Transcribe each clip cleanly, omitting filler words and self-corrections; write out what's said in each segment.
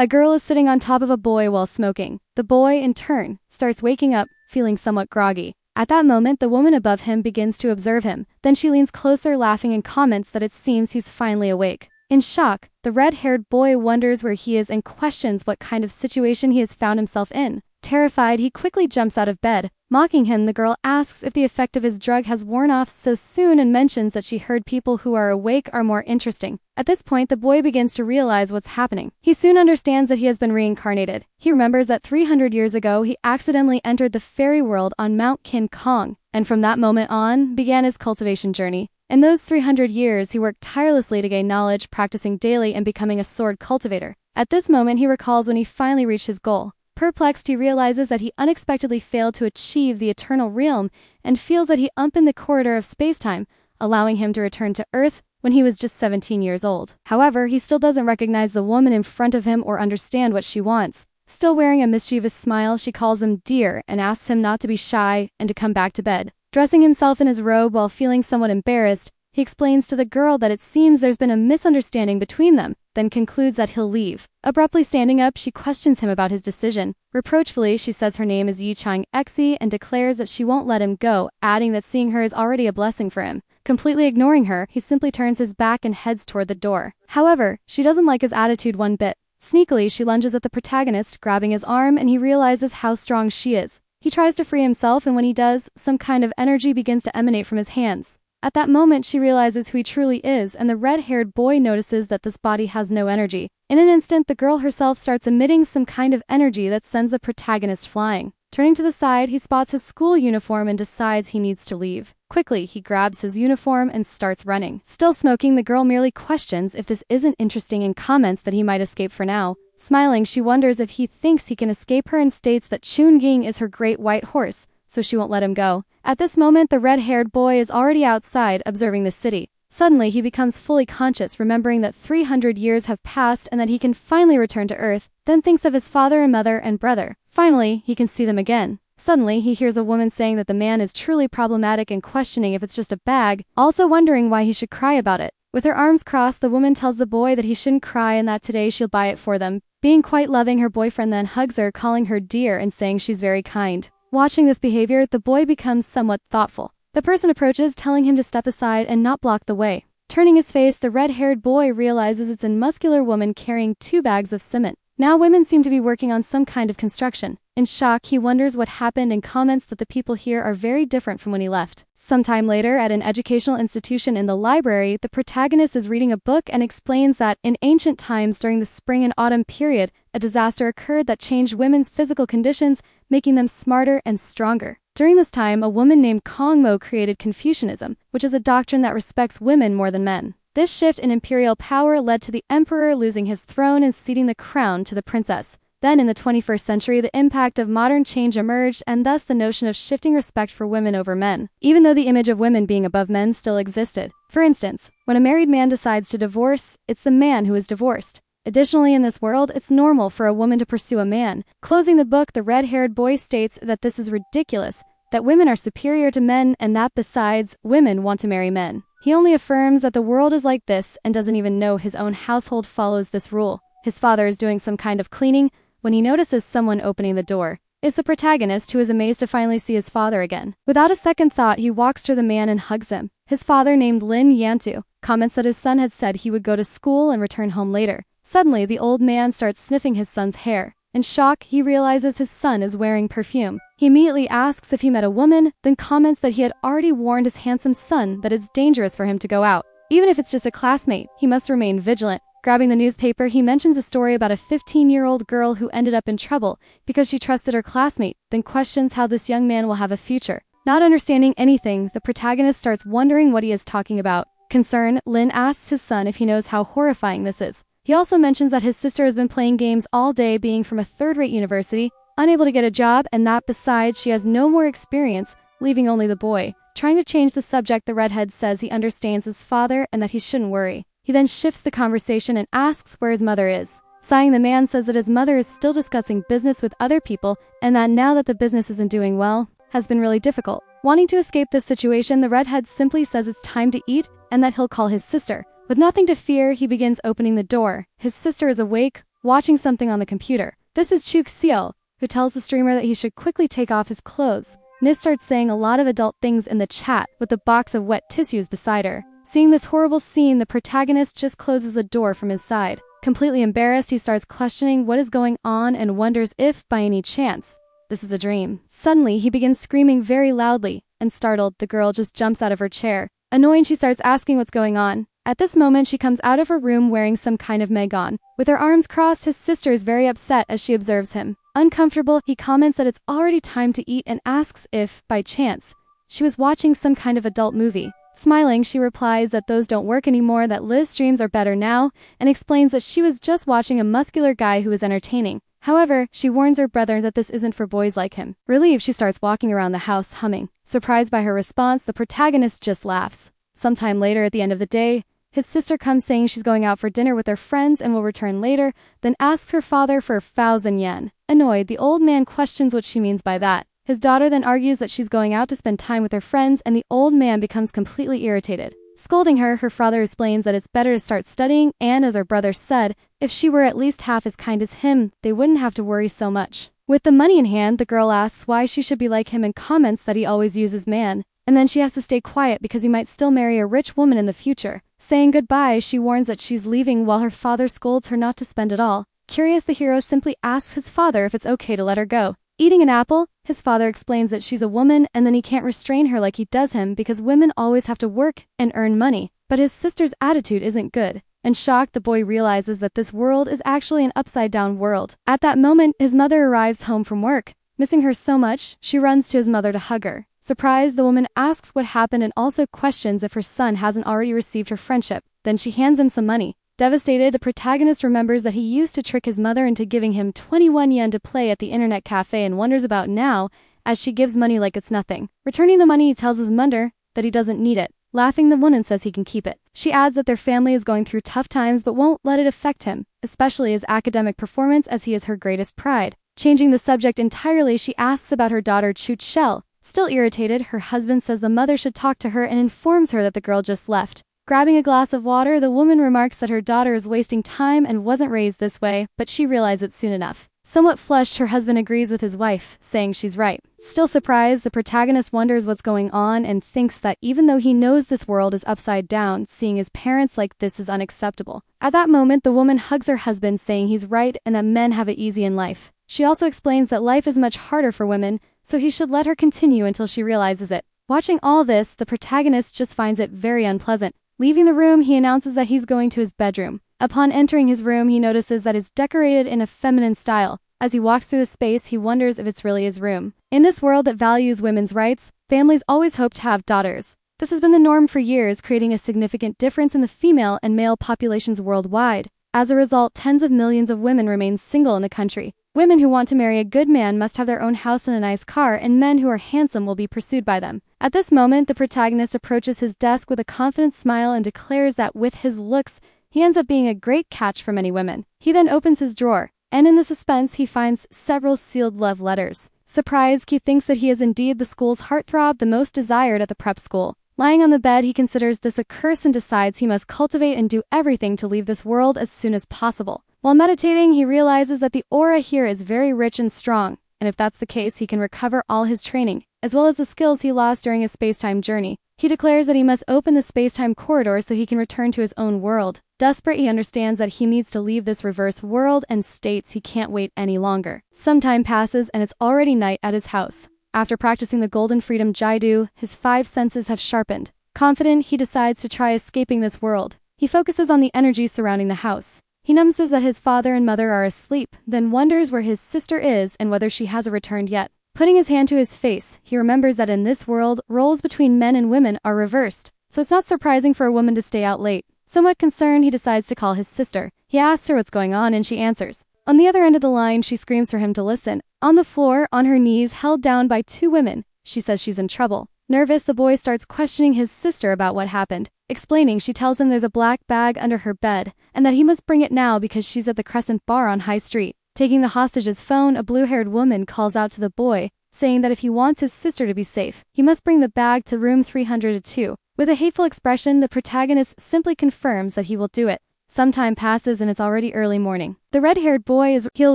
A girl is sitting on top of a boy while smoking. The boy, in turn, starts waking up, feeling somewhat groggy. At that moment, the woman above him begins to observe him. Then she leans closer, laughing, and comments that it seems he's finally awake. In shock, the red-haired boy wonders where he is and questions what kind of situation he has found himself in. Terrified, he quickly jumps out of bed. Mocking him, the girl asks if the effect of his drug has worn off so soon and mentions that she heard people who are awake are more interesting. At this point, the boy begins to realize what's happening. He soon understands that he has been reincarnated. He remembers that 300 years ago, he accidentally entered the fairy world on Mount King Kong, and from that moment on, began his cultivation journey. In those 300 years, he worked tirelessly to gain knowledge, practicing daily and becoming a sword cultivator. At this moment, he recalls when he finally reached his goal. Perplexed, he realizes that he unexpectedly failed to achieve the eternal realm and feels that he opened the corridor of space-time, allowing him to return to Earth when he was just 17 years old. However, he still doesn't recognize the woman in front of him or understand what she wants. Still wearing a mischievous smile, she calls him dear and asks him not to be shy and to come back to bed. Dressing himself in his robe while feeling somewhat embarrassed, he explains to the girl that it seems there's been a misunderstanding between them, then concludes that he'll leave. Abruptly standing up, she questions him about his decision. Reproachfully, she says her name is Yichang Exi and declares that she won't let him go, adding that seeing her is already a blessing for him. Completely ignoring her, he simply turns his back and heads toward the door. However, she doesn't like his attitude one bit. Sneakily, she lunges at the protagonist, grabbing his arm, and he realizes how strong she is. He tries to free himself, and when he does, some kind of energy begins to emanate from his hands. At that moment, she realizes who he truly is, and the red-haired boy notices that this body has no energy. In an instant, the girl herself starts emitting some kind of energy that sends the protagonist flying. Turning to the side, he spots his school uniform and decides he needs to leave. Quickly, he grabs his uniform and starts running. Still smoking, the girl merely questions if this isn't interesting and comments that he might escape for now. Smiling, she wonders if he thinks he can escape her and states that Chun-ging is her great white horse, so she won't let him go. At this moment, the red-haired boy is already outside, observing the city. Suddenly, he becomes fully conscious, remembering that 300 years have passed and that he can finally return to Earth, then thinks of his father and mother and brother. Finally, he can see them again. Suddenly, he hears a woman saying that the man is truly problematic and questioning if it's just a bag, also wondering why he should cry about it. With her arms crossed, the woman tells the boy that he shouldn't cry and that today she'll buy it for them. Being quite loving, her boyfriend then hugs her, calling her dear and saying she's very kind. Watching this behavior, the boy becomes somewhat thoughtful. The person approaches, telling him to step aside and not block the way. Turning his face, the red-haired boy realizes it's a muscular woman carrying 2 bags of cement. Now women seem to be working on some kind of construction. In shock, he wonders what happened and comments that the people here are very different from when he left. Sometime later, at an educational institution in the library, the protagonist is reading a book and explains that, in ancient times during the spring and autumn period, a disaster occurred that changed women's physical conditions, making them smarter and stronger. During this time, a woman named Kongmo created Confucianism, which is a doctrine that respects women more than men. This shift in imperial power led to the emperor losing his throne and ceding the crown to the princess. Then in the 21st century, the impact of modern change emerged, and thus the notion of shifting respect for women over men, even though the image of women being above men still existed. For instance, when a married man decides to divorce, it's the man who is divorced. Additionally, in this world, it's normal for a woman to pursue a man. Closing the book, the red-haired boy states that this is ridiculous, that women are superior to men, and that besides, women want to marry men. He only affirms that the world is like this and doesn't even know his own household follows this rule. His father is doing some kind of cleaning when he notices someone opening the door. It's the protagonist, who is amazed to finally see his father again. Without a second thought, he walks to the man and hugs him. His father, named Lin Yantu, comments that his son had said he would go to school and return home later. Suddenly, the old man starts sniffing his son's hair. In shock, he realizes his son is wearing perfume. He immediately asks if he met a woman, then comments that he had already warned his handsome son that it's dangerous for him to go out. Even if it's just a classmate, he must remain vigilant. Grabbing the newspaper, he mentions a story about a 15-year-old girl who ended up in trouble because she trusted her classmate, then questions how this young man will have a future. Not understanding anything, the protagonist starts wondering what he is talking about. Concerned, Lin asks his son if he knows how horrifying this is. He also mentions that his sister has been playing games all day, being from a third-rate university, unable to get a job, and that besides, she has no more experience, leaving only the boy. Trying to change the subject, the redhead says he understands his father and that he shouldn't worry. He then shifts the conversation and asks where his mother is. Sighing, the man says that his mother is still discussing business with other people and that now that the business isn't doing well, has been really difficult. Wanting to escape this situation, the redhead simply says it's time to eat and that he'll call his sister. With nothing to fear, he begins opening the door. His sister is awake, watching something on the computer. This is Chuk Seo, who tells the streamer that he should quickly take off his clothes. Nis starts saying a lot of adult things in the chat with the box of wet tissues beside her. Seeing this horrible scene, the protagonist just closes the door from his side. Completely embarrassed, he starts questioning what is going on and wonders if, by any chance, this is a dream. Suddenly, he begins screaming very loudly, and startled, the girl just jumps out of her chair. Annoyed, she starts asking what's going on. At this moment, she comes out of her room wearing some kind of megon. With her arms crossed, his sister is very upset as she observes him. Uncomfortable, he comments that it's already time to eat and asks if, by chance, she was watching some kind of adult movie. Smiling, she replies that those don't work anymore, that Liz streams are better now, and explains that she was just watching a muscular guy who was entertaining. However, she warns her brother that this isn't for boys like him. Relieved, she starts walking around the house humming. Surprised by her response, the protagonist just laughs. Sometime later at the end of the day, his sister comes saying she's going out for dinner with her friends and will return later, then asks her father for 1,000 yen. Annoyed, the old man questions what she means by that. His daughter then argues that she's going out to spend time with her friends, and the old man becomes completely irritated. Scolding her, her father explains that it's better to start studying, and as her brother said, if she were at least half as kind as him, they wouldn't have to worry so much. With the money in hand, the girl asks why she should be like him and comments that he always uses man, and then she has to stay quiet because he might still marry a rich woman in the future. Saying goodbye, she warns that she's leaving while her father scolds her not to spend it all. Curious, the hero simply asks his father if it's okay to let her go. Eating an apple, his father explains that she's a woman and then he can't restrain her like he does him because women always have to work and earn money. But his sister's attitude isn't good. And shocked, the boy realizes that this world is actually an upside-down world. At that moment, his mother arrives home from work. Missing her so much, she runs to his mother to hug her. Surprised, the woman asks what happened and also questions if her son hasn't already received her friendship. Then she hands him some money. Devastated, the protagonist remembers that he used to trick his mother into giving him 21 yen to play at the internet cafe and wonders about now, as she gives money like it's nothing. Returning the money, he tells his mother that he doesn't need it. Laughing, the woman says he can keep it. She adds that their family is going through tough times but won't let it affect him, especially his academic performance as he is her greatest pride. Changing the subject entirely, she asks about her daughter Chut Shell. Still irritated, her husband says the mother should talk to her and informs her that the girl just left. Grabbing a glass of water, the woman remarks that her daughter is wasting time and wasn't raised this way, but she realizes it soon enough. Somewhat flushed, her husband agrees with his wife, saying she's right. Still surprised, the protagonist wonders what's going on and thinks that even though he knows this world is upside down, seeing his parents like this is unacceptable. At that moment, the woman hugs her husband, saying he's right and that men have it easy in life. She also explains that life is much harder for women, so he should let her continue until she realizes it. Watching all this, the protagonist just finds it very unpleasant. Leaving the room, he announces that he's going to his bedroom. Upon entering his room, he notices that it's decorated in a feminine style. As he walks through the space, he wonders if it's really his room. In this world that values women's rights, families always hope to have daughters. This has been the norm for years, creating a significant difference in the female and male populations worldwide. As a result, tens of millions of women remain single in the country. Women who want to marry a good man must have their own house and a nice car, and men who are handsome will be pursued by them. At this moment, the protagonist approaches his desk with a confident smile and declares that with his looks, he ends up being a great catch for many women. He then opens his drawer, and in the suspense, he finds several sealed love letters. Surprised, he thinks that he is indeed the school's heartthrob, the most desired at the prep school. Lying on the bed, he considers this a curse and decides he must cultivate and do everything to leave this world as soon as possible. While meditating, he realizes that the aura here is very rich and strong, and if that's the case, he can recover all his training, as well as the skills he lost during his space-time journey. He declares that he must open the space-time corridor so he can return to his own world. Desperate, he understands that he needs to leave this reverse world and states he can't wait any longer. Some time passes and it's already night at his house. After practicing the Golden Freedom Jaido, his 5 senses have sharpened. Confident, he decides to try escaping this world. He focuses on the energy surrounding the house. He notices that his father and mother are asleep, then wonders where his sister is and whether she hasn't returned yet. Putting his hand to his face, he remembers that in this world, roles between men and women are reversed, so it's not surprising for a woman to stay out late. Somewhat concerned, he decides to call his sister. He asks her what's going on and she answers. On the other end of the line, she screams for him to listen. On the floor, on her knees, held down by 2 women, she says she's in trouble. Nervous, the boy starts questioning his sister about what happened. Explaining, she tells him there's a black bag under her bed, and that he must bring it now because she's at the Crescent Bar on High Street. Taking the hostage's phone, a blue-haired woman calls out to the boy, saying that if he wants his sister to be safe, he must bring the bag to room 302. With a hateful expression, the protagonist simply confirms that he will do it. Some time passes and it's already early morning. The red-haired boy he'll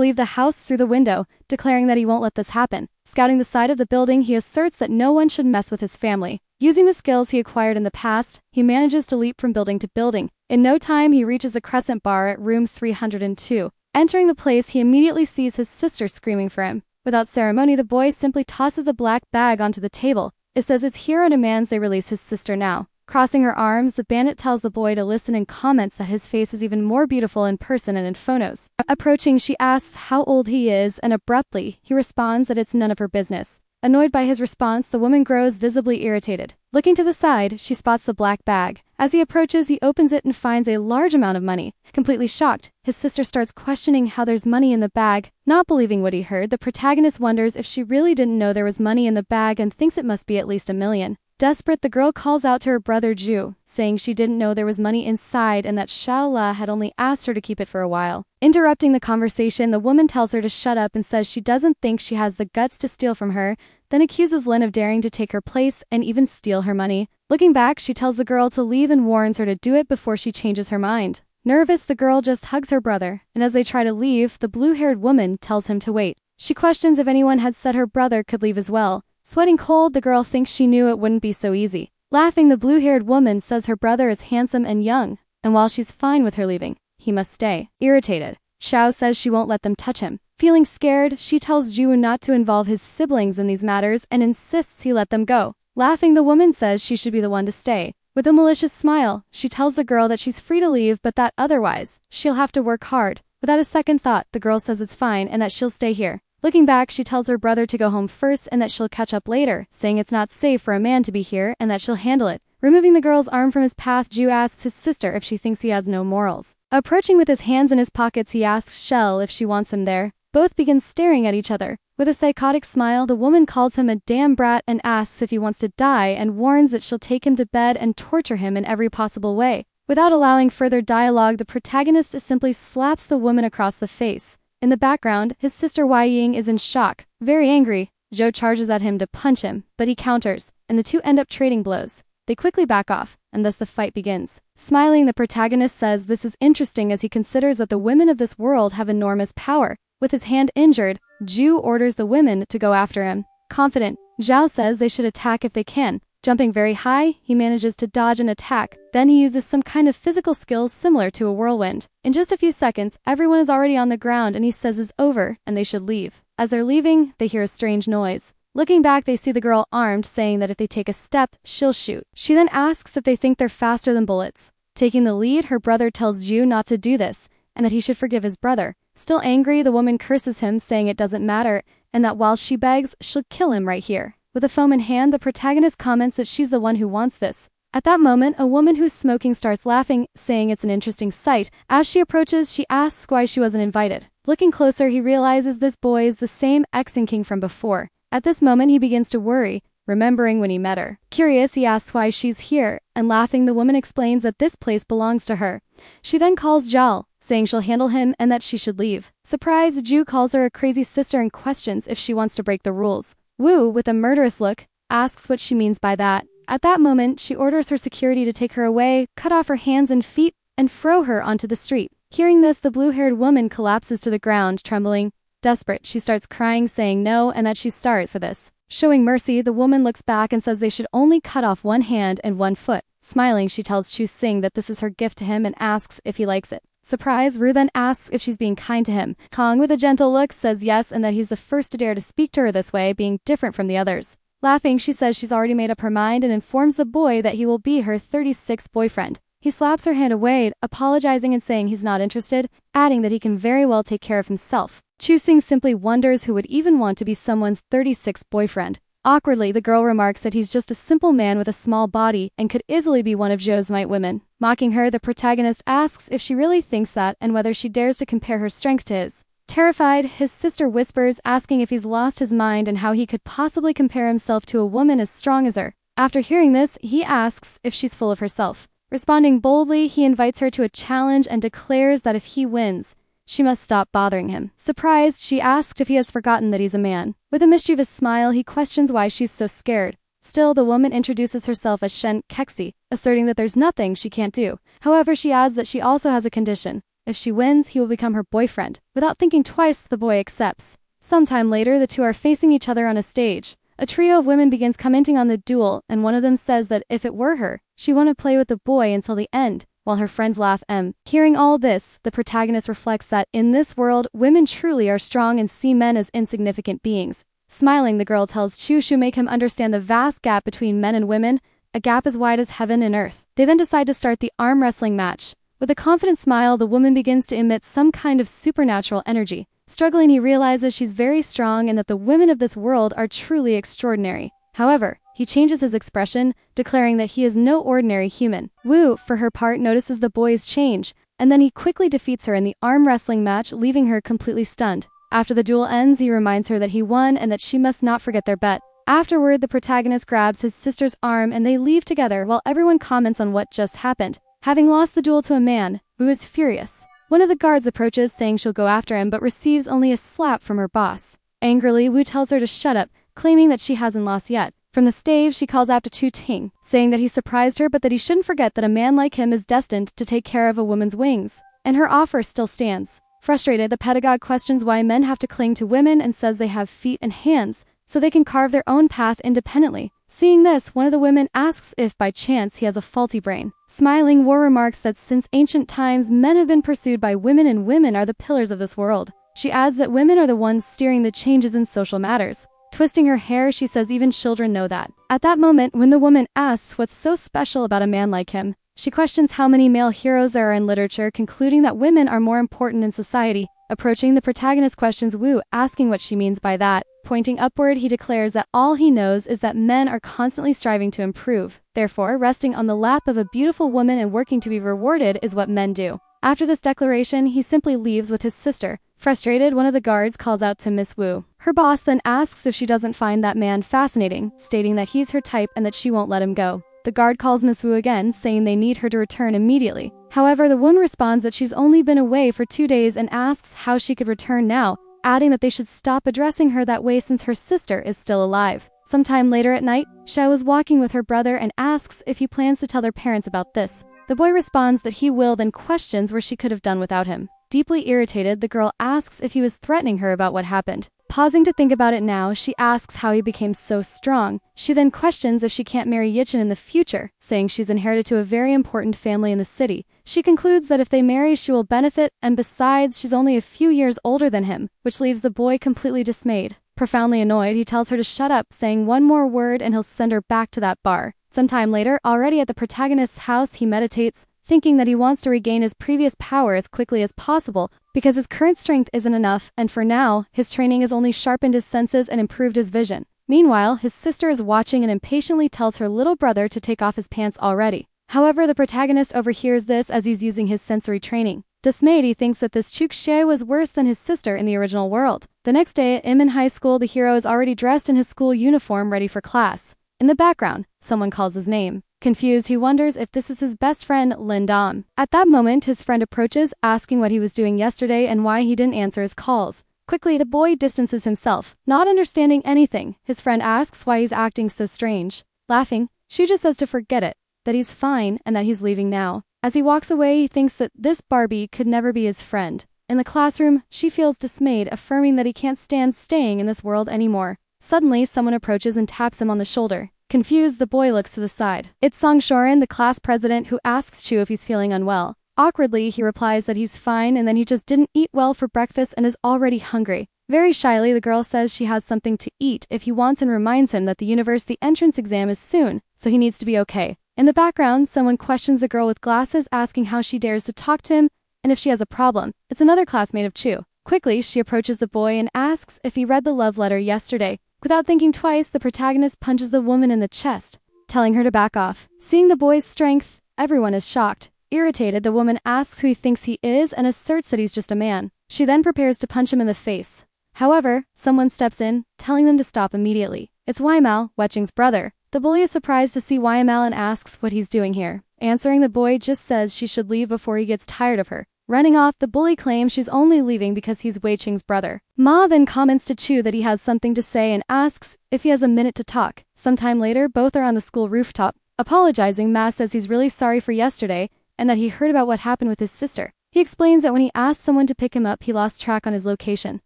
leave the house through the window, declaring that he won't let this happen. Scouting the side of the building, he asserts that no one should mess with his family. Using the skills he acquired in the past, he manages to leap from building to building. In no time, he reaches the Crescent Bar at room 302. Entering the place, he immediately sees his sister screaming for him. Without ceremony, the boy simply tosses a black bag onto the table. It says his hero demands they release his sister now. Crossing her arms, the bandit tells the boy to listen and comments that his face is even more beautiful in person and in photos. Approaching, she asks how old he is, and abruptly, he responds that it's none of her business. Annoyed by his response, the woman grows visibly irritated. Looking to the side, she spots the black bag. As he approaches, he opens it and finds a large amount of money. Completely shocked, his sister starts questioning how there's money in the bag. Not believing what he heard, the protagonist wonders if she really didn't know there was money in the bag and thinks it must be at least $1 million. Desperate, the girl calls out to her brother Ju, saying she didn't know there was money inside and that Xiaola had only asked her to keep it for a while. Interrupting the conversation, the woman tells her to shut up and says she doesn't think she has the guts to steal from her, then accuses Lin of daring to take her place and even steal her money. Looking back, she tells the girl to leave and warns her to do it before she changes her mind. Nervous, the girl just hugs her brother, and as they try to leave, the blue-haired woman tells him to wait. She questions if anyone had said her brother could leave as well. Sweating cold, the girl thinks she knew it wouldn't be so easy. Laughing, the blue-haired woman says her brother is handsome and young, and while she's fine with her leaving, he must stay. Irritated, Xiao says she won't let them touch him. Feeling scared, she tells Ju not to involve his siblings in these matters and insists he let them go. Laughing, the woman says she should be the one to stay. With a malicious smile, she tells the girl that she's free to leave but that otherwise, she'll have to work hard. Without a second thought, the girl says it's fine and that she'll stay here. Looking back, she tells her brother to go home first and that she'll catch up later, saying it's not safe for a man to be here and that she'll handle it. Removing the girl's arm from his path, Ju asks his sister if she thinks he has no morals. Approaching with his hands in his pockets, he asks Shell if she wants him there. Both begin staring at each other. With a psychotic smile, the woman calls him a damn brat and asks if he wants to die and warns that she'll take him to bed and torture him in every possible way. Without allowing further dialogue, the protagonist simply slaps the woman across the face. In the background, his sister Wei Ying is in shock. Very angry, Zhou charges at him to punch him, but he counters, and the two end up trading blows. They quickly back off, and thus the fight begins. Smiling, the protagonist says this is interesting as he considers that the women of this world have enormous power. With his hand injured, Zhu orders the women to go after him. Confident, Zhao says they should attack if they can. Jumping very high, he manages to dodge an attack. Then he uses some kind of physical skills similar to a whirlwind. In just a few seconds, everyone is already on the ground and he says it's over and they should leave. As they're leaving, they hear a strange noise. Looking back, they see the girl armed, saying that if they take a step, she'll shoot. She then asks if they think they're faster than bullets. Taking the lead, her brother tells Ju not to do this, and that he should forgive his brother. Still angry, the woman curses him, saying it doesn't matter, and that while she begs, she'll kill him right here. With a foam in hand, the protagonist comments that she's the one who wants this. At that moment, a woman who's smoking starts laughing, saying it's an interesting sight. As she approaches, she asks why she wasn't invited. Looking closer, he realizes this boy is the same ex-king from before. At this moment, he begins to worry, remembering when he met her. Curious, he asks why she's here, and laughing, the woman explains that this place belongs to her. She then calls Zhao, saying she'll handle him and that she should leave. Surprised, Ju calls her a crazy sister and questions if she wants to break the rules. Wu, with a murderous look, asks what she means by that. At that moment, she orders her security to take her away, cut off her hands and feet, and throw her onto the street. Hearing this, the blue-haired woman collapses to the ground, trembling. Desperate, she starts crying, saying no and that she's sorry for this. Showing mercy, the woman looks back and says they should only cut off one hand and one foot. Smiling, she tells Chu Xing that this is her gift to him and asks if he likes it. Surprised, Ru then asks if she's being kind to him. Kong, with a gentle look, says yes and that he's the first to dare to speak to her this way, being different from the others. Laughing, she says she's already made up her mind and informs the boy that he will be her 36th boyfriend. He slaps her hand away, apologizing and saying he's not interested, adding that he can very well take care of himself. Chu Xing simply wonders who would even want to be someone's 36th boyfriend. Awkwardly, the girl remarks that he's just a simple man with a small body and could easily be one of Zhou's might women. Mocking her, the protagonist asks if she really thinks that and whether she dares to compare her strength to his. Terrified, his sister whispers, asking if he's lost his mind and how he could possibly compare himself to a woman as strong as her. After hearing this, he asks if she's full of herself. Responding boldly, he invites her to a challenge and declares that if he wins, she must stop bothering him. Surprised, she asks if he has forgotten that he's a man. With a mischievous smile, he questions why she's so scared. Still, the woman introduces herself as Shen Kexi, asserting that there's nothing she can't do. However, she adds that she also has a condition. If she wins, he will become her boyfriend. Without thinking twice, the boy accepts. Sometime later, the two are facing each other on a stage. A trio of women begins commenting on the duel, and one of them says that if it were her, she wanted to play with the boy until the end, while her friends laugh. Hearing all this, the protagonist reflects that in this world, women truly are strong and see men as insignificant beings. Smiling, the girl tells Chu to make him understand the vast gap between men and women, a gap as wide as heaven and earth. They then decide to start the arm wrestling match. With a confident smile, the woman begins to emit some kind of supernatural energy. Struggling, he realizes she's very strong and that the women of this world are truly extraordinary. However, he changes his expression, declaring that he is no ordinary human. Wu, for her part, notices the boy's change, and then he quickly defeats her in the arm wrestling match, leaving her completely stunned. After the duel ends, he reminds her that he won and that she must not forget their bet. Afterward, the protagonist grabs his sister's arm and they leave together while everyone comments on what just happened. Having lost the duel to a man, Wu is furious. One of the guards approaches, saying she'll go after him, but receives only a slap from her boss. Angrily, Wu tells her to shut up, claiming that she hasn't lost yet. From the stage, she calls out to Chu Ting, saying that he surprised her but that he shouldn't forget that a man like him is destined to take care of a woman's wings. And her offer still stands. Frustrated, the pedagogue questions why men have to cling to women and says they have feet and hands, so they can carve their own path independently. Seeing this, one of the women asks if by chance he has a faulty brain. Smiling, War remarks that since ancient times, men have been pursued by women and women are the pillars of this world. She adds that women are the ones steering the changes in social matters. Twisting her hair, she says even children know that. At that moment, when the woman asks what's so special about a man like him, she questions how many male heroes there are in literature, concluding that women are more important in society. Approaching, the protagonist questions Wu, asking what she means by that. Pointing upward, he declares that all he knows is that men are constantly striving to improve. Therefore, resting on the lap of a beautiful woman and working to be rewarded is what men do. After this declaration, he simply leaves with his sister. Frustrated, one of the guards calls out to Miss Wu. Her boss then asks if she doesn't find that man fascinating, stating that he's her type and that she won't let him go. The guard calls Miss Wu again, saying they need her to return immediately. However, the woman responds that she's only been away for 2 days and asks how she could return now, adding that they should stop addressing her that way since her sister is still alive. Sometime later at night, Xiao is walking with her brother and asks if he plans to tell their parents about this. The boy responds that he will, then questions where she could have done without him. Deeply irritated, the girl asks if he was threatening her about what happened. Pausing to think about it now, she asks how he became so strong. She then questions if she can't marry Yichin in the future, saying she's inherited to a very important family in the city. She concludes that if they marry, she will benefit, and besides, she's only a few years older than him, which leaves the boy completely dismayed. Profoundly annoyed, he tells her to shut up, saying one more word and he'll send her back to that bar. Sometime later, already at the protagonist's house, he meditates, thinking that he wants to regain his previous power as quickly as possible because his current strength isn't enough, and for now, his training has only sharpened his senses and improved his vision. Meanwhile, his sister is watching and impatiently tells her little brother to take off his pants already. However, the protagonist overhears this as he's using his sensory training. Dismayed, he thinks that this Chukshie was worse than his sister in the original world. The next day at Imin High School, the hero is already dressed in his school uniform ready for class. In the background, someone calls his name. Confused, he wonders if this is his best friend, Lin Dam. At that moment, his friend approaches, asking what he was doing yesterday and why he didn't answer his calls. Quickly, the boy distances himself, not understanding anything. His friend asks why he's acting so strange. Laughing, Shuja says to forget it, that he's fine and that he's leaving now. As he walks away, he thinks that this Barbie could never be his friend. In the classroom, she feels dismayed, affirming that he can't stand staying in this world anymore. Suddenly, someone approaches and taps him on the shoulder. Confused, the boy looks to the side. It's Song Shorin, the class president, who asks Chu if he's feeling unwell. Awkwardly, he replies that he's fine and that he just didn't eat well for breakfast and is already hungry. Very shyly, the girl says she has something to eat if he wants and reminds him that the university entrance exam is soon, so he needs to be okay. In the background, someone questions the girl with glasses, asking how she dares to talk to him and if she has a problem. It's another classmate of Chu. Quickly, she approaches the boy and asks if he read the love letter yesterday. Without thinking twice, the protagonist punches the woman in the chest, telling her to back off. Seeing the boy's strength, everyone is shocked. Irritated, the woman asks who he thinks he is and asserts that he's just a man. She then prepares to punch him in the face. However, someone steps in, telling them to stop immediately. It's Weimao, Weching's brother. The bully is surprised to see Weimao and asks what he's doing here. Answering, the boy just says she should leave before he gets tired of her. Running off, the bully claims she's only leaving because he's Wei Qing's brother. Ma then comments to Chu that he has something to say and asks if he has a minute to talk. Sometime later, both are on the school rooftop. Apologizing, Ma says he's really sorry for yesterday and that he heard about what happened with his sister. He explains that when he asked someone to pick him up, he lost track on his location.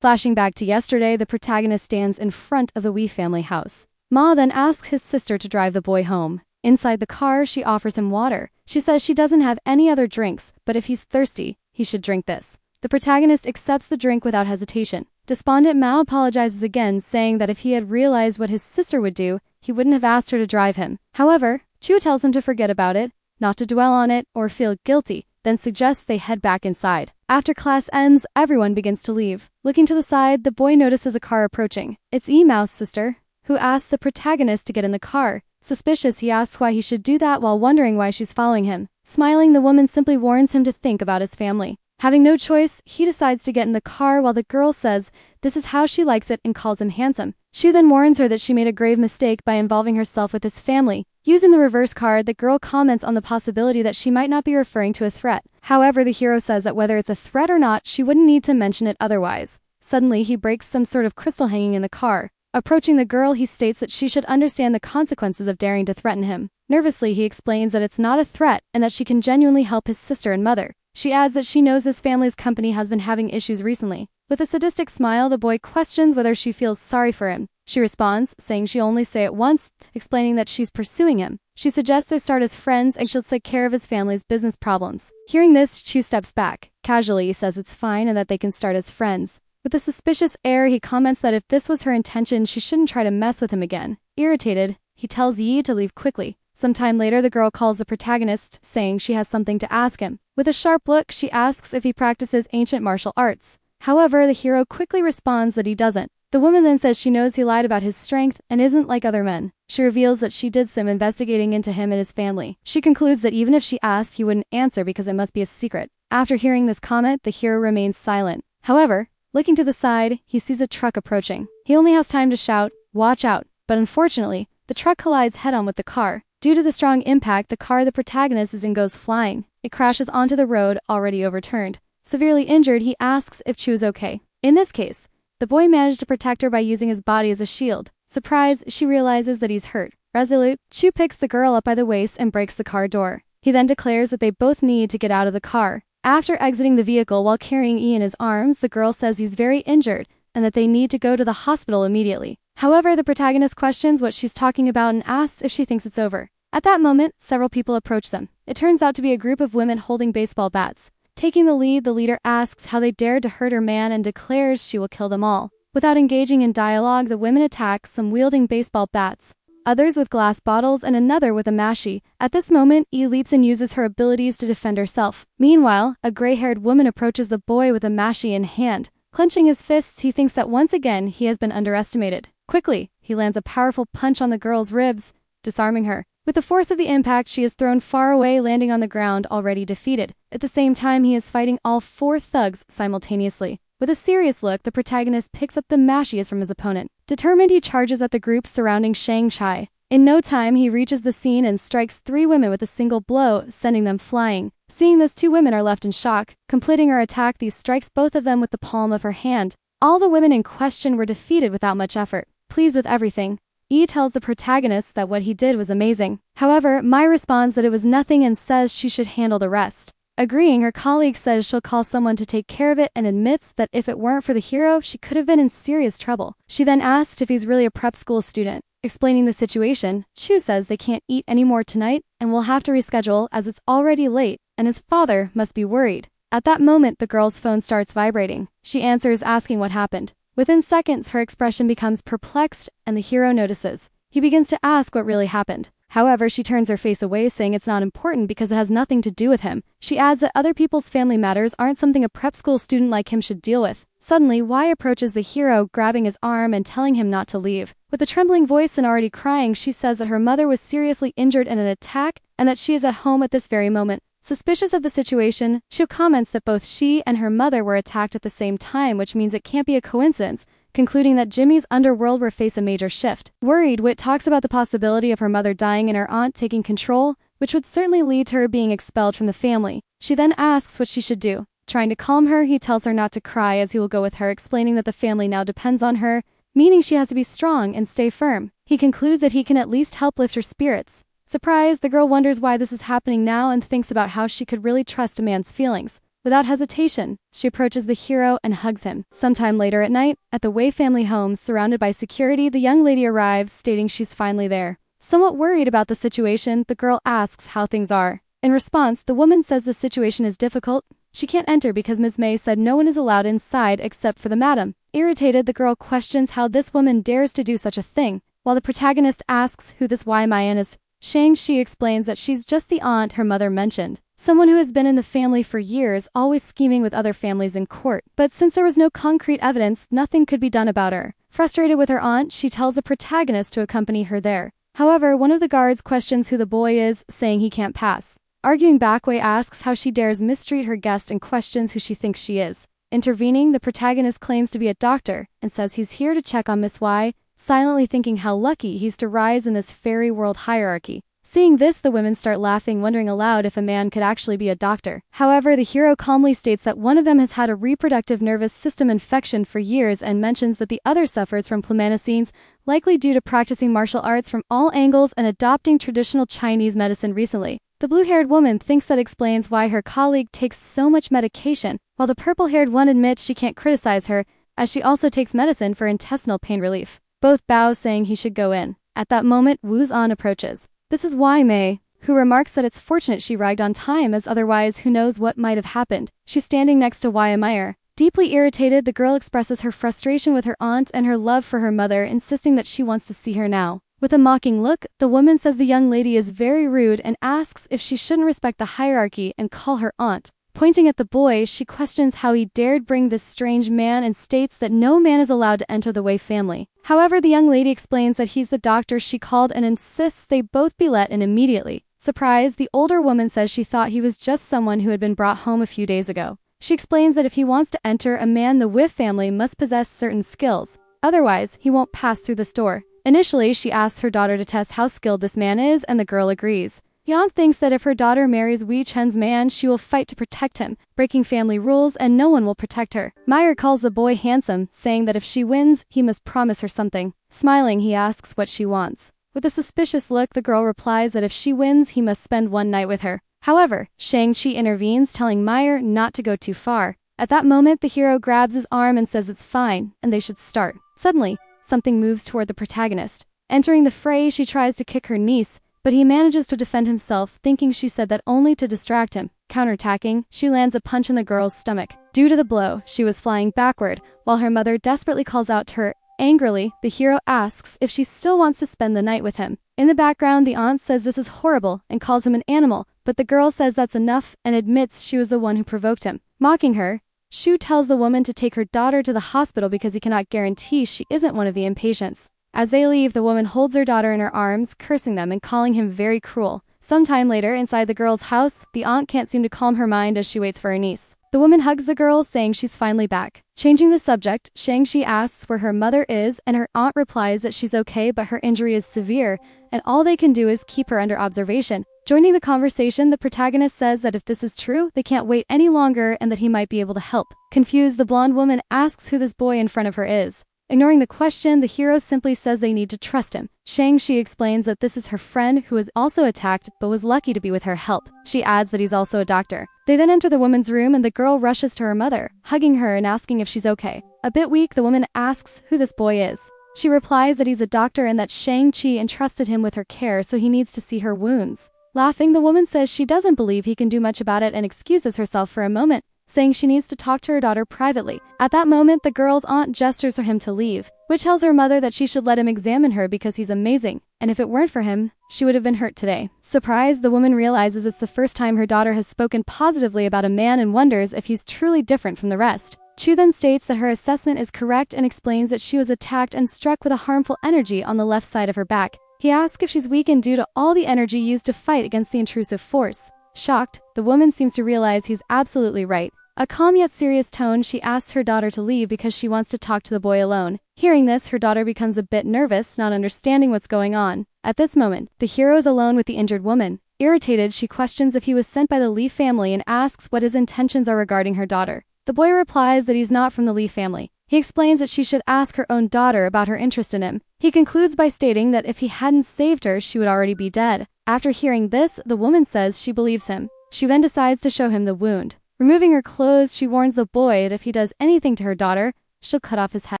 Flashing back to yesterday, the protagonist stands in front of the Wee family house. Ma then asks his sister to drive the boy home. Inside the car, she offers him water. She says she doesn't have any other drinks, but if he's thirsty, he should drink this. The protagonist accepts the drink without hesitation. Despondent, Mao apologizes again, saying that if he had realized what his sister would do, he wouldn't have asked her to drive him. However, Chu tells him to forget about it, not to dwell on it or feel guilty, then suggests they head back inside. After class ends, everyone begins to leave. Looking to the side, the boy notices a car approaching. It's Mao's sister, who asks the protagonist to get in the car. Suspicious, he asks why he should do that while wondering why she's following him. Smiling, the woman simply warns him to think about his family. Having no choice, he decides to get in the car while the girl says this is how she likes it and calls him handsome. She then warns her that she made a grave mistake by involving herself with his family. Using the reverse card, the girl comments on the possibility that she might not be referring to a threat. However, the hero says that whether it's a threat or not, she wouldn't need to mention it otherwise. Suddenly, he breaks some sort of crystal hanging in the car. Approaching the girl, he states that she should understand the consequences of daring to threaten him. Nervously, he explains that it's not a threat and that she can genuinely help his sister and mother. She adds that she knows his family's company has been having issues recently. With a sadistic smile, the boy questions whether she feels sorry for him. She responds, saying she only say it once, explaining that she's pursuing him. She suggests they start as friends and she'll take care of his family's business problems. Hearing this, Chu steps back. Casually, he says it's fine and that they can start as friends. With a suspicious air, he comments that if this was her intention, she shouldn't try to mess with him again. Irritated, he tells Yi to leave quickly. Sometime later, the girl calls the protagonist, saying she has something to ask him. With a sharp look, she asks if he practices ancient martial arts. However, the hero quickly responds that he doesn't. The woman then says she knows he lied about his strength and isn't like other men. She reveals that she did some investigating into him and his family. She concludes that even if she asked, he wouldn't answer because it must be a secret. After hearing this comment, the hero remains silent. However, looking to the side, he sees a truck approaching. He only has time to shout, "Watch out!" But unfortunately, the truck collides head-on with the car. Due to the strong impact, the car the protagonist is in goes flying. It crashes onto the road, already overturned. Severely injured, he asks if Chu is okay. In this case, the boy managed to protect her by using his body as a shield. Surprised, she realizes that he's hurt. Resolute, Chu picks the girl up by the waist and breaks the car door. He then declares that they both need to get out of the car. After exiting the vehicle while carrying E in his arms, the girl says he's very injured and that they need to go to the hospital immediately. However, the protagonist questions what she's talking about and asks if she thinks it's over. At that moment, several people approach them. It turns out to be a group of women holding baseball bats. Taking the lead, the leader asks how they dared to hurt her man and declares she will kill them all. Without engaging in dialogue, the women attack, some wielding baseball bats, others with glass bottles and another with a mashie. At this moment, E leaps and uses her abilities to defend herself. Meanwhile, a gray-haired woman approaches the boy with a mashie in hand. Clenching his fists, he thinks that once again he has been underestimated. Quickly, he lands a powerful punch on the girl's ribs, disarming her. With the force of the impact, she is thrown far away, landing on the ground, already defeated. At the same time, he is fighting all 4 thugs simultaneously. With a serious look, the protagonist picks up the mashias from his opponent. Determined, he charges at the group surrounding Shanghai. In no time, he reaches the scene and strikes 3 women with a single blow, sending them flying. Seeing this, 2 women are left in shock. Completing her attack, he strikes both of them with the palm of her hand. All the women in question were defeated without much effort. Pleased with everything, E tells the protagonist that what he did was amazing. However, Mai responds that it was nothing and says she should handle the rest. Agreeing, her colleague says she'll call someone to take care of it and admits that if it weren't for the hero, she could have been in serious trouble. She then asks if he's really a prep school student. Explaining the situation, Chu says they can't eat anymore tonight and will have to reschedule as it's already late and his father must be worried. At that moment, the girl's phone starts vibrating. She answers, asking what happened. Within seconds, her expression becomes perplexed and the hero notices. He begins to ask what really happened. However, she turns her face away, saying it's not important because it has nothing to do with him. She adds that other people's family matters aren't something a prep school student like him should deal with. Suddenly, Y approaches the hero, grabbing his arm and telling him not to leave. With a trembling voice and already crying, she says that her mother was seriously injured in an attack and that she is at home at this very moment. Suspicious of the situation, Chu comments that both she and her mother were attacked at the same time, which means it can't be a coincidence, concluding that Jimmy's underworld will face a major shift. Worried, Wit talks about the possibility of her mother dying and her aunt taking control, which would certainly lead to her being expelled from the family. She then asks what she should do. Trying to calm her, he tells her not to cry as he will go with her, explaining that the family now depends on her, meaning she has to be strong and stay firm. He concludes that he can at least help lift her spirits. Surprised, the girl wonders why this is happening now and thinks about how she could really trust a man's feelings. Without hesitation, she approaches the hero and hugs him. Sometime later at night, at the Wei family home, surrounded by security, the young lady arrives, stating she's finally there. Somewhat worried about the situation, the girl asks how things are. In response, the woman says the situation is difficult. She can't enter because Ms. May said no one is allowed inside except for the madam. Irritated, the girl questions how this woman dares to do such a thing. While the protagonist asks who this Wai Mayan is, Shang-Chi explains that she's just the aunt her mother mentioned. Someone who has been in the family for years, always scheming with other families in court. But since there was no concrete evidence, nothing could be done about her. Frustrated with her aunt, she tells the protagonist to accompany her there. However, one of the guards questions who the boy is, saying he can't pass. Arguing back, Wei asks how she dares mistreat her guest and questions who she thinks she is. Intervening, the protagonist claims to be a doctor and says he's here to check on Miss Wai, silently thinking how lucky he's to rise in this fairy world hierarchy. Seeing this, the women start laughing, wondering aloud if a man could actually be a doctor. However, the hero calmly states that one of them has had a reproductive nervous system infection for years and mentions that the other suffers from plumbanicines, likely due to practicing martial arts from all angles and adopting traditional Chinese medicine recently. The blue-haired woman thinks that explains why her colleague takes so much medication, while the purple-haired one admits she can't criticize her, as she also takes medicine for intestinal pain relief. Both bow, saying he should go in. At that moment, Wu Zhan approaches. This is Wai Mei, who remarks that it's fortunate she arrived on time, as otherwise who knows what might have happened. She's standing next to Wai Meyer. Deeply irritated, the girl expresses her frustration with her aunt and her love for her mother, insisting that she wants to see her now. With a mocking look, the woman says the young lady is very rude and asks if she shouldn't respect the hierarchy and call her aunt. Pointing at the boy, she questions how he dared bring this strange man and states that no man is allowed to enter the Wei family. However, the young lady explains that he's the doctor she called and insists they both be let in immediately. Surprised, the older woman says she thought he was just someone who had been brought home a few days ago. She explains that if he wants to enter a man, the Wei family must possess certain skills. Otherwise, he won't pass through this door. Initially, she asks her daughter to test how skilled this man is, and the girl agrees. Yan thinks that if her daughter marries Wei Chen's man, she will fight to protect him, breaking family rules, and no one will protect her. Meyer calls the boy handsome, saying that if she wins, he must promise her something. Smiling, he asks what she wants. With a suspicious look, the girl replies that if she wins, he must spend one night with her. However, Shang-Chi intervenes, telling Meyer not to go too far. At that moment, the hero grabs his arm and says it's fine, and they should start. Suddenly, something moves toward the protagonist. Entering the fray, she tries to kick her niece, but he manages to defend himself, thinking she said that only to distract him. Counterattacking, she lands a punch in the girl's stomach. Due to the blow, she was flying backward, while her mother desperately calls out to her. Angrily, the hero asks if she still wants to spend the night with him. In the background, the aunt says this is horrible and calls him an animal, but the girl says that's enough and admits she was the one who provoked him. Mocking her, Shu tells the woman to take her daughter to the hospital because he cannot guarantee she isn't one of the impatients. As they leave, the woman holds her daughter in her arms, cursing them and calling him very cruel. Sometime later, inside the girl's house, the aunt can't seem to calm her mind as she waits for her niece. The woman hugs the girl, saying she's finally back. Changing the subject, Shang-Chi asks where her mother is, and her aunt replies that she's okay but her injury is severe, and all they can do is keep her under observation. Joining the conversation, the protagonist says that if this is true, they can't wait any longer and that he might be able to help. Confused, the blonde woman asks who this boy in front of her is. Ignoring the question, the hero simply says they need to trust him. Shang-Chi explains that this is her friend who was also attacked but was lucky to be with her help. She adds that he's also a doctor. They then enter the woman's room and the girl rushes to her mother, hugging her and asking if she's okay. A bit weak, the woman asks who this boy is. She replies that he's a doctor and that Shang-Chi entrusted him with her care, so he needs to see her wounds. Laughing, the woman says she doesn't believe he can do much about it and excuses herself for a moment, saying she needs to talk to her daughter privately. At that moment, the girl's aunt gestures for him to leave, which tells her mother that she should let him examine her because he's amazing, and if it weren't for him, she would have been hurt today. Surprised, the woman realizes it's the first time her daughter has spoken positively about a man and wonders if he's truly different from the rest. Chu then states that her assessment is correct and explains that she was attacked and struck with a harmful energy on the left side of her back. He asks if she's weakened due to all the energy used to fight against the intrusive force. Shocked, the woman seems to realize he's absolutely right. A calm yet serious tone, she asks her daughter to leave because she wants to talk to the boy alone. Hearing this, her daughter becomes a bit nervous, not understanding what's going on. At this moment, the hero is alone with the injured woman. Irritated, she questions if he was sent by the Lee family and asks what his intentions are regarding her daughter. The boy replies that he's not from the Lee family. He explains that she should ask her own daughter about her interest in him. He concludes by stating that if he hadn't saved her, she would already be dead. After hearing this, the woman says she believes him. She then decides to show him the wound. Removing her clothes, she warns the boy that if he does anything to her daughter, she'll cut off his head.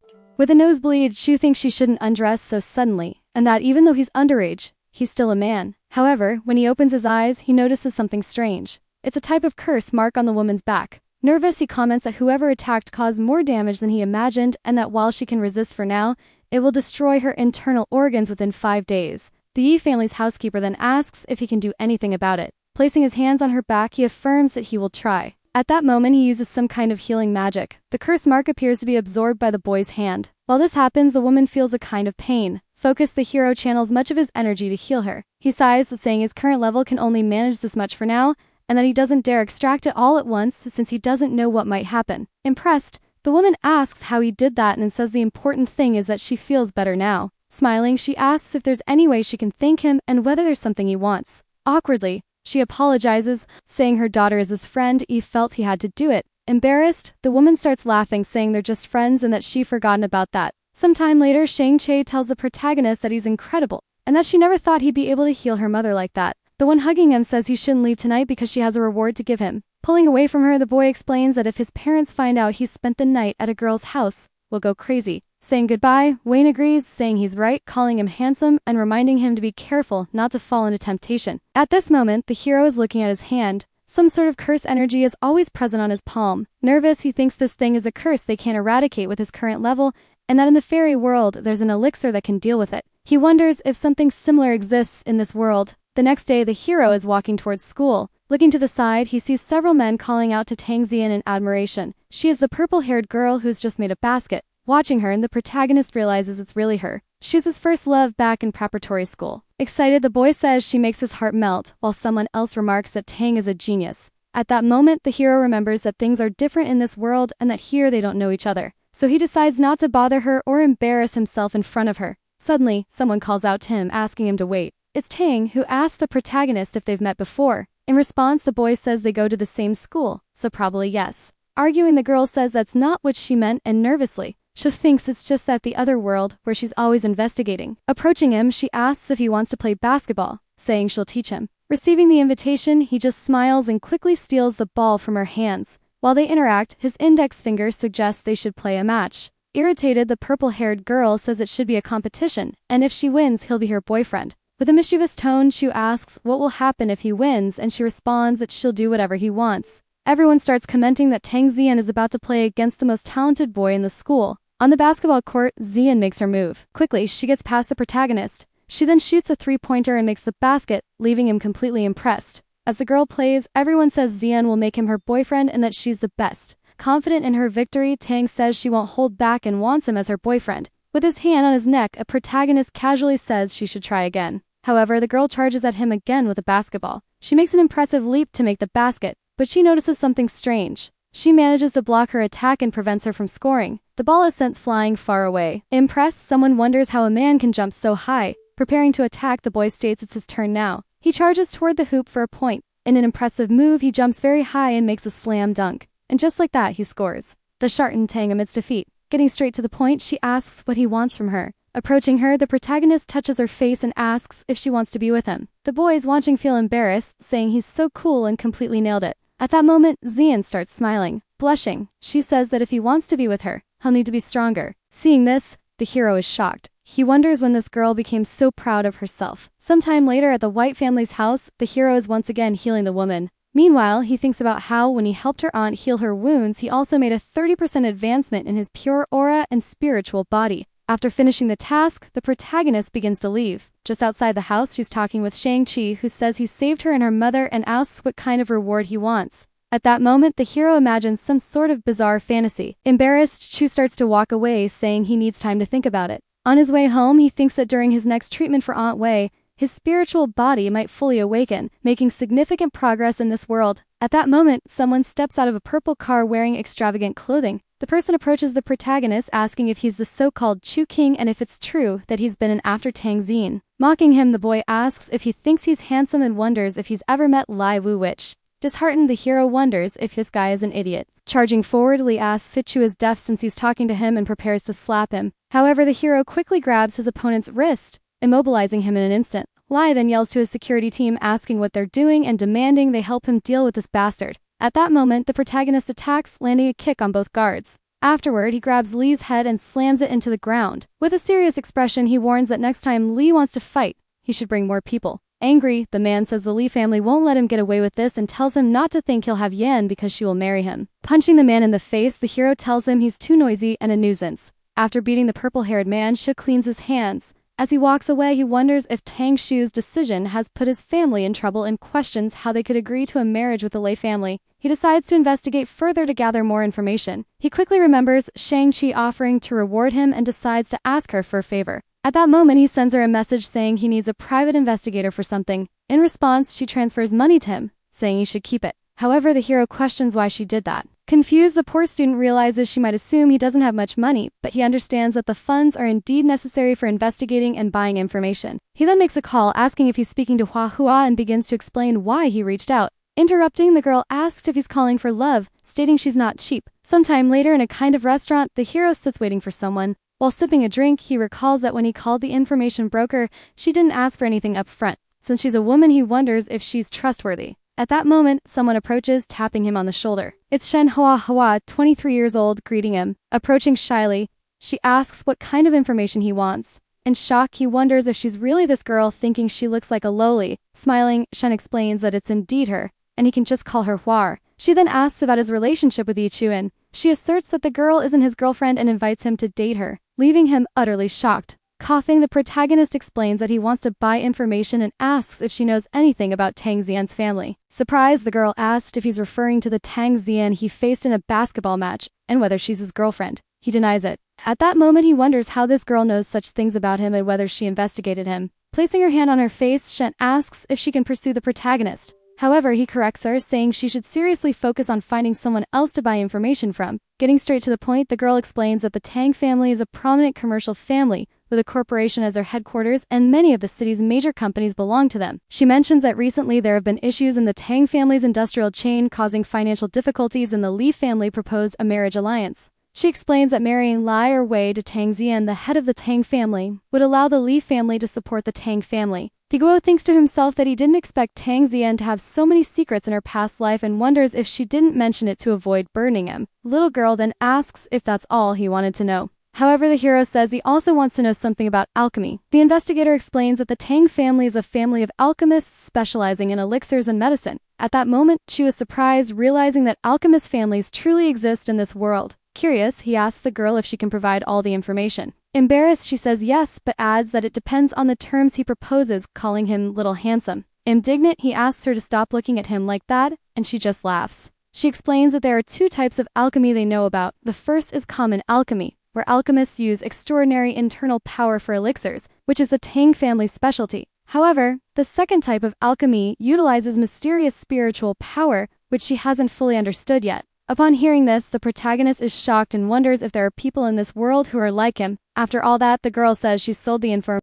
With a nosebleed, she thinks she shouldn't undress so suddenly, and that even though he's underage, he's still a man. However, when he opens his eyes, he notices something strange. It's a type of curse mark on the woman's back. Nervous, he comments that whoever attacked caused more damage than he imagined, and that while she can resist for now, it will destroy her internal organs within 5 days. The Yi family's housekeeper then asks if he can do anything about it. Placing his hands on her back, he affirms that he will try. At that moment, he uses some kind of healing magic. The curse mark appears to be absorbed by the boy's hand. While this happens, the woman feels a kind of pain. Focused, the hero channels much of his energy to heal her. He sighs, saying his current level can only manage this much for now, and that he doesn't dare extract it all at once since he doesn't know what might happen. Impressed, the woman asks how he did that and says the important thing is that she feels better now. Smiling, she asks if there's any way she can thank him and whether there's something he wants. Awkwardly, she apologizes, saying her daughter is his friend. He felt he had to do it. Embarrassed, the woman starts laughing, saying they're just friends and that she'd forgotten about that. Sometime later, Shang-Chi tells the protagonist that he's incredible and that she never thought he'd be able to heal her mother like that. The one hugging him says he shouldn't leave tonight because she has a reward to give him. Pulling away from her, the boy explains that if his parents find out he spent the night at a girl's house, we'll go crazy. Saying goodbye, Wayne agrees, saying he's right, calling him handsome and reminding him to be careful not to fall into temptation. At this moment, the hero is looking at his hand. Some sort of curse energy is always present on his palm. Nervous, he thinks this thing is a curse they can't eradicate with his current level, and that in the fairy world, there's an elixir that can deal with it. He wonders if something similar exists in this world. The next day, the hero is walking towards school. Looking to the side, he sees several men calling out to Tang Xian in admiration. She is the purple-haired girl who's just made a basket. Watching her, the protagonist realizes it's really her. She's his first love back in preparatory school. Excited, the boy says she makes his heart melt, while someone else remarks that Tang is a genius. At that moment, the hero remembers that things are different in this world and that here they don't know each other. So he decides not to bother her or embarrass himself in front of her. Suddenly, someone calls out to him, asking him to wait. It's Tang, who asks the protagonist if they've met before. In response, the boy says they go to the same school, so probably yes. Arguing, the girl says that's not what she meant, and nervously, she thinks it's just that the other world, where she's always investigating. Approaching him, she asks if he wants to play basketball, saying she'll teach him. Receiving the invitation, he just smiles and quickly steals the ball from her hands. While they interact, his index finger suggests they should play a match. Irritated, the purple-haired girl says it should be a competition, and if she wins, he'll be her boyfriend. With a mischievous tone, Chu asks what will happen if he wins, and she responds that she'll do whatever he wants. Everyone starts commenting that Tang Xian is about to play against the most talented boy in the school. On the basketball court, Xian makes her move. Quickly, she gets past the protagonist. She then shoots a three-pointer and makes the basket, leaving him completely impressed. As the girl plays, everyone says Xian will make him her boyfriend and that she's the best. Confident in her victory, Tang says she won't hold back and wants him as her boyfriend. With his hand on his neck, a protagonist casually says she should try again. However, the girl charges at him again with a basketball. She makes an impressive leap to make the basket, but she notices something strange. She manages to block her attack and prevents her from scoring. The ball is sent flying far away. Impressed, someone wonders how a man can jump so high. Preparing to attack, the boy states it's his turn now. He charges toward the hoop for a point. In an impressive move, he jumps very high and makes a slam dunk. And just like that, he scores. The Shartan Tang amidst defeat. Getting straight to the point, she asks what he wants from her. Approaching her, the protagonist touches her face and asks if she wants to be with him. The boys watching feel embarrassed, saying he's so cool and completely nailed it. At that moment, Xian starts smiling. Blushing, she says that if he wants to be with her, he'll need to be stronger. Seeing this, the hero is shocked. He wonders when this girl became so proud of herself. Sometime later at the White family's house, the hero is once again healing the woman. Meanwhile, he thinks about how when he helped her aunt heal her wounds, he also made a 30% advancement in his pure aura and spiritual body. After finishing the task, the protagonist begins to leave. Just outside the house, she's talking with Shang-Chi, who says he saved her and her mother and asks what kind of reward he wants. At that moment, the hero imagines some sort of bizarre fantasy. Embarrassed, Chu starts to walk away, saying he needs time to think about it. On his way home, he thinks that during his next treatment for Aunt Wei, his spiritual body might fully awaken, making significant progress in this world. At that moment, someone steps out of a purple car wearing extravagant clothing. The person approaches the protagonist asking if he's the so-called Chu King and if it's true that he's been an after Tang Xin. Mocking him, the boy asks if he thinks he's handsome and wonders if he's ever met Lai Wu Witch. Disheartened, the hero wonders if this guy is an idiot. Charging forward, Li asks if Chu is deaf since he's talking to him and prepares to slap him. However, the hero quickly grabs his opponent's wrist, immobilizing him in an instant. Lai then yells to his security team asking what they're doing and demanding they help him deal with this bastard. At that moment, the protagonist attacks, landing a kick on both guards. Afterward, he grabs Li's head and slams it into the ground. With a serious expression, he warns that next time Li wants to fight, he should bring more people. Angry, the man says the Li family won't let him get away with this and tells him not to think he'll have Yan because she will marry him. Punching the man in the face, the hero tells him he's too noisy and a nuisance. After beating the purple-haired man, Shu cleans his hands. As he walks away, he wonders if Tang Shu's decision has put his family in trouble and questions how they could agree to a marriage with the Lei family. He decides to investigate further to gather more information. He quickly remembers Shang-Chi offering to reward him and decides to ask her for a favor. At that moment, he sends her a message saying he needs a private investigator for something. In response, she transfers money to him, saying he should keep it. However, the hero questions why she did that. Confused, the poor student realizes she might assume he doesn't have much money, but he understands that the funds are indeed necessary for investigating and buying information. He then makes a call asking if he's speaking to Hua and begins to explain why he reached out. Interrupting, the girl asks if he's calling for love, stating she's not cheap. Sometime later, in a kind of restaurant, the hero sits waiting for someone. While sipping a drink, he recalls that when he called the information broker, she didn't ask for anything up front. Since she's a woman, he wonders if she's trustworthy. At that moment, someone approaches, tapping him on the shoulder. It's Shen Hua, 23 years old, greeting him. Approaching shyly, she asks what kind of information he wants. In shock, he wonders if she's really this girl, thinking she looks like a loli. Smiling, Shen explains that it's indeed her, and he can just call her Hua. She then asks about his relationship with Yichuan. She asserts that the girl isn't his girlfriend and invites him to date her, leaving him utterly shocked. Coughing, the protagonist explains that he wants to buy information and asks if she knows anything about Tang Xian's family. Surprised, the girl asked if he's referring to the Tang Xian he faced in a basketball match and whether she's his girlfriend. He denies it. At that moment, he wonders how this girl knows such things about him and whether she investigated him. Placing her hand on her face, Shen asks if she can pursue the protagonist. However, he corrects her, saying she should seriously focus on finding someone else to buy information from. Getting straight to the point, the girl explains that the Tang family is a prominent commercial family, with a corporation as their headquarters, and many of the city's major companies belong to them. She mentions that recently there have been issues in the Tang family's industrial chain causing financial difficulties, and the Li family proposed a marriage alliance. She explains that marrying Lai or Wei to Tang Xian, the head of the Tang family, would allow the Li family to support the Tang family. Figuo thinks to himself that he didn't expect Tang Xian to have so many secrets in her past life and wonders if she didn't mention it to avoid burning him. The little girl then asks if that's all he wanted to know. However, the hero says he also wants to know something about alchemy. The investigator explains that the Tang family is a family of alchemists specializing in elixirs and medicine. At that moment, she was surprised, realizing that alchemist families truly exist in this world. Curious, he asks the girl if she can provide all the information. Embarrassed, she says yes, but adds that it depends on the terms he proposes, calling him Little Handsome. Indignant, he asks her to stop looking at him like that, and she just laughs. She explains that there are two types of alchemy they know about. The first is common alchemy, where alchemists use extraordinary internal power for elixirs, which is the Tang family's specialty. However, the second type of alchemy utilizes mysterious spiritual power, which she hasn't fully understood yet. Upon hearing this, the protagonist is shocked and wonders if there are people in this world who are like him. After all that, the girl says she sold the information.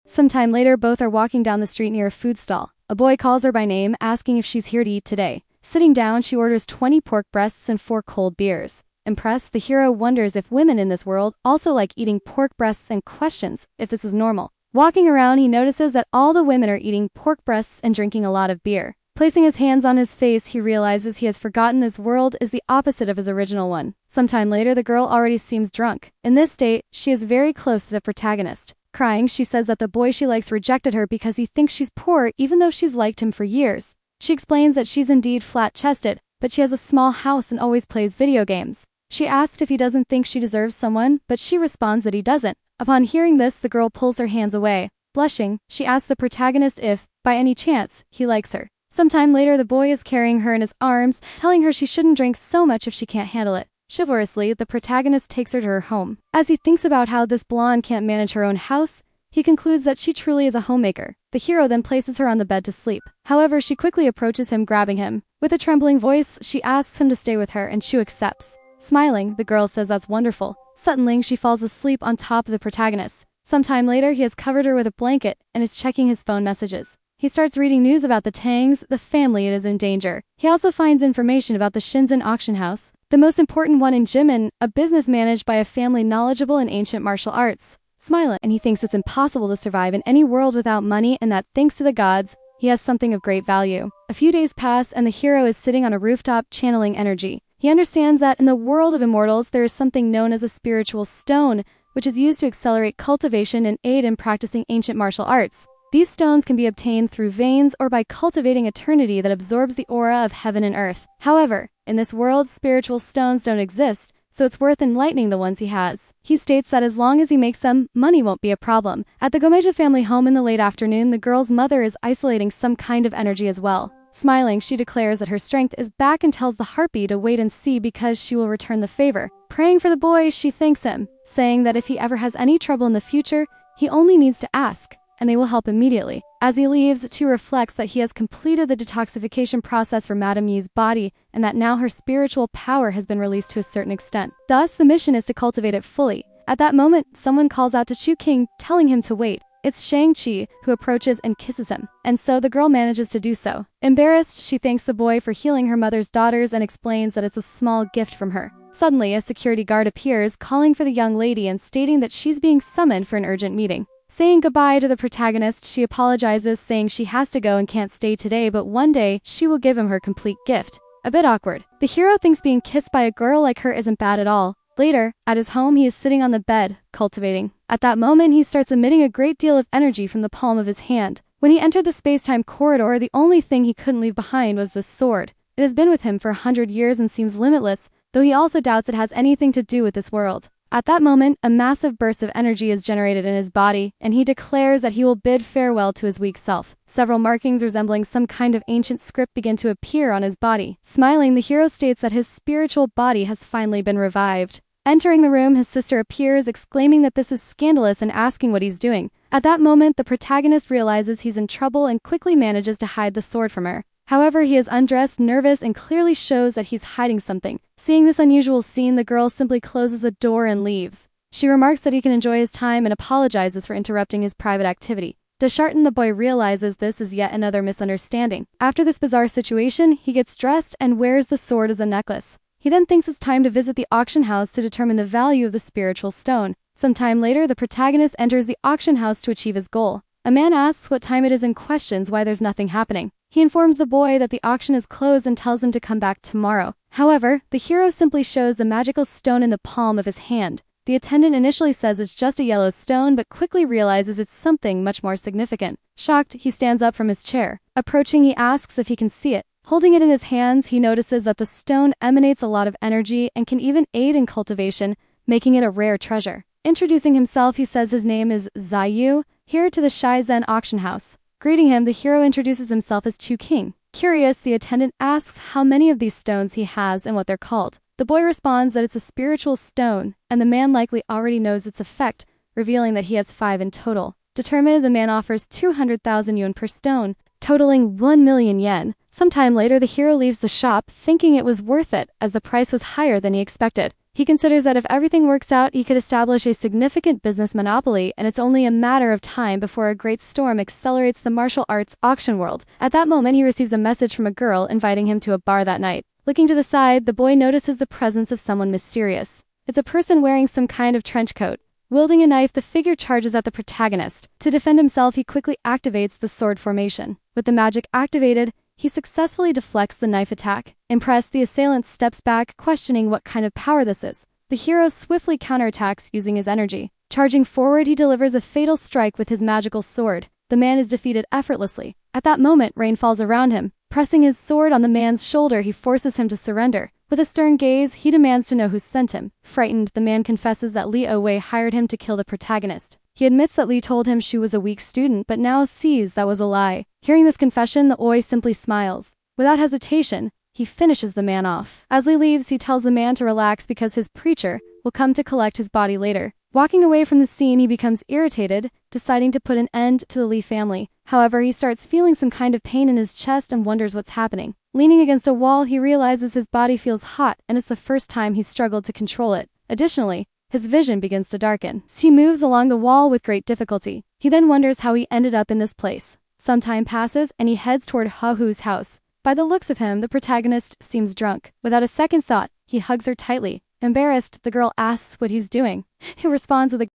Sometime later, both are walking down the street near a food stall. A boy calls her by name, asking if she's here to eat today. Sitting down, she orders 20 pork breasts and 4 cold beers. Impressed, the hero wonders if women in this world also like eating pork breasts and questions if this is normal. Walking around, he notices that all the women are eating pork breasts and drinking a lot of beer. Placing his hands on his face, he realizes he has forgotten this world is the opposite of his original one. Sometime later, the girl already seems drunk. In this state, she is very close to the protagonist. Crying, she says that the boy she likes rejected her because he thinks she's poor even though she's liked him for years. She explains that she's indeed flat-chested, but she has a small house and always plays video games. She asks if he doesn't think she deserves someone, but she responds that he doesn't. Upon hearing this, the girl pulls her hands away. Blushing, she asks the protagonist if, by any chance, he likes her. Sometime later, the boy is carrying her in his arms, telling her she shouldn't drink so much if she can't handle it. Chivalrously, the protagonist takes her to her home. As he thinks about how this blonde can't manage her own house, he concludes that she truly is a homemaker. The hero then places her on the bed to sleep. However, she quickly approaches him, grabbing him. With a trembling voice, she asks him to stay with her, and Shu accepts. Smiling, the girl says that's wonderful. Suddenly, she falls asleep on top of the protagonist. Sometime later, he has covered her with a blanket and is checking his phone messages. He starts reading news about the Tangs, the family is in danger. He also finds information about the Shinzen auction house, the most important one in Jimin, a business managed by a family knowledgeable in ancient martial arts. Smiling, and he thinks it's impossible to survive in any world without money, and that thanks to the gods, he has something of great value. A few days pass and the hero is sitting on a rooftop channeling energy. He understands that in the world of immortals there is something known as a spiritual stone, which is used to accelerate cultivation and aid in practicing ancient martial arts. These stones can be obtained through veins or by cultivating eternity that absorbs the aura of heaven and earth. However, in this world, spiritual stones don't exist, so it's worth enlightening the ones he has. He states that as long as he makes them, money won't be a problem. At the Gomeja family home in the late afternoon, the girl's mother is isolating some kind of energy as well. Smiling, she declares that her strength is back and tells the harpy to wait and see because she will return the favor. Praying for the boy, she thanks him, saying that if he ever has any trouble in the future, he only needs to ask, and they will help immediately. As he leaves, Chu reflects that he has completed the detoxification process for Madame Yi's body, and that now her spiritual power has been released to a certain extent. Thus, the mission is to cultivate it fully. At that moment, someone calls out to Chu King, telling him to wait. It's Shang-Chi, who approaches and kisses him, and so the girl manages to do so. Embarrassed, she thanks the boy for healing her mother's daughters and explains that it's a small gift from her. Suddenly, a security guard appears, calling for the young lady and stating that she's being summoned for an urgent meeting. Saying goodbye to the protagonist, she apologizes, saying she has to go and can't stay today, but one day, she will give him her complete gift. A bit awkward. The hero thinks being kissed by a girl like her isn't bad at all. Later, at his home, he is sitting on the bed, cultivating. At that moment, he starts emitting a great deal of energy from the palm of his hand. When he entered the space-time corridor, the only thing he couldn't leave behind was this sword. It has been with him for 100 years and seems limitless, though he also doubts it has anything to do with this world. At that moment, a massive burst of energy is generated in his body, and he declares that he will bid farewell to his weak self. Several markings resembling some kind of ancient script begin to appear on his body. Smiling, the hero states that his spiritual body has finally been revived. Entering the room, his sister appears, exclaiming that this is scandalous and asking what he's doing. At that moment, the protagonist realizes he's in trouble and quickly manages to hide the sword from her. However, he is undressed, nervous, and clearly shows that he's hiding something. Seeing this unusual scene, the girl simply closes the door and leaves. She remarks that he can enjoy his time and apologizes for interrupting his private activity. Deschartin, the boy, realizes this is yet another misunderstanding. After this bizarre situation, he gets dressed and wears the sword as a necklace. He then thinks it's time to visit the auction house to determine the value of the spiritual stone. Some time later, the protagonist enters the auction house to achieve his goal. A man asks what time it is and questions why there's nothing happening. He informs the boy that the auction is closed and tells him to come back tomorrow. However, the hero simply shows the magical stone in the palm of his hand. The attendant initially says it's just a yellow stone, but quickly realizes it's something much more significant. Shocked, he stands up from his chair. Approaching, he asks if he can see it. Holding it in his hands, he notices that the stone emanates a lot of energy and can even aid in cultivation, making it a rare treasure. Introducing himself, he says his name is Zayu, here to the Shizen auction house. Greeting him, the hero introduces himself as Chu King. Curious, the attendant asks how many of these stones he has and what they're called. The boy responds that it's a spiritual stone, and the man likely already knows its effect, revealing that he has 5 in total. Determined, the man offers 200,000 yuan per stone, totaling 1 million yen. Sometime later, the hero leaves the shop, thinking it was worth it, as the price was higher than he expected. He considers that if everything works out, he could establish a significant business monopoly, and it's only a matter of time before a great storm accelerates the martial arts auction world. At that moment, he receives a message from a girl inviting him to a bar that night. Looking to the side, the boy notices the presence of someone mysterious. It's a person wearing some kind of trench coat. Wielding a knife, the figure charges at the protagonist. To defend himself, he quickly activates the sword formation. With the magic activated, he successfully deflects the knife attack. Impressed, the assailant steps back, questioning what kind of power this is. The hero swiftly counterattacks using his energy. Charging forward, he delivers a fatal strike with his magical sword. The man is defeated effortlessly. At that moment, rain falls around him. Pressing his sword on the man's shoulder, he forces him to surrender. With a stern gaze, he demands to know who sent him. Frightened, the man confesses that Li Wei hired him to kill the protagonist. He admits that Li told him she was a weak student, but now sees that was a lie. Hearing this confession, the Oi simply smiles. Without hesitation, he finishes the man off. As Lee leaves, he tells the man to relax because his preacher will come to collect his body later. Walking away from the scene, he becomes irritated, deciding to put an end to the Lee family. However, he starts feeling some kind of pain in his chest and wonders what's happening. Leaning against a wall, he realizes his body feels hot, and it's the first time he's struggled to control it. Additionally, his vision begins to darken. He moves along the wall with great difficulty. He then wonders how he ended up in this place. Some time passes, and he heads toward Hahu's house. By the looks of him, the protagonist seems drunk. Without a second thought, he hugs her tightly. Embarrassed, the girl asks what he's doing. He responds with a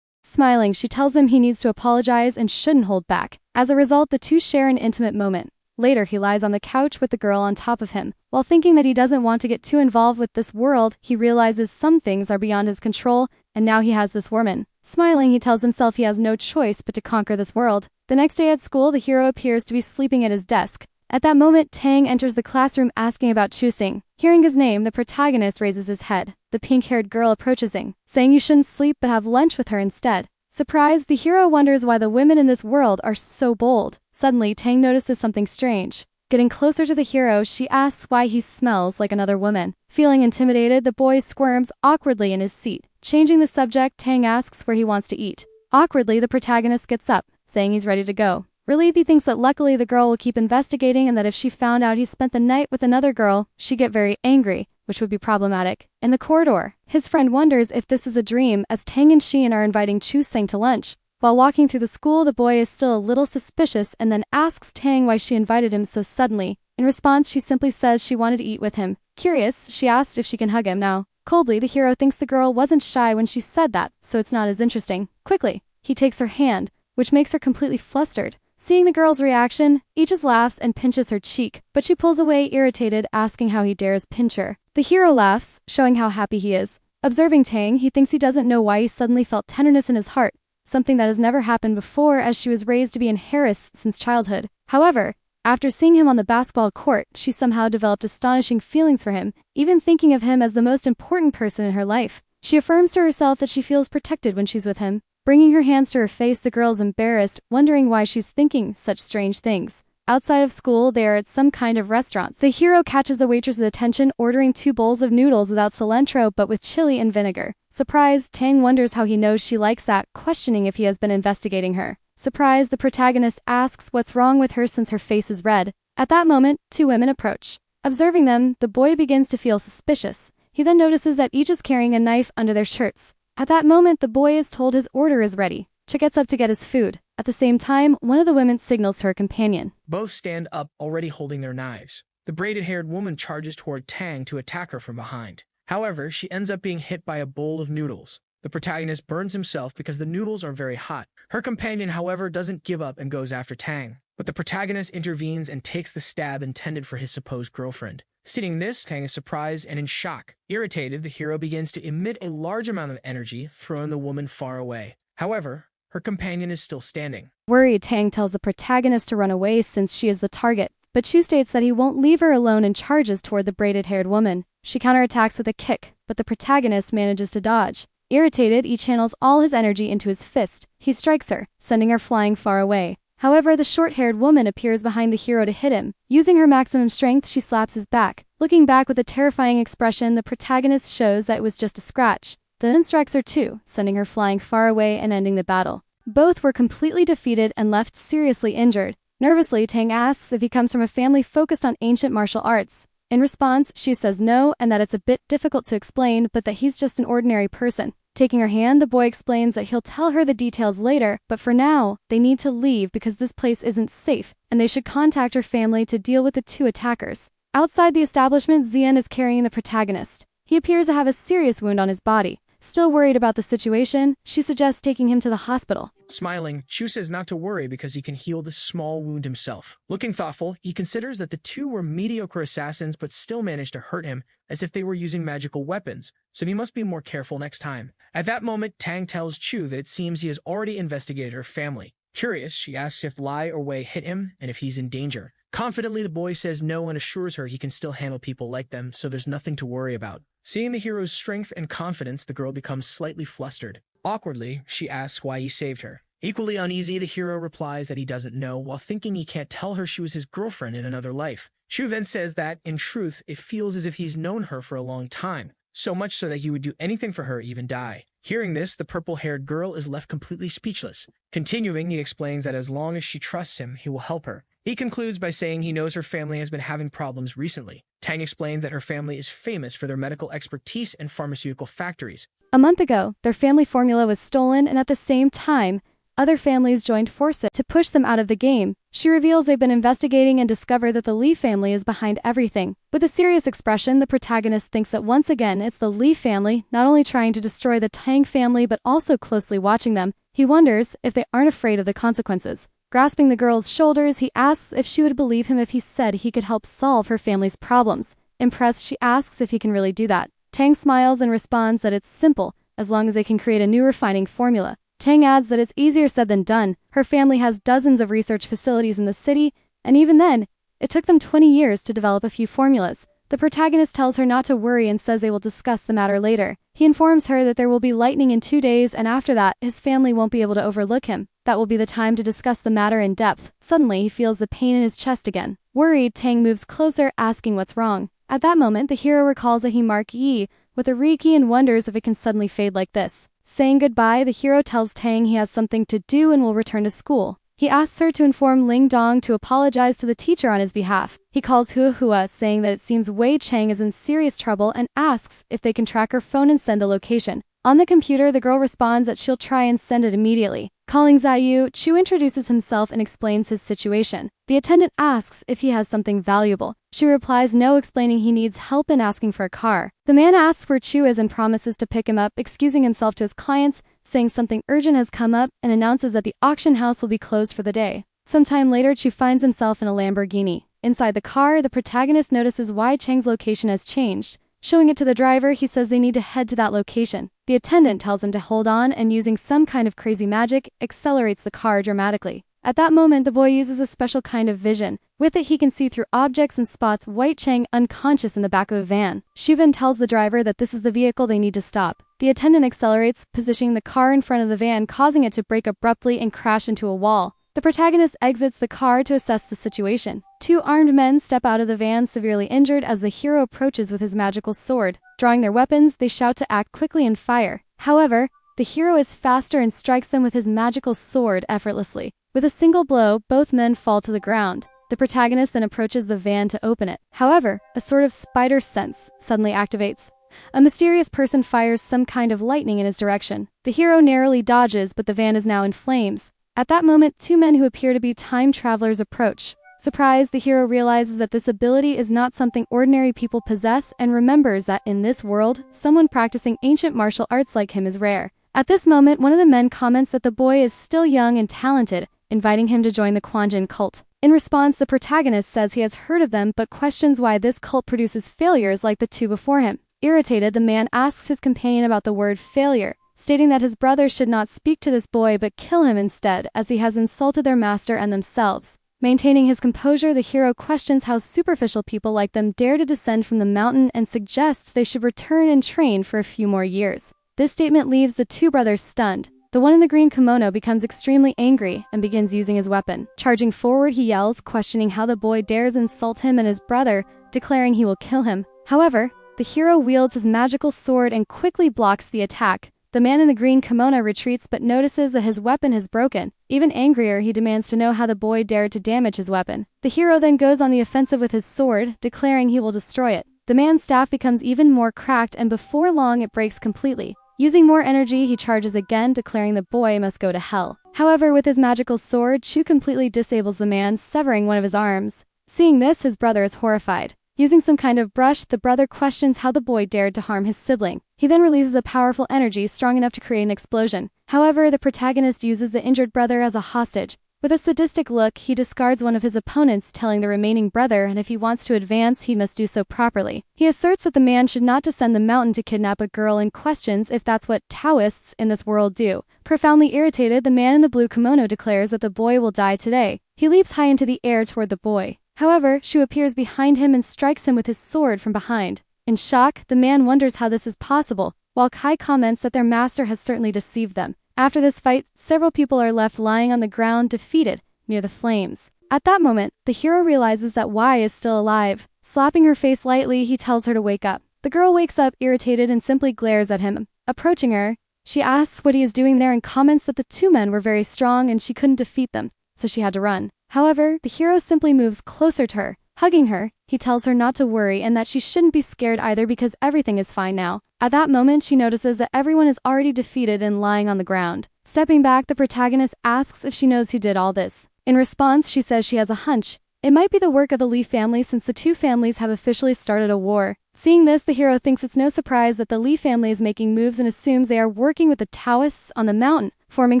smiling. She tells him he needs to apologize and shouldn't hold back. As a result, the two share an intimate moment. Later, he lies on the couch with the girl on top of him. While thinking that he doesn't want to get too involved with this world, he realizes some things are beyond his control, and now he has this woman. Smiling, he tells himself he has no choice but to conquer this world. The next day at school, the hero appears to be sleeping at his desk. At that moment, Tang enters the classroom asking about Chusing. Hearing his name, the protagonist raises his head. The pink-haired girl approaches him, saying you shouldn't sleep but have lunch with her instead. Surprised, the hero wonders why the women in this world are so bold. Suddenly, Tang notices something strange. Getting closer to the hero, she asks why he smells like another woman. Feeling intimidated, the boy squirms awkwardly in his seat. Changing the subject, Tang asks where he wants to eat. Awkwardly, the protagonist gets up, saying he's ready to go. Relieved, he thinks that luckily the girl will keep investigating and that if she found out he spent the night with another girl, she'd get very angry, which would be problematic. In the corridor, his friend wonders if this is a dream as Tang and Xian are inviting Chusing to lunch. While walking through the school, the boy is still a little suspicious and then asks Tang why she invited him so suddenly. In response, she simply says she wanted to eat with him. Curious, she asks if she can hug him now. Coldly, the hero thinks the girl wasn't shy when she said that, so it's not as interesting. Quickly, he takes her hand, which makes her completely flustered. Seeing the girl's reaction, he just laughs and pinches her cheek, but she pulls away irritated, asking how he dares pinch her. The hero laughs, showing how happy he is. Observing Tang, he thinks he doesn't know why he suddenly felt tenderness in his heart, something that has never happened before as she was raised to be in Harris since childhood. However, after seeing him on the basketball court, she somehow developed astonishing feelings for him, even thinking of him as the most important person in her life. She affirms to herself that she feels protected when she's with him. Bringing her hands to her face, the girl is embarrassed, wondering why she's thinking such strange things. Outside of school, they are at some kind of restaurant. The hero catches the waitress's attention, ordering 2 bowls of noodles without cilantro but with chili and vinegar. Surprised, Tang wonders how he knows she likes that, questioning if he has been investigating her. Surprised, the protagonist asks what's wrong with her since her face is red. At that moment, 2 women approach. Observing them, the boy begins to feel suspicious. He then notices that each is carrying a knife under their shirts. At that moment, the boy is told his order is ready. She gets up to get his food. At the same time, one of the women signals to her companion. Both stand up, already holding their knives. The braided-haired woman charges toward Tang to attack her from behind. However, she ends up being hit by a bowl of noodles. The protagonist burns himself because the noodles are very hot. Her companion, however, doesn't give up and goes after Tang. But the protagonist intervenes and takes the stab intended for his supposed girlfriend. Seeing this, Tang is surprised and in shock. Irritated, the hero begins to emit a large amount of energy, throwing the woman far away. However, her companion is still standing. Worried, Tang tells the protagonist to run away since she is the target, but Chu states that he won't leave her alone and charges toward the braided-haired woman. She counterattacks with a kick, but the protagonist manages to dodge. Irritated, he channels all his energy into his fist. He strikes her, sending her flying far away. However, the short-haired woman appears behind the hero to hit him. Using her maximum strength, she slaps his back. Looking back with a terrifying expression, the protagonist shows that it was just a scratch. Then strikes her too, sending her flying far away and ending the battle. Both were completely defeated and left seriously injured. Nervously, Tang asks if he comes from a family focused on ancient martial arts. In response, she says no and that it's a bit difficult to explain, but that he's just an ordinary person. Taking her hand, the boy explains that he'll tell her the details later, but for now, they need to leave because this place isn't safe, and they should contact her family to deal with the 2 attackers. Outside the establishment, Xian is carrying the protagonist. He appears to have a serious wound on his body. Still worried about the situation, she suggests taking him to the hospital. Smiling, Chu says not to worry because he can heal the small wound himself. Looking thoughtful, he considers that the 2 were mediocre assassins but still managed to hurt him as if they were using magical weapons, so he must be more careful next time. At that moment, Tang tells Chu that it seems he has already investigated her family. Curious, she asks if Lai or Wei hit him and if he's in danger. Confidently, the boy says no and assures her he can still handle people like them, so there's nothing to worry about. Seeing the hero's strength and confidence, the girl becomes slightly flustered. Awkwardly, she asks why he saved her. Equally uneasy, the hero replies that he doesn't know, while thinking he can't tell her she was his girlfriend in another life. Shu then says that, in truth, it feels as if he's known her for a long time, so much so that he would do anything for her, even die. Hearing this, the purple-haired girl is left completely speechless. Continuing, he explains that as long as she trusts him, he will help her. He concludes by saying he knows her family has been having problems recently. Tang explains that her family is famous for their medical expertise and pharmaceutical factories. A month ago, their family formula was stolen, and at the same time, other families joined forces to push them out of the game. She reveals they've been investigating and discover that the Li family is behind everything. With a serious expression, the protagonist thinks that once again it's the Li family, not only trying to destroy the Tang family but also closely watching them. He wonders if they aren't afraid of the consequences. Grasping the girl's shoulders, he asks if she would believe him if he said he could help solve her family's problems. Impressed, she asks if he can really do that. Tang smiles and responds that it's simple, as long as they can create a new refining formula. Tang adds that it's easier said than done. Her family has dozens of research facilities in the city, and even then, it took them 20 years to develop a few formulas. The protagonist tells her not to worry and says they will discuss the matter later. He informs her that there will be lightning in 2 days, and after that, his family won't be able to overlook him. That will be the time to discuss the matter in depth. Suddenly, he feels the pain in his chest again. Worried, Tang moves closer, asking what's wrong. At that moment, the hero recalls that he marked Yi with a Reiki and wonders if it can suddenly fade like this. Saying goodbye, the hero tells Tang he has something to do and will return to school. He asks her to inform Ling Dong to apologize to the teacher on his behalf. He calls Hua Hua, saying that it seems Wei Chang is in serious trouble and asks if they can track her phone and send the location. On the computer, the girl responds that she'll try and send it immediately. Calling Zayu, Chu introduces himself and explains his situation. The attendant asks if he has something valuable. Chu replies no, explaining he needs help and asking for a car. The man asks where Chu is and promises to pick him up, excusing himself to his clients, saying something urgent has come up, and announces that the auction house will be closed for the day. Sometime later, Chu finds himself in a Lamborghini. Inside the car, the protagonist notices why Chang's location has changed. Showing it to the driver, he says they need to head to that location. The attendant tells him to hold on and, using some kind of crazy magic, accelerates the car dramatically. At that moment, the boy uses a special kind of vision. With it, he can see through objects and spots White Chang unconscious in the back of a van. Shuvin tells the driver that this is the vehicle they need to stop. The attendant accelerates, positioning the car in front of the van, causing it to brake abruptly and crash into a wall. The protagonist exits the car to assess the situation. 2 armed men step out of the van, severely injured, as the hero approaches with his magical sword. Drawing their weapons, they shout to act quickly and fire. However, the hero is faster and strikes them with his magical sword effortlessly. With a single blow, both men fall to the ground. The protagonist then approaches the van to open it. However, a sort of spider sense suddenly activates. A mysterious person fires some kind of lightning in his direction. The hero narrowly dodges, but the van is now in flames. At that moment, 2 men who appear to be time travelers approach. Surprised, the hero realizes that this ability is not something ordinary people possess and remembers that in this world, someone practicing ancient martial arts like him is rare. At this moment, one of the men comments that the boy is still young and talented, inviting him to join the Quanjin cult. In response, the protagonist says he has heard of them but questions why this cult produces failures like the 2 before him. Irritated, the man asks his companion about the word failure, stating that his brother should not speak to this boy but kill him instead, as he has insulted their master and themselves. Maintaining his composure, the hero questions how superficial people like them dare to descend from the mountain and suggests they should return and train for a few more years. This statement leaves the 2 brothers stunned. The one in the green kimono becomes extremely angry and begins using his weapon. Charging forward, he yells, questioning how the boy dares insult him and his brother, declaring he will kill him. However, the hero wields his magical sword and quickly blocks the attack. The man in the green kimono retreats but notices that his weapon has broken. Even angrier, he demands to know how the boy dared to damage his weapon. The hero then goes on the offensive with his sword, declaring he will destroy it. The man's staff becomes even more cracked, and before long it breaks completely. Using more energy, he charges again, declaring the boy must go to hell. However, with his magical sword, Chu completely disables the man, severing one of his arms. Seeing this, his brother is horrified. Using some kind of brush, the brother questions how the boy dared to harm his sibling. He then releases a powerful energy strong enough to create an explosion. However, the protagonist uses the injured brother as a hostage. With a sadistic look, he discards one of his opponents, telling the remaining brother and if he wants to advance, he must do so properly. He asserts that the man should not descend the mountain to kidnap a girl and questions if that's what Taoists in this world do. Profoundly irritated, the man in the blue kimono declares that the boy will die today. He leaps high into the air toward the boy. However, Shu appears behind him and strikes him with his sword from behind. In shock, the man wonders how this is possible, while Kai comments that their master has certainly deceived them. After this fight, several people are left lying on the ground defeated, near the flames. At that moment, the hero realizes that Y is still alive. Slapping her face lightly, he tells her to wake up. The girl wakes up irritated and simply glares at him. Approaching her, she asks what he is doing there and comments that the two men were very strong and she couldn't defeat them, so she had to run. However, the hero simply moves closer to her. Hugging her, he tells her not to worry and that she shouldn't be scared either because everything is fine now. At that moment, she notices that everyone is already defeated and lying on the ground. Stepping back, the protagonist asks if she knows who did all this. In response, she says she has a hunch. It might be the work of the Lee family since the two families have officially started a war. Seeing this, the hero thinks it's no surprise that the Lee family is making moves and assumes they are working with the Taoists on the mountain, forming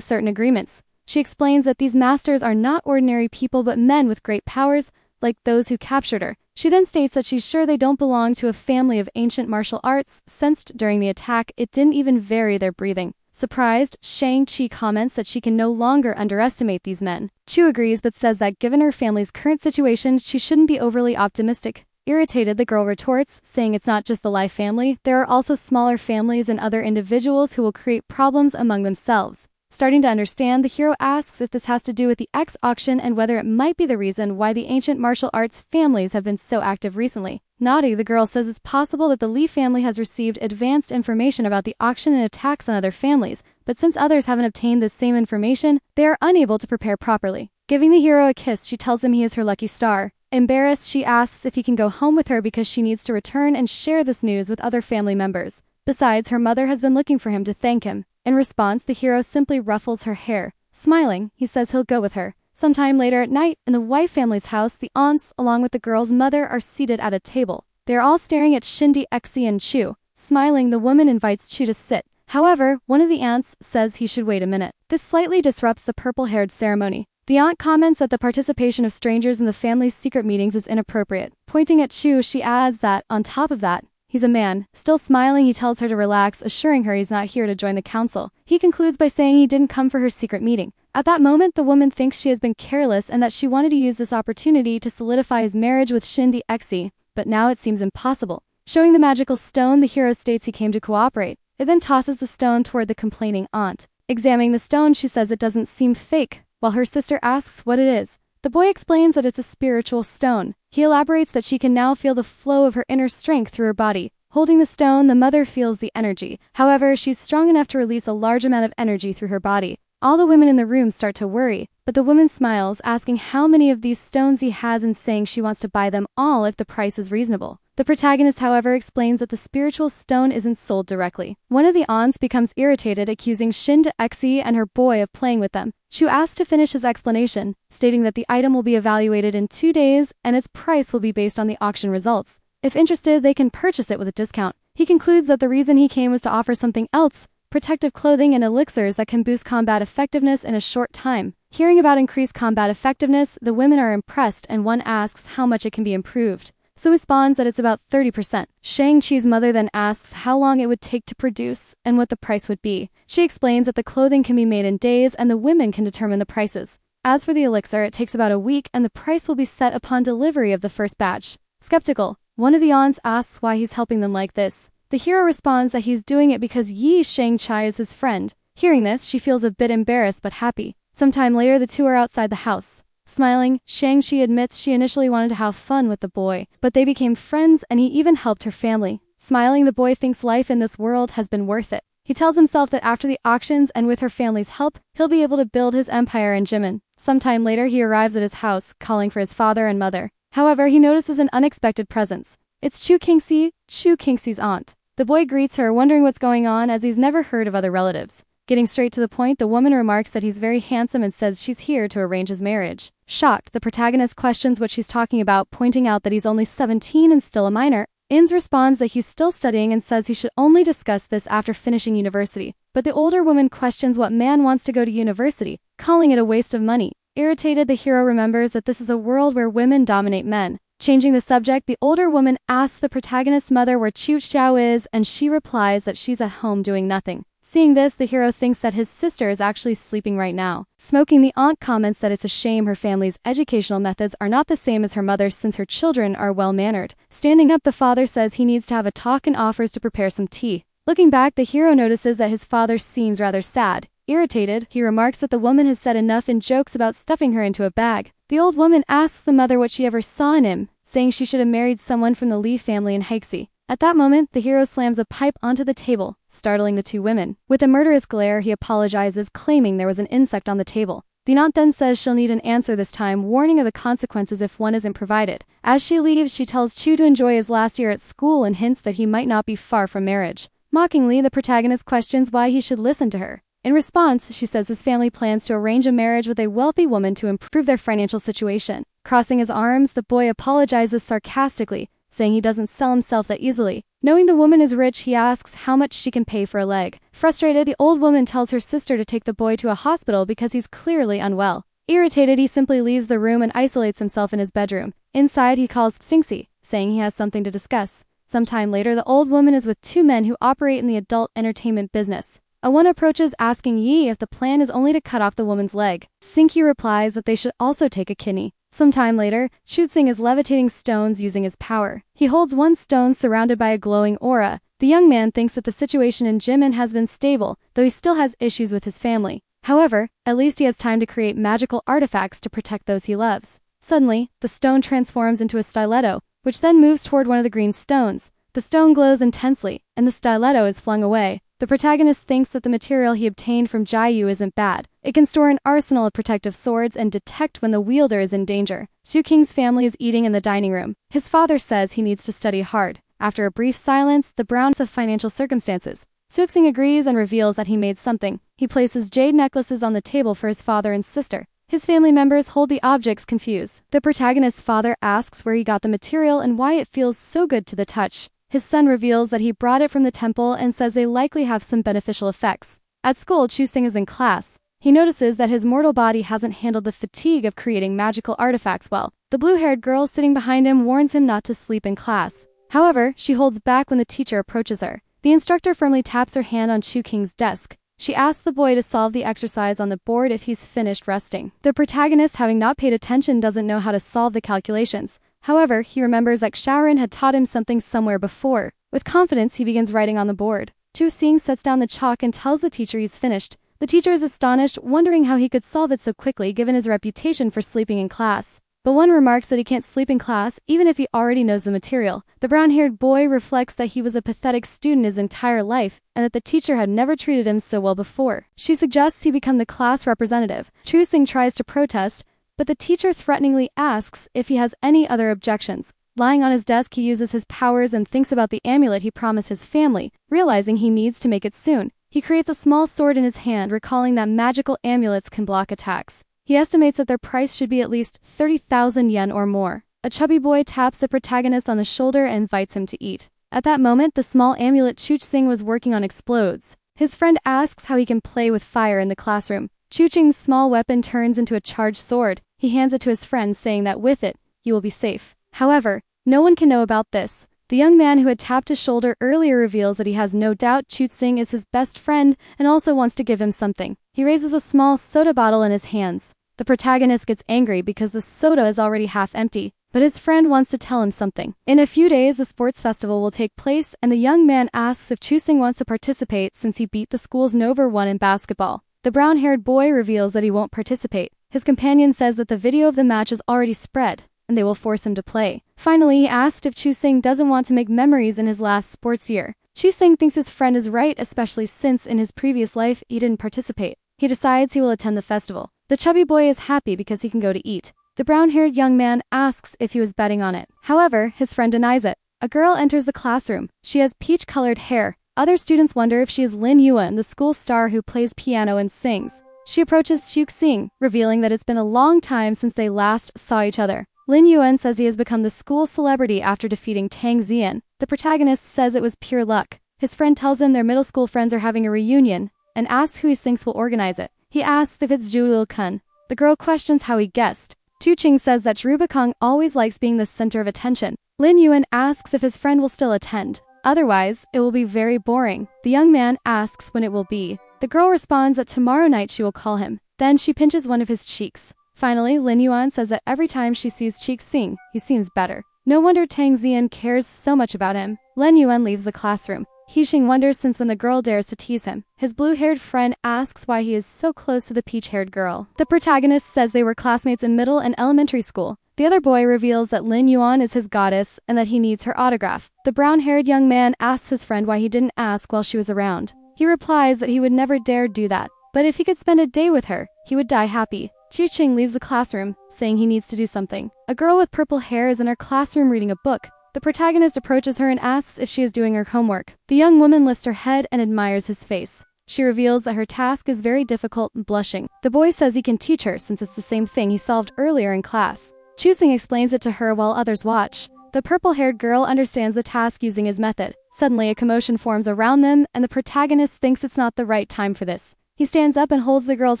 certain agreements. She explains that these masters are not ordinary people but men with great powers, like those who captured her. She then states that she's sure they don't belong to a family of ancient martial arts, sensed during the attack it didn't even vary their breathing. Surprised, Shang-Chi comments that she can no longer underestimate these men. Chu agrees but says that given her family's current situation, she shouldn't be overly optimistic. Irritated, the girl retorts, saying it's not just the Lai family, there are also smaller families and other individuals who will create problems among themselves. Starting to understand, the hero asks if this has to do with the X auction and whether it might be the reason why the ancient martial arts families have been so active recently. Naughty, the girl says it's possible that the Lee family has received advanced information about the auction and attacks on other families, but since others haven't obtained this same information, they are unable to prepare properly. Giving the hero a kiss, she tells him he is her lucky star. Embarrassed, she asks if he can go home with her because she needs to return and share this news with other family members. Besides, her mother has been looking for him to thank him. In response, the hero simply ruffles her hair. Smiling, he says he'll go with her. Sometime later at night, in the Wei family's house, the aunts, along with the girl's mother, are seated at a table. They are all staring at Shindy, Exi, and Chu. Smiling, the woman invites Chu to sit. However, one of the aunts says he should wait a minute. This slightly disrupts the purple-haired ceremony. The aunt comments that the participation of strangers in the family's secret meetings is inappropriate. Pointing at Chu, she adds that, on top of that, he's a man. Still smiling, he tells her to relax, assuring her he's not here to join the council. He concludes by saying he didn't come for her secret meeting. At that moment, the woman thinks she has been careless and that she wanted to use this opportunity to solidify his marriage with Shindy Exi, but now it seems impossible. Showing the magical stone, the hero states he came to cooperate. It then tosses the stone toward the complaining aunt. Examining the stone, she says it doesn't seem fake, while her sister asks what it is. The boy explains that it's a spiritual stone. He elaborates that she can now feel the flow of her inner strength through her body. Holding the stone, the mother feels the energy. However, she's strong enough to release a large amount of energy through her body. All the women in the room start to worry, but the woman smiles, asking how many of these stones he has and saying she wants to buy them all if the price is reasonable. The protagonist, however, explains that the spiritual stone isn't sold directly. One of the aunts becomes irritated, accusing Shinda Exi and her boy of playing with them. Shu asks to finish his explanation, stating that the item will be evaluated in 2 days and its price will be based on the auction results. If interested, they can purchase it with a discount. He concludes that the reason he came was to offer something else, protective clothing and elixirs that can boost combat effectiveness in a short time. Hearing about increased combat effectiveness, the women are impressed and one asks how much it can be improved. So responds that it's about 30%. Shang-Chi's mother then asks how long it would take to produce and what the price would be. She explains that the clothing can be made in days and the women can determine the prices. As for the elixir, it takes about a week and the price will be set upon delivery of the first batch. Skeptical, one of the aunts asks why he's helping them like this. The hero responds that he's doing it because Yi Shang-Chi is his friend. Hearing this, she feels a bit embarrassed but happy. Sometime later, the two are outside the house. Smiling, Shang-Chi admits she initially wanted to have fun with the boy, but they became friends and he even helped her family. Smiling, the boy thinks life in this world has been worth it. He tells himself that after the auctions and with her family's help, he'll be able to build his empire in Jimin. Sometime later, he arrives at his house, calling for his father and mother. However, he notices an unexpected presence. It's Chu Kingxi's aunt. The boy greets her, wondering what's going on as he's never heard of other relatives. Getting straight to the point, the woman remarks that he's very handsome and says she's here to arrange his marriage. Shocked, the protagonist questions what she's talking about, pointing out that he's only 17 and still a minor. Inz responds that he's still studying and says he should only discuss this after finishing university. But the older woman questions what man wants to go to university, calling it a waste of money. Irritated, the hero remembers that this is a world where women dominate men. Changing the subject, the older woman asks the protagonist's mother where Chu Xiao is, and she replies that she's at home doing nothing. Seeing this, the hero thinks that his sister is actually sleeping right now. Smoking, the aunt comments that it's a shame her family's educational methods are not the same as her mother's since her children are well-mannered. Standing up, the father says he needs to have a talk and offers to prepare some tea. Looking back, the hero notices that his father seems rather sad. Irritated, he remarks that the woman has said enough and jokes about stuffing her into a bag. The old woman asks the mother what she ever saw in him, saying she should have married someone from the Lee family in Hexie. At that moment, the hero slams a pipe onto the table, startling the two women. With a murderous glare, he apologizes, claiming there was an insect on the table. The aunt then says she'll need an answer this time, warning of the consequences if one isn't provided. As she leaves, she tells Chu to enjoy his last year at school and hints that he might not be far from marriage. Mockingly, the protagonist questions why he should listen to her. In response, she says his family plans to arrange a marriage with a wealthy woman to improve their financial situation. Crossing his arms, the boy apologizes sarcastically, saying he doesn't sell himself that easily. Knowing the woman is rich, he asks how much she can pay for a leg. Frustrated, the old woman tells her sister to take the boy to a hospital because he's clearly unwell. Irritated, he simply leaves the room and isolates himself in his bedroom. Inside, he calls Stinksy, saying he has something to discuss. Sometime later, the old woman is with two men who operate in the adult entertainment business. One approaches, asking Yi if the plan is only to cut off the woman's leg. Sinky replies that they should also take a kidney. Sometime later, Chutsing is levitating stones using his power. He holds one stone surrounded by a glowing aura. The young man thinks that the situation in Jimin has been stable, though he still has issues with his family. However, at least he has time to create magical artifacts to protect those he loves. Suddenly, the stone transforms into a stiletto, which then moves toward one of the green stones. The stone glows intensely, and the stiletto is flung away. The protagonist thinks that the material he obtained from Jiayu isn't bad. It can store an arsenal of protective swords and detect when the wielder is in danger. Xu Qing's family is eating in the dining room. His father says he needs to study hard. After a brief silence, the Browns of financial circumstances. Xu agrees and reveals that he made something. He places jade necklaces on the table for his father and sister. His family members hold the objects confused. The protagonist's father asks where he got the material and why it feels so good to the touch. His son reveals that he brought it from the temple and says they likely have some beneficial effects. At school, Chu-Sing is in class. He notices that his mortal body hasn't handled the fatigue of creating magical artifacts well. The blue-haired girl sitting behind him warns him not to sleep in class. However, she holds back when the teacher approaches her. The instructor firmly taps her hand on Chu-King's desk. She asks the boy to solve the exercise on the board if he's finished resting. The protagonist, having not paid attention, doesn't know how to solve the calculations. However, he remembers that Shaoran had taught him something somewhere before. With confidence, he begins writing on the board. Chu-Sing sets down the chalk and tells the teacher he's finished. The teacher is astonished, wondering how he could solve it so quickly given his reputation for sleeping in class. But one remarks that he can't sleep in class even if he already knows the material. The brown-haired boy reflects that he was a pathetic student his entire life and that the teacher had never treated him so well before. She suggests he become the class representative. Chu-Sing tries to protest, but the teacher threateningly asks if he has any other objections. Lying on his desk, he uses his powers and thinks about the amulet he promised his family, realizing he needs to make it soon. He creates a small sword in his hand, recalling that magical amulets can block attacks. He estimates that their price should be at least 30,000 yen or more. A chubby boy taps the protagonist on the shoulder and invites him to eat. At that moment, the small amulet Chu-Sing was working on explodes. His friend asks how he can play with fire in the classroom. Chu-Sing's small weapon turns into a charged sword. He hands it to his friend, saying that with it, you will be safe. However, no one can know about this. The young man who had tapped his shoulder earlier reveals that he has no doubt Chu-Sing is his best friend and also wants to give him something. He raises a small soda bottle in his hands. The protagonist gets angry because the soda is already half empty, but his friend wants to tell him something. In a few days, the sports festival will take place, and the young man asks if Chu-Sing wants to participate since he beat the school's number 1 in basketball. The brown-haired boy reveals that he won't participate. His companion says that the video of the match is already spread, and they will force him to play. Finally, he asked if Chu-Sing doesn't want to make memories in his last sports year. Chu-Sing thinks his friend is right, especially since in his previous life he didn't participate. He decides he will attend the festival. The chubby boy is happy because he can go to eat. The brown-haired young man asks if he was betting on it. However, his friend denies it. A girl enters the classroom. She has peach-colored hair. Other students wonder if she is Lin Yuan, the school star who plays piano and sings. She approaches Chu-Sing, revealing that it's been a long time since they last saw each other. Lin Yuan says he has become the school celebrity after defeating Tang Xian. The protagonist says it was pure luck. His friend tells him their middle school friends are having a reunion and asks who he thinks will organize it. He asks if it's Zhu Lil-kun. The girl questions how he guessed. Chu-Ching says that Zhu Bakong always likes being the center of attention. Lin Yuan asks if his friend will still attend. Otherwise, it will be very boring. The young man asks when it will be. The girl responds that tomorrow night she will call him. Then she pinches one of his cheeks. Finally, Lin Yuan says that every time she sees Cheek sing, he seems better. No wonder Tang Xian cares so much about him. Lin Yuan leaves the classroom. Xing wonders since when the girl dares to tease him. His blue-haired friend asks why he is so close to the peach-haired girl. The protagonist says they were classmates in middle and elementary school. The other boy reveals that Lin Yuan is his goddess and that he needs her autograph. The brown-haired young man asks his friend why he didn't ask while she was around. He replies that he would never dare do that, but if he could spend a day with her, he would die happy. Ching leaves the classroom, saying he needs to do something. A girl with purple hair is in her classroom reading a book. The protagonist approaches her and asks if she is doing her homework. The young woman lifts her head and admires his face. She reveals that her task is very difficult and blushing. The boy says he can teach her since it's the same thing he solved earlier in class. Chusing explains it to her while others watch. The purple-haired girl understands the task using his method. Suddenly, a commotion forms around them, and the protagonist thinks it's not the right time for this. He stands up and holds the girl's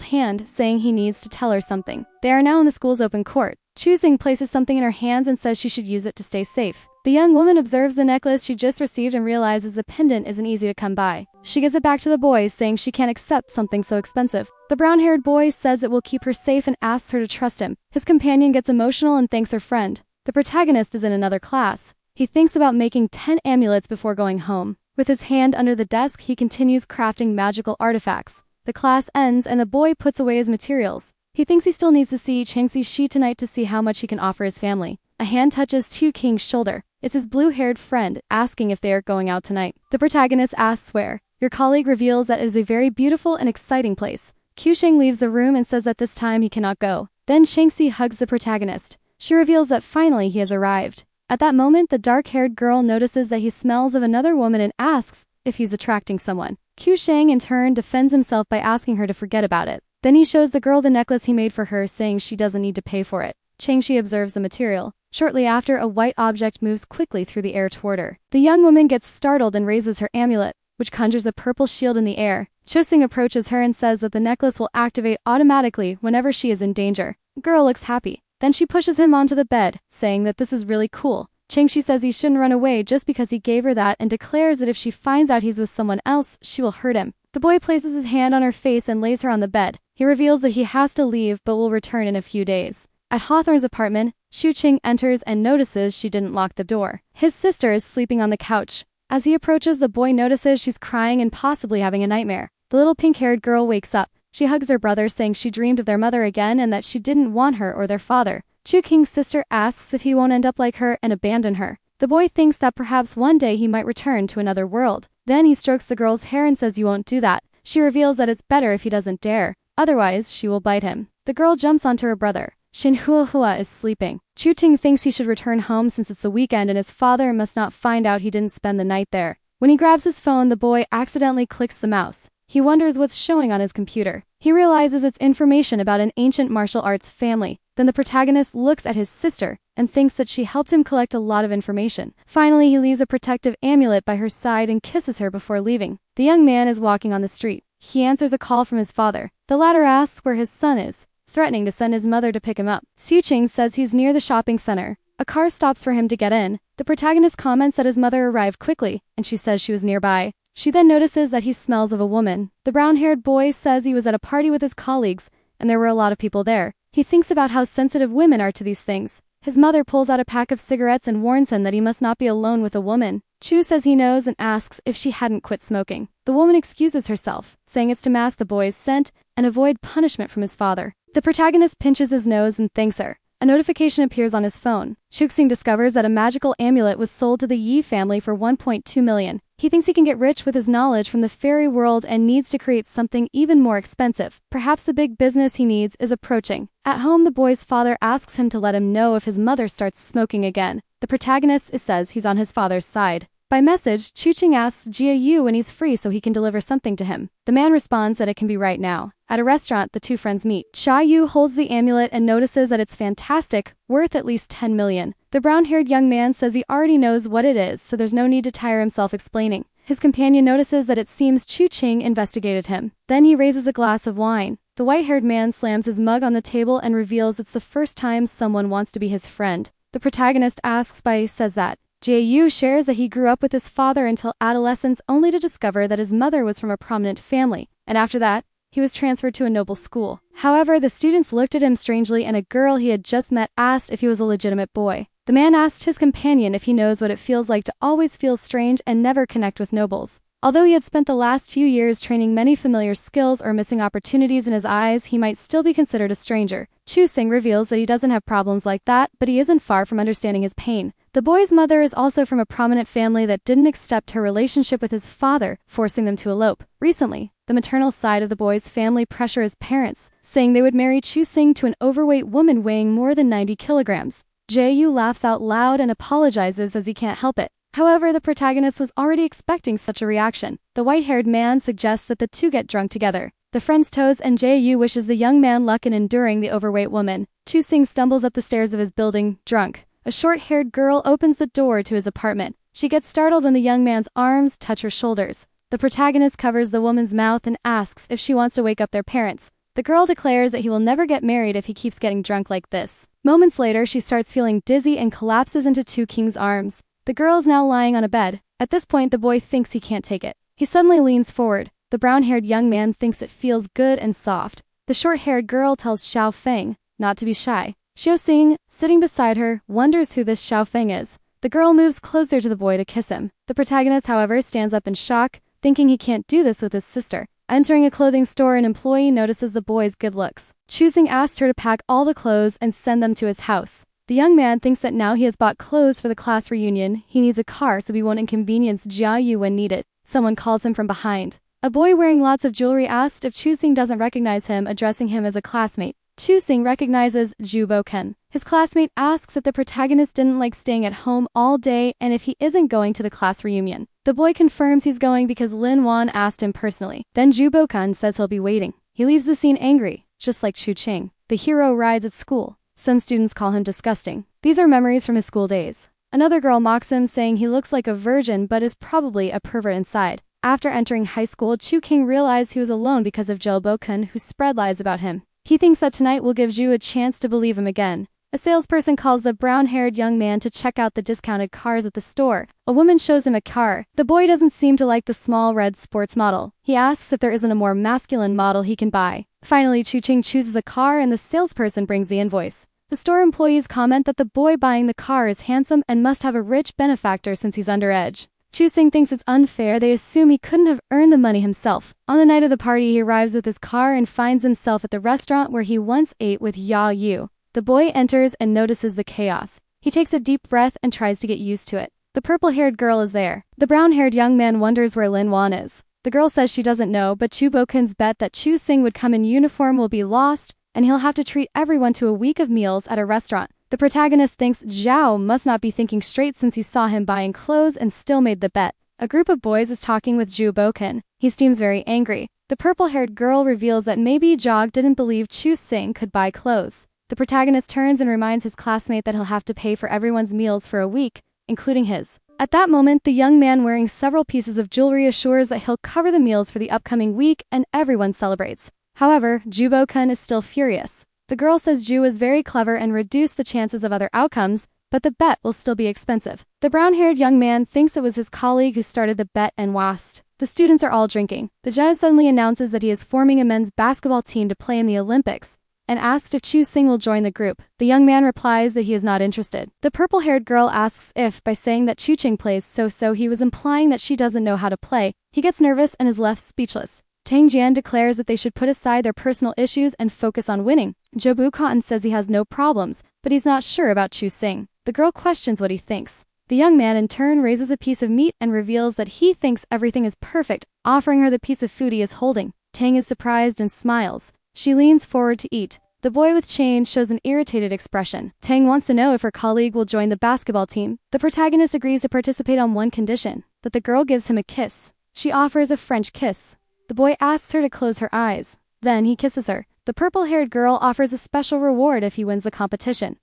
hand, saying he needs to tell her something. They are now in the school's open court. Chusing places something in her hands and says she should use it to stay safe. The young woman observes the necklace she just received and realizes the pendant isn't easy to come by. She gives it back to the boy, saying she can't accept something so expensive. The brown-haired boy says it will keep her safe and asks her to trust him. His companion gets emotional and thanks her friend. The protagonist is in another class. He thinks about making 10 amulets before going home. With his hand under the desk, he continues crafting magical artifacts. The class ends and the boy puts away his materials. He thinks he still needs to see Changxi Shi tonight to see how much he can offer his family. A hand touches Tu King's shoulder. It's his blue-haired friend, asking if they are going out tonight. The protagonist asks where. Your colleague reveals that it is a very beautiful and exciting place. Sheng leaves the room and says that this time he cannot go. Then Changxi hugs the protagonist. She reveals that finally he has arrived. At that moment, the dark-haired girl notices that he smells of another woman and asks if he's attracting someone. Sheng in turn defends himself by asking her to forget about it. Then he shows the girl the necklace he made for her, saying she doesn't need to pay for it. Changxi observes the material. Shortly after, a white object moves quickly through the air toward her. The young woman gets startled and raises her amulet, which conjures a purple shield in the air. Chosing approaches her and says that the necklace will activate automatically whenever she is in danger. The girl looks happy. Then she pushes him onto the bed, saying that this is really cool. Changxi says he shouldn't run away just because he gave her that and declares that if she finds out he's with someone else, she will hurt him. The boy places his hand on her face and lays her on the bed. He reveals that he has to leave but will return in a few days. At Hawthorne's apartment, Xu enters and notices she didn't lock the door. His sister is sleeping on the couch. As he approaches, the boy notices she's crying and possibly having a nightmare. The little pink-haired girl wakes up. She hugs her brother, saying she dreamed of their mother again and that she didn't want her or their father. Chu King's sister asks if he won't end up like her and abandon her. The boy thinks that perhaps one day he might return to another world. Then he strokes the girl's hair and says you won't do that. She reveals that it's better if he doesn't dare. Otherwise, she will bite him. The girl jumps onto her brother. Hua is sleeping. Chu Ting thinks he should return home since it's the weekend and his father must not find out he didn't spend the night there. When he grabs his phone, the boy accidentally clicks the mouse. He wonders what's showing on his computer. He realizes it's information about an ancient martial arts family. Then the protagonist looks at his sister and thinks that she helped him collect a lot of information. Finally, he leaves a protective amulet by her side and kisses her before leaving. The young man is walking on the street. He answers a call from his father. The latter asks where his son is, threatening to send his mother to pick him up. Xu says he's near the shopping center. A car stops for him to get in. The protagonist comments that his mother arrived quickly, and she says she was nearby. She then notices that he smells of a woman. The brown-haired boy says he was at a party with his colleagues, and there were a lot of people there. He thinks about how sensitive women are to these things. His mother pulls out a pack of cigarettes and warns him that he must not be alone with a woman. Chu says he knows and asks if she hadn't quit smoking. The woman excuses herself, saying it's to mask the boy's scent and avoid punishment from his father. The protagonist pinches his nose and thanks her. A notification appears on his phone. Shuxing discovers that a magical amulet was sold to the Yi family for 1.2 million. He thinks he can get rich with his knowledge from the fairy world and needs to create something even more expensive. Perhaps the big business he needs is approaching. At home, the boy's father asks him to let him know if his mother starts smoking again. The protagonist says he's on his father's side. By message, Chuching asks Jia Yu when he's free so he can deliver something to him. The man responds that it can be right now. At a restaurant, the two friends meet. Xia Yu holds the amulet and notices that it's fantastic, worth at least 10 million. The brown-haired young man says he already knows what it is, so there's no need to tire himself explaining. His companion notices that it seems Chuching investigated him. Then he raises a glass of wine. The white-haired man slams his mug on the table and reveals it's the first time someone wants to be his friend. The protagonist asks why he says that. Jae-yu shares that he grew up with his father until adolescence only to discover that his mother was from a prominent family, and after that, he was transferred to a noble school. However, the students looked at him strangely and a girl he had just met asked if he was a legitimate boy. The man asked his companion if he knows what it feels like to always feel strange and never connect with nobles. Although he had spent the last few years training many familiar skills or missing opportunities in his eyes, he might still be considered a stranger. Chu-sing reveals that he doesn't have problems like that, but he isn't far from understanding his pain. The boy's mother is also from a prominent family that didn't accept her relationship with his father, forcing them to elope. Recently, the maternal side of the boy's family pressure his parents, saying they would marry Chu-sing to an overweight woman weighing more than 90 kilograms. Jae-yu laughs out loud and apologizes as he can't help it. However, the protagonist was already expecting such a reaction. The white-haired man suggests that the two get drunk together. The friends toast and Jae-yu wishes the young man luck in enduring the overweight woman. Chu-sing stumbles up the stairs of his building, drunk. A short-haired girl opens the door to his apartment. She gets startled when the young man's arms touch her shoulders. The protagonist covers the woman's mouth and asks if she wants to wake up their parents. The girl declares that he will never get married if he keeps getting drunk like this. Moments later, she starts feeling dizzy and collapses into Chu-king's arms. The girl is now lying on a bed. At this point, the boy thinks he can't take it. He suddenly leans forward. The brown-haired young man thinks it feels good and soft. The short-haired girl tells Xiao Feng not to be shy. Xiao-sing, sitting beside her, wonders who this Xiao Feng is. The girl moves closer to the boy to kiss him. The protagonist, however, stands up in shock, thinking he can't do this with his sister. Entering a clothing store, an employee notices the boy's good looks. Chu-sing asks her to pack all the clothes and send them to his house. The young man thinks that now he has bought clothes for the class reunion, he needs a car so he won't inconvenience Jia-yu when needed. Someone calls him from behind. A boy wearing lots of jewelry asks if Chu-sing doesn't recognize him, addressing him as a classmate. Chu-sing recognizes Ju Bo-ken. His classmate asks if the protagonist didn't like staying at home all day and if he isn't going to the class reunion. The boy confirms he's going because Lin Wan asked him personally. Then Ju Bo-ken says he'll be waiting. He leaves the scene angry, just like Chu-ching. The hero rides at school. Some students call him disgusting. These are memories from his school days. Another girl mocks him, saying he looks like a virgin but is probably a pervert inside. After entering high school, Chu-king realized he was alone because of Jo Bo-kun, who spread lies about him. He thinks that tonight will give Ju a chance to believe him again. A salesperson calls the brown-haired young man to check out the discounted cars at the store. A woman shows him a car. The boy doesn't seem to like the small red sports model. He asks if there isn't a more masculine model he can buy. Finally, Chu-ching chooses a car and the salesperson brings the invoice. The store employees comment that the boy buying the car is handsome and must have a rich benefactor since he's underage. Chu-sing thinks it's unfair. They assume he couldn't have earned the money himself. On the night of the party, he arrives with his car and finds himself at the restaurant where he once ate with Ya-yu. The boy enters and notices the chaos. He takes a deep breath and tries to get used to it. The purple-haired girl is there. The brown-haired young man wonders where Lin Wan is. The girl says she doesn't know, but Chu Bo-kun's bet that Chu-sing would come in uniform will be lost, and he'll have to treat everyone to a week of meals at a restaurant. The protagonist thinks Zhao must not be thinking straight since he saw him buying clothes and still made the bet. A group of boys is talking with Ju Bo-kun. He seems very angry. The purple-haired girl reveals that maybe Jog didn't believe Chu-sing could buy clothes. The protagonist turns and reminds his classmate that he'll have to pay for everyone's meals for a week, including his. At that moment, the young man wearing several pieces of jewelry assures that he'll cover the meals for the upcoming week and everyone celebrates. However, Ju Bo-kun is still furious. The girl says Ju is very clever and reduced the chances of other outcomes, but the bet will still be expensive. The brown-haired young man thinks it was his colleague who started the bet and lost. The students are all drinking. The judge suddenly announces that he is forming a men's basketball team to play in the Olympics, and asks if Chu-sing will join the group. The young man replies that he is not interested. The purple-haired girl asks if, by saying that Chu-ching plays so-so, he was implying that she doesn't know how to play. He gets nervous and is left speechless. Tang Jian declares that they should put aside their personal issues and focus on winning. Jo Bu-kan says he has no problems, but he's not sure about Chu-sing. The girl questions what he thinks. The young man in turn raises a piece of meat and reveals that he thinks everything is perfect, offering her the piece of food he is holding. Tang is surprised and smiles. She leans forward to eat. The boy with change shows an irritated expression. Tang wants to know if her colleague will join the basketball team. The protagonist agrees to participate on one condition, that the girl gives him a kiss. She offers a French kiss. The boy asks her to close her eyes. Then he kisses her. The purple-haired girl offers a special reward if he wins the competition.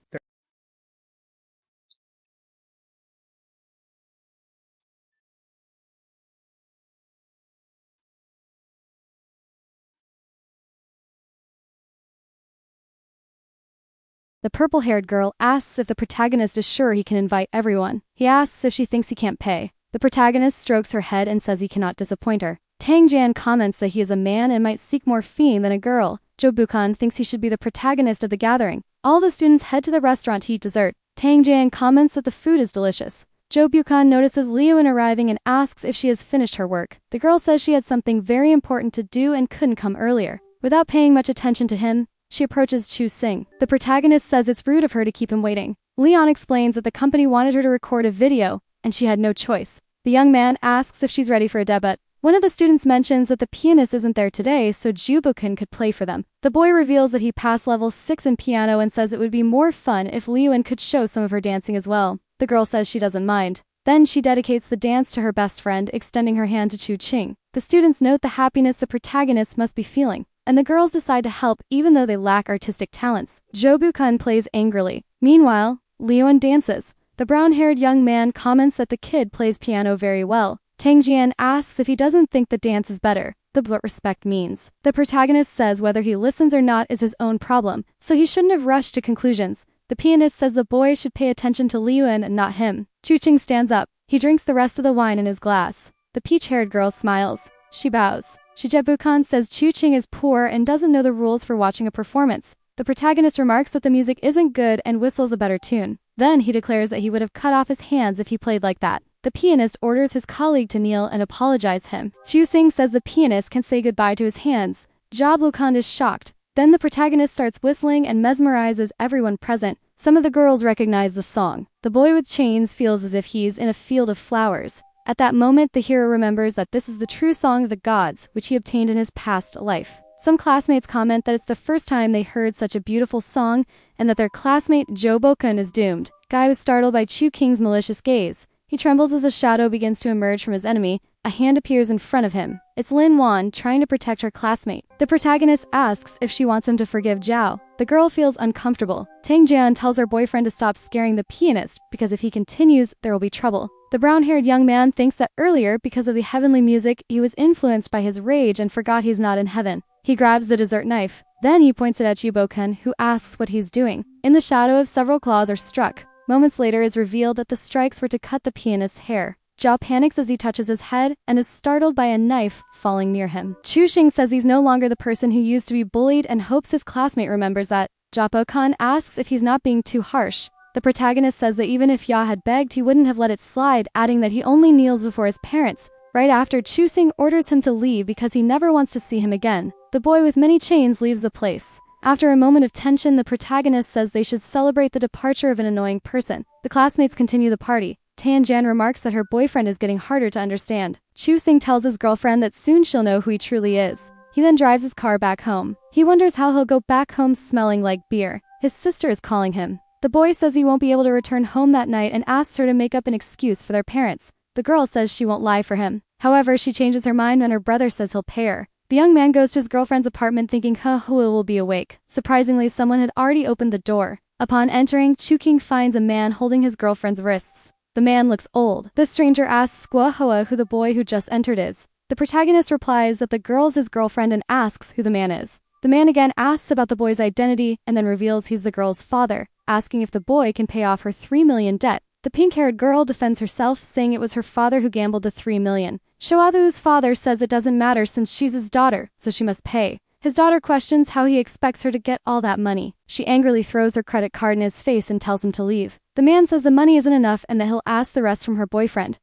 The purple-haired girl asks if the protagonist is sure he can invite everyone. He asks if she thinks he can't pay. The protagonist strokes her head and says he cannot disappoint her. Tang Jian comments that he is a man and might seek more fame than a girl. Jo Bukan thinks he should be the protagonist of the gathering. All the students head to the restaurant to eat dessert. Tang Jian comments that the food is delicious. Jo Bukan notices Liuan arriving and asks if she has finished her work. The girl says she had something very important to do and couldn't come earlier. Without paying much attention to him, she approaches Chu Xing. The protagonist says it's rude of her to keep him waiting. Leon explains that the company wanted her to record a video, and she had no choice. The young man asks if she's ready for a debut. One of the students mentions that the pianist isn't there today, so Ju Bukan could play for them. The boy reveals that he passed level 6 in piano and says it would be more fun if Liuan could show some of her dancing as well. The girl says she doesn't mind. Then she dedicates the dance to her best friend, extending her hand to Chu Qing. The students note the happiness the protagonist must be feeling, and the girls decide to help even though they lack artistic talents. Jo Bukan plays angrily. Meanwhile, Liuan dances. The brown-haired young man comments that the kid plays piano very well. Tang Jian asks if he doesn't think the dance is better. That's what respect means. The protagonist says whether he listens or not is his own problem, so he shouldn't have rushed to conclusions. The pianist says the boy should pay attention to Liuan and not him. Chu Qing stands up. He drinks the rest of the wine in his glass. The peach-haired girl smiles. She bows. Shije Bukan says Chu Qing is poor and doesn't know the rules for watching a performance. The protagonist remarks that the music isn't good and whistles a better tune. Then he declares that he would have cut off his hands if he played like that. The pianist orders his colleague to kneel and apologize him. Chu Xing says the pianist can say goodbye to his hands. Jia Blukand is shocked. Then the protagonist starts whistling and mesmerizes everyone present. Some of the girls recognize the song. The boy with chains feels as if he's in a field of flowers. At that moment, the hero remembers that this is the true song of the gods, which he obtained in his past life. Some classmates comment that it's the first time they heard such a beautiful song and that their classmate Jo Bokan is doomed. Guy was startled by Chu King's malicious gaze. He trembles as a shadow begins to emerge from his enemy. A hand appears in front of him. It's Lin Wan trying to protect her classmate. The protagonist asks if she wants him to forgive Zhao. The girl feels uncomfortable. Tang Jian tells her boyfriend to stop scaring the pianist because if he continues, there will be trouble. The brown-haired young man thinks that earlier, because of the heavenly music, he was influenced by his rage and forgot he's not in heaven. He grabs the dessert knife. Then he points it at Jiboken, who asks what he's doing. In the shadow, several claws are struck. Moments later, it is revealed that the strikes were to cut the pianist's hair. Zhao panics as he touches his head and is startled by a knife falling near him. Chu Xing says he's no longer the person who used to be bullied and hopes his classmate remembers that. Japo-kan asks if he's not being too harsh. The protagonist says that even if Ya had begged, he wouldn't have let it slide, adding that he only kneels before his parents. Right after, Chu Xing orders him to leave because he never wants to see him again. The boy with many chains leaves the place. After a moment of tension, the protagonist says they should celebrate the departure of an annoying person. The classmates continue the party. Tan Jan remarks that her boyfriend is getting harder to understand. Chu Xing tells his girlfriend that soon she'll know who he truly is. He then drives his car back home. He wonders how he'll go back home smelling like beer. His sister is calling him. The boy says he won't be able to return home that night and asks her to make up an excuse for their parents. The girl says she won't lie for him. However, she changes her mind when her brother says he'll pay her. The young man goes to his girlfriend's apartment thinking Hua will be awake. Surprisingly, someone had already opened the door. Upon entering, Chu King finds a man holding his girlfriend's wrists. The man looks old. The stranger asks Hua who the boy who just entered is. The protagonist replies that the girl's his girlfriend and asks who the man is. The man again asks about the boy's identity and then reveals he's the girl's father, asking if the boy can pay off her 3 million debt. The pink-haired girl defends herself, saying it was her father who gambled the 3 million. Shoadu's father says it doesn't matter since she's his daughter, so she must pay. His daughter questions how he expects her to get all that money. She angrily throws her credit card in his face and tells him to leave. The man says the money isn't enough and that he'll ask the rest from her boyfriend.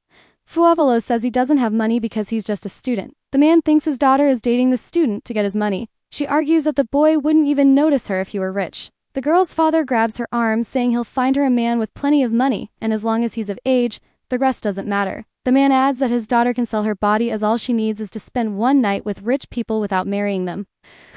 Fuavolo says he doesn't have money because he's just a student. The man thinks his daughter is dating the student to get his money. She argues that the boy wouldn't even notice her if he were rich. The girl's father grabs her arm, saying he'll find her a man with plenty of money, and as long as he's of age, the rest doesn't matter. The man adds that his daughter can sell her body as all she needs is to spend one night with rich people without marrying them.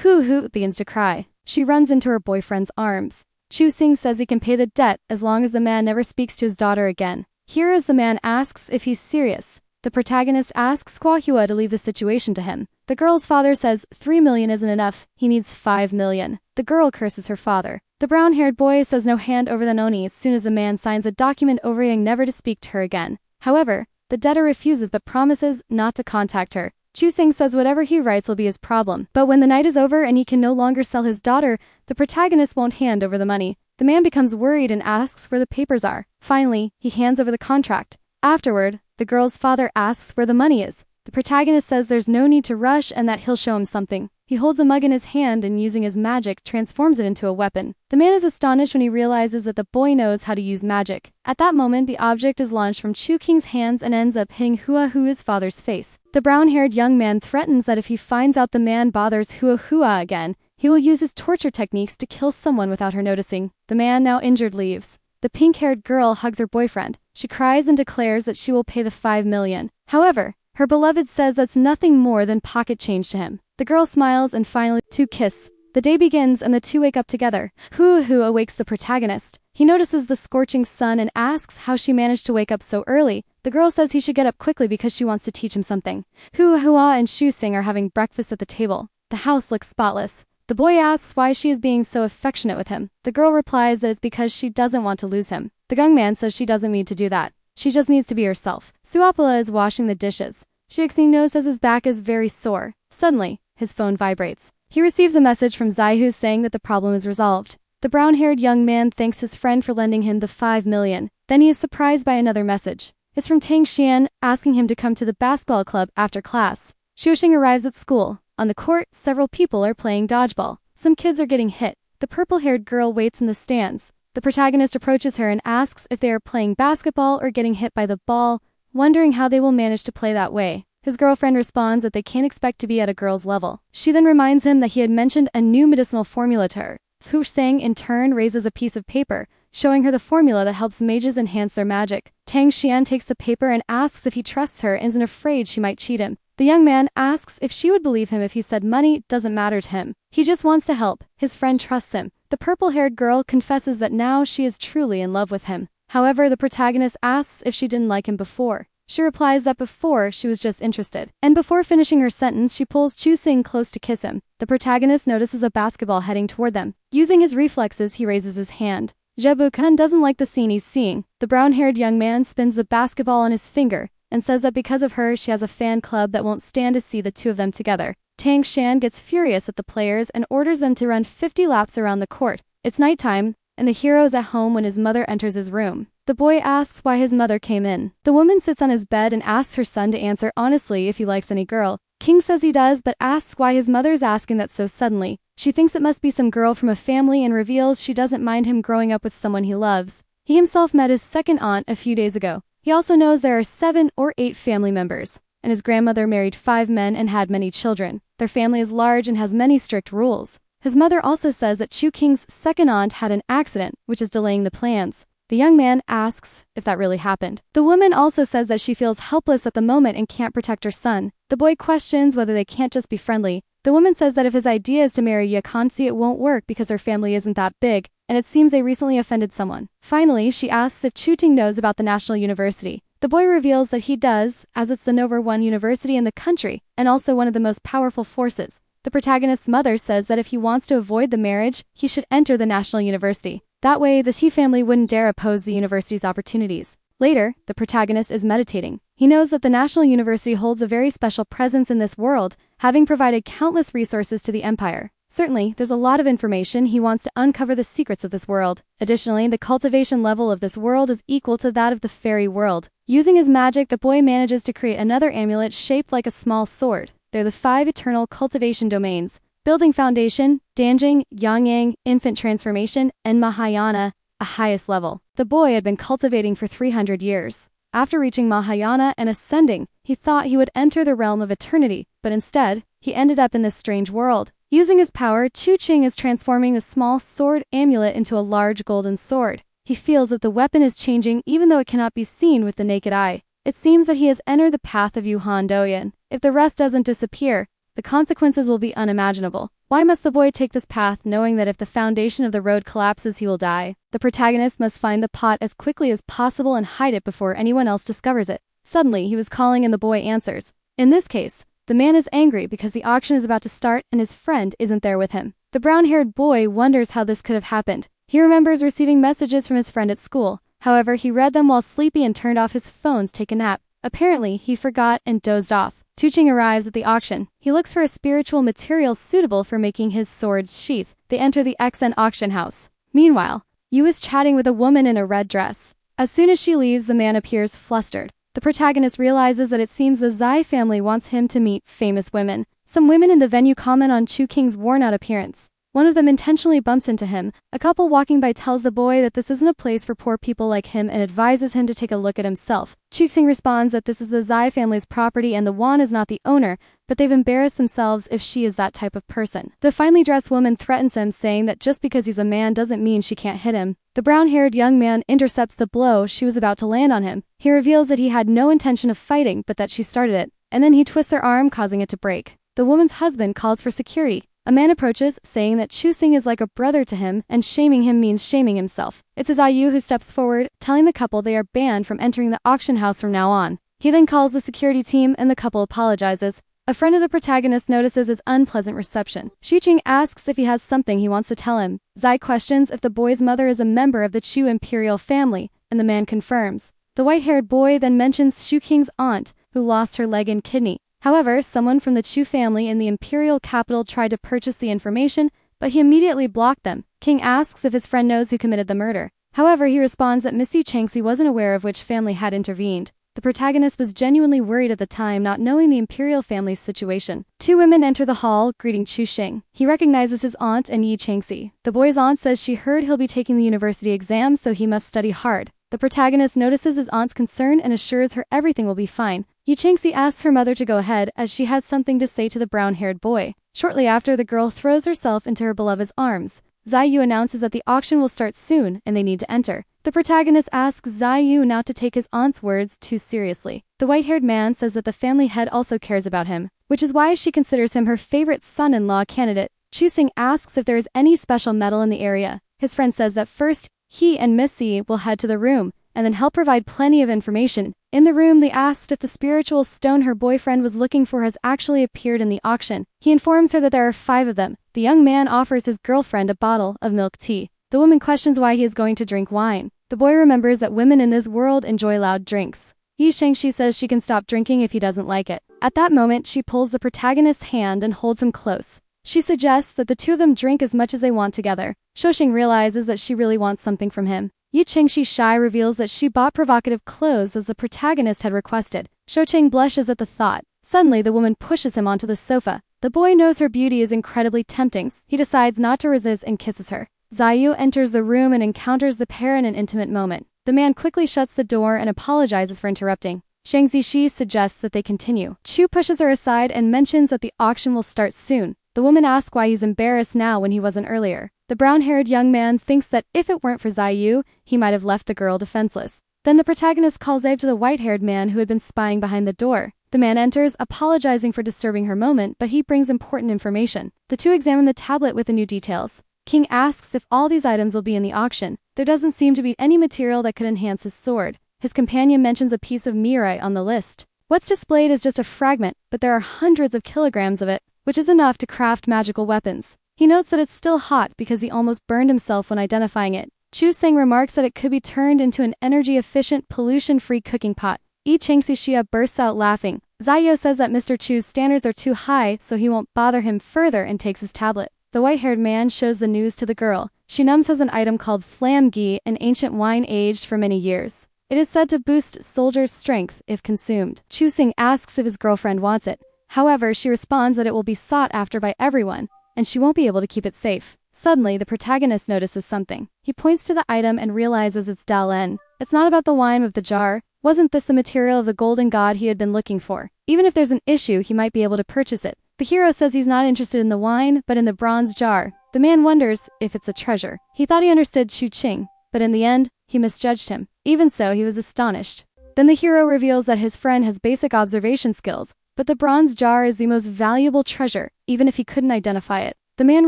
Hu begins to cry. She runs into her boyfriend's arms. Chu Xing says he can pay the debt as long as the man never speaks to his daughter again. Here as the man asks if he's serious. The protagonist asks Hua to leave the situation to him. The girl's father says 3 million isn't enough, he needs 5 million. The girl curses her father. The brown-haired boy says no hand over the noni as soon as the man signs a document agreeing never to speak to her again. However, the debtor refuses but promises not to contact her. Chu Xing says whatever he writes will be his problem. But when the night is over and he can no longer sell his daughter, the protagonist won't hand over the money. The man becomes worried and asks where the papers are. Finally, he hands over the contract. Afterward, the girl's father asks where the money is. The protagonist says there's no need to rush and that he'll show him something. He holds a mug in his hand and using his magic transforms it into a weapon. The man is astonished when he realizes that the boy knows how to use magic. At that moment, the object is launched from Chu King's hands and ends up hitting Hua Hua's father's face. The brown-haired young man threatens that if he finds out the man bothers Hua Hua again, he will use his torture techniques to kill someone without her noticing. The man, now injured, leaves. The pink-haired girl hugs her boyfriend. She cries and declares that she will pay the 5 million. However, her beloved says that's nothing more than pocket change to him. The girl smiles and finally, two kiss. The day begins and the two wake up together. Hua Hua awakes the protagonist. He notices the scorching sun and asks how she managed to wake up so early. The girl says he should get up quickly because she wants to teach him something. Hua Hua and Shu Sing are having breakfast at the table. The house looks spotless. The boy asks why she is being so affectionate with him. The girl replies that it's because she doesn't want to lose him. The young man says she doesn't need to do that. She just needs to be herself. Suapala is washing the dishes. Shixing notices his back is very sore. Suddenly, his phone vibrates. He receives a message from Zaihu saying that the problem is resolved. The brown-haired young man thanks his friend for lending him the 5 million. Then he is surprised by another message. It's from Tang Xian, asking him to come to the basketball club after class. Xuxing arrives at school. On the court, several people are playing dodgeball. Some kids are getting hit. The purple-haired girl waits in the stands. The protagonist approaches her and asks if they are playing basketball or getting hit by the ball, wondering how they will manage to play that way. His girlfriend responds that they can't expect to be at a girl's level. She then reminds him that he had mentioned a new medicinal formula to her. Hu Sang in turn raises a piece of paper, showing her the formula that helps mages enhance their magic. Tang Xian takes the paper and asks if he trusts her and isn't afraid she might cheat him. The young man asks if she would believe him if he said money doesn't matter to him. He just wants to help. His friend trusts him. The purple-haired girl confesses that now she is truly in love with him. However, the protagonist asks if she didn't like him before. She replies that before, she was just interested. And before finishing her sentence, she pulls Chu Sing close to kiss him. The protagonist notices a basketball heading toward them. Using his reflexes, he raises his hand. Jebu-kun doesn't like the scene he's seeing. The brown-haired young man spins the basketball on his finger and says that because of her, she has a fan club that won't stand to see the two of them together. Tang Xian gets furious at the players and orders them to run 50 laps around the court. It's nighttime, and the hero is at home when his mother enters his room. The boy asks why his mother came in. The woman sits on his bed and asks her son to answer honestly if he likes any girl. King says he does, but asks why his mother is asking that so suddenly. She thinks it must be some girl from a family and reveals she doesn't mind him growing up with someone he loves. He himself met his second aunt a few days ago. He also knows there are 7 or 8 family members, and his grandmother married 5 men and had many children. Their family is large and has many strict rules. His mother also says that Chu King's second aunt had an accident, which is delaying the plans. The young man asks if that really happened. The woman also says that she feels helpless at the moment and can't protect her son. The boy questions whether they can't just be friendly. The woman says that if his idea is to marry Yakansi, it won't work because her family isn't that big, and it seems they recently offended someone. Finally, she asks if Chu Ting knows about the National University. The boy reveals that he does, as it's the #1 university in the country, and also one of the most powerful forces. The protagonist's mother says that if he wants to avoid the marriage, he should enter the National University. That way, the T family wouldn't dare oppose the university's opportunities. Later, the protagonist is meditating. He knows that the National University holds a very special presence in this world, having provided countless resources to the Empire. Certainly, there's a lot of information. He wants to uncover the secrets of this world. Additionally, the cultivation level of this world is equal to that of the fairy world. Using his magic, the boy manages to create another amulet shaped like a small sword. They're the 5 eternal cultivation domains: Building Foundation, Danjing, Yangyang, Infant Transformation, and Mahayana, a highest level. The boy had been cultivating for 300 years. After reaching Mahayana and ascending, he thought he would enter the realm of eternity, but instead, he ended up in this strange world. Using his power, Chu Ching is transforming the small sword amulet into a large golden sword. He feels that the weapon is changing even though it cannot be seen with the naked eye. It seems that he has entered the path of Yuhan Doyan. If the rest doesn't disappear, the consequences will be unimaginable. Why must the boy take this path knowing that if the foundation of the road collapses he will die? The protagonist must find the pot as quickly as possible and hide it before anyone else discovers it. Suddenly, he was calling and the boy answers. In this case, the man is angry because the auction is about to start and his friend isn't there with him. The brown-haired boy wonders how this could have happened. He remembers receiving messages from his friend at school. However, he read them while sleepy and turned off his phone to take a nap. Apparently, he forgot and dozed off. Tuching arrives at the auction. He looks for a spiritual material suitable for making his sword's sheath. They enter the XN auction house. Meanwhile, Yu is chatting with a woman in a red dress. As soon as she leaves, the man appears flustered. The protagonist realizes that it seems the Zai family wants him to meet famous women. Some women in the venue comment on Chu King's worn-out appearance. One of them intentionally bumps into him. A couple walking by tells the boy that this isn't a place for poor people like him and advises him to take a look at himself. Chu King responds that this is the Zai family's property and the Wan is not the owner, but they've embarrassed themselves if she is that type of person. The finely dressed woman threatens him, saying that just because he's a man doesn't mean she can't hit him. The brown-haired young man intercepts the blow she was about to land on him. He reveals that he had no intention of fighting, but that she started it, and then he twists her arm, causing it to break. The woman's husband calls for security. A man approaches, saying that Chu Sing is like a brother to him, and shaming him means shaming himself. It's Zai Yu who steps forward, telling the couple they are banned from entering the auction house from now on. He then calls the security team, and the couple apologizes. A friend of the protagonist notices his unpleasant reception. Xu Qing asks if he has something he wants to tell him. Zai questions if the boy's mother is a member of the Chu imperial family, and the man confirms. The white-haired boy then mentions Xu Qing's aunt, who lost her leg and kidney. However, someone from the Chu family in the imperial capital tried to purchase the information, but he immediately blocked them. King asks if his friend knows who committed the murder. However, he responds that Missy Changxi wasn't aware of which family had intervened. The protagonist was genuinely worried at the time, not knowing the imperial family's situation. Two women enter the hall, greeting Chu Xing. He recognizes his aunt and Yi Changxi. The boy's aunt says she heard he'll be taking the university exam, so he must study hard. The protagonist notices his aunt's concern and assures her everything will be fine. Yi Changxi asks her mother to go ahead, as she has something to say to the brown-haired boy. Shortly after, the girl throws herself into her beloved's arms. Zai Yu announces that the auction will start soon, and they need to enter. The protagonist asks Zai Yu not to take his aunt's words too seriously. The white-haired man says that the family head also cares about him, which is why she considers him her favorite son-in-law candidate. Chu Sing asks if there is any special metal in the area. His friend says that first, he and Missy will head to the room, and then help provide plenty of information. In the room, they asked if the spiritual stone her boyfriend was looking for has actually appeared in the auction. He informs her that there are 5 of them. The young man offers his girlfriend a bottle of milk tea. The woman questions why he is going to drink wine. The boy remembers that women in this world enjoy loud drinks. Yi Shangxi says she can stop drinking if he doesn't like it. At that moment, she pulls the protagonist's hand and holds him close. She suggests that the two of them drink as much as they want together. Shouxing realizes that she really wants something from him. Yi Chengxi shy reveals that she bought provocative clothes as the protagonist had requested. Shoucheng blushes at the thought. Suddenly, the woman pushes him onto the sofa. The boy knows her beauty is incredibly tempting. He decides not to resist and kisses her. Zai Yu enters the room and encounters the pair in an intimate moment. The man quickly shuts the door and apologizes for interrupting. Shang Zishi suggests that they continue. Chu pushes her aside and mentions that the auction will start soon. The woman asks why he's embarrassed now when he wasn't earlier. The brown-haired young man thinks that if it weren't for Zai Yu, he might have left the girl defenseless. Then the protagonist calls Abe to the white-haired man who had been spying behind the door. The man enters, apologizing for disturbing her moment, but he brings important information. The two examine the tablet with the new details. King asks if all these items will be in the auction. There doesn't seem to be any material that could enhance his sword. His companion mentions a piece of mirai on the list. What's displayed is just a fragment, but there are hundreds of kilograms of it, which is enough to craft magical weapons. He notes that it's still hot because he almost burned himself when identifying it. Chu Seng remarks that it could be turned into an energy-efficient, pollution-free cooking pot. Yi Chengxi Xia bursts out laughing. Zaiyo says that Mr. Chu's standards are too high, so he won't bother him further and takes his tablet. The white-haired man shows the news to the girl. She nums has an item called Flam Ghee, an ancient wine aged for many years. It is said to boost soldiers' strength if consumed. Chu Sing asks if his girlfriend wants it. However, she responds that it will be sought after by everyone, and she won't be able to keep it safe. Suddenly, the protagonist notices something. He points to the item and realizes it's Dalen. It's not about the wine of the jar. Wasn't this the material of the golden god he had been looking for? Even if there's an issue, he might be able to purchase it. The hero says he's not interested in the wine, but in the bronze jar. The man wonders if it's a treasure. He thought he understood Chu Qing, but in the end, he misjudged him. Even so, he was astonished. Then the hero reveals that his friend has basic observation skills, but the bronze jar is the most valuable treasure, even if he couldn't identify it. The man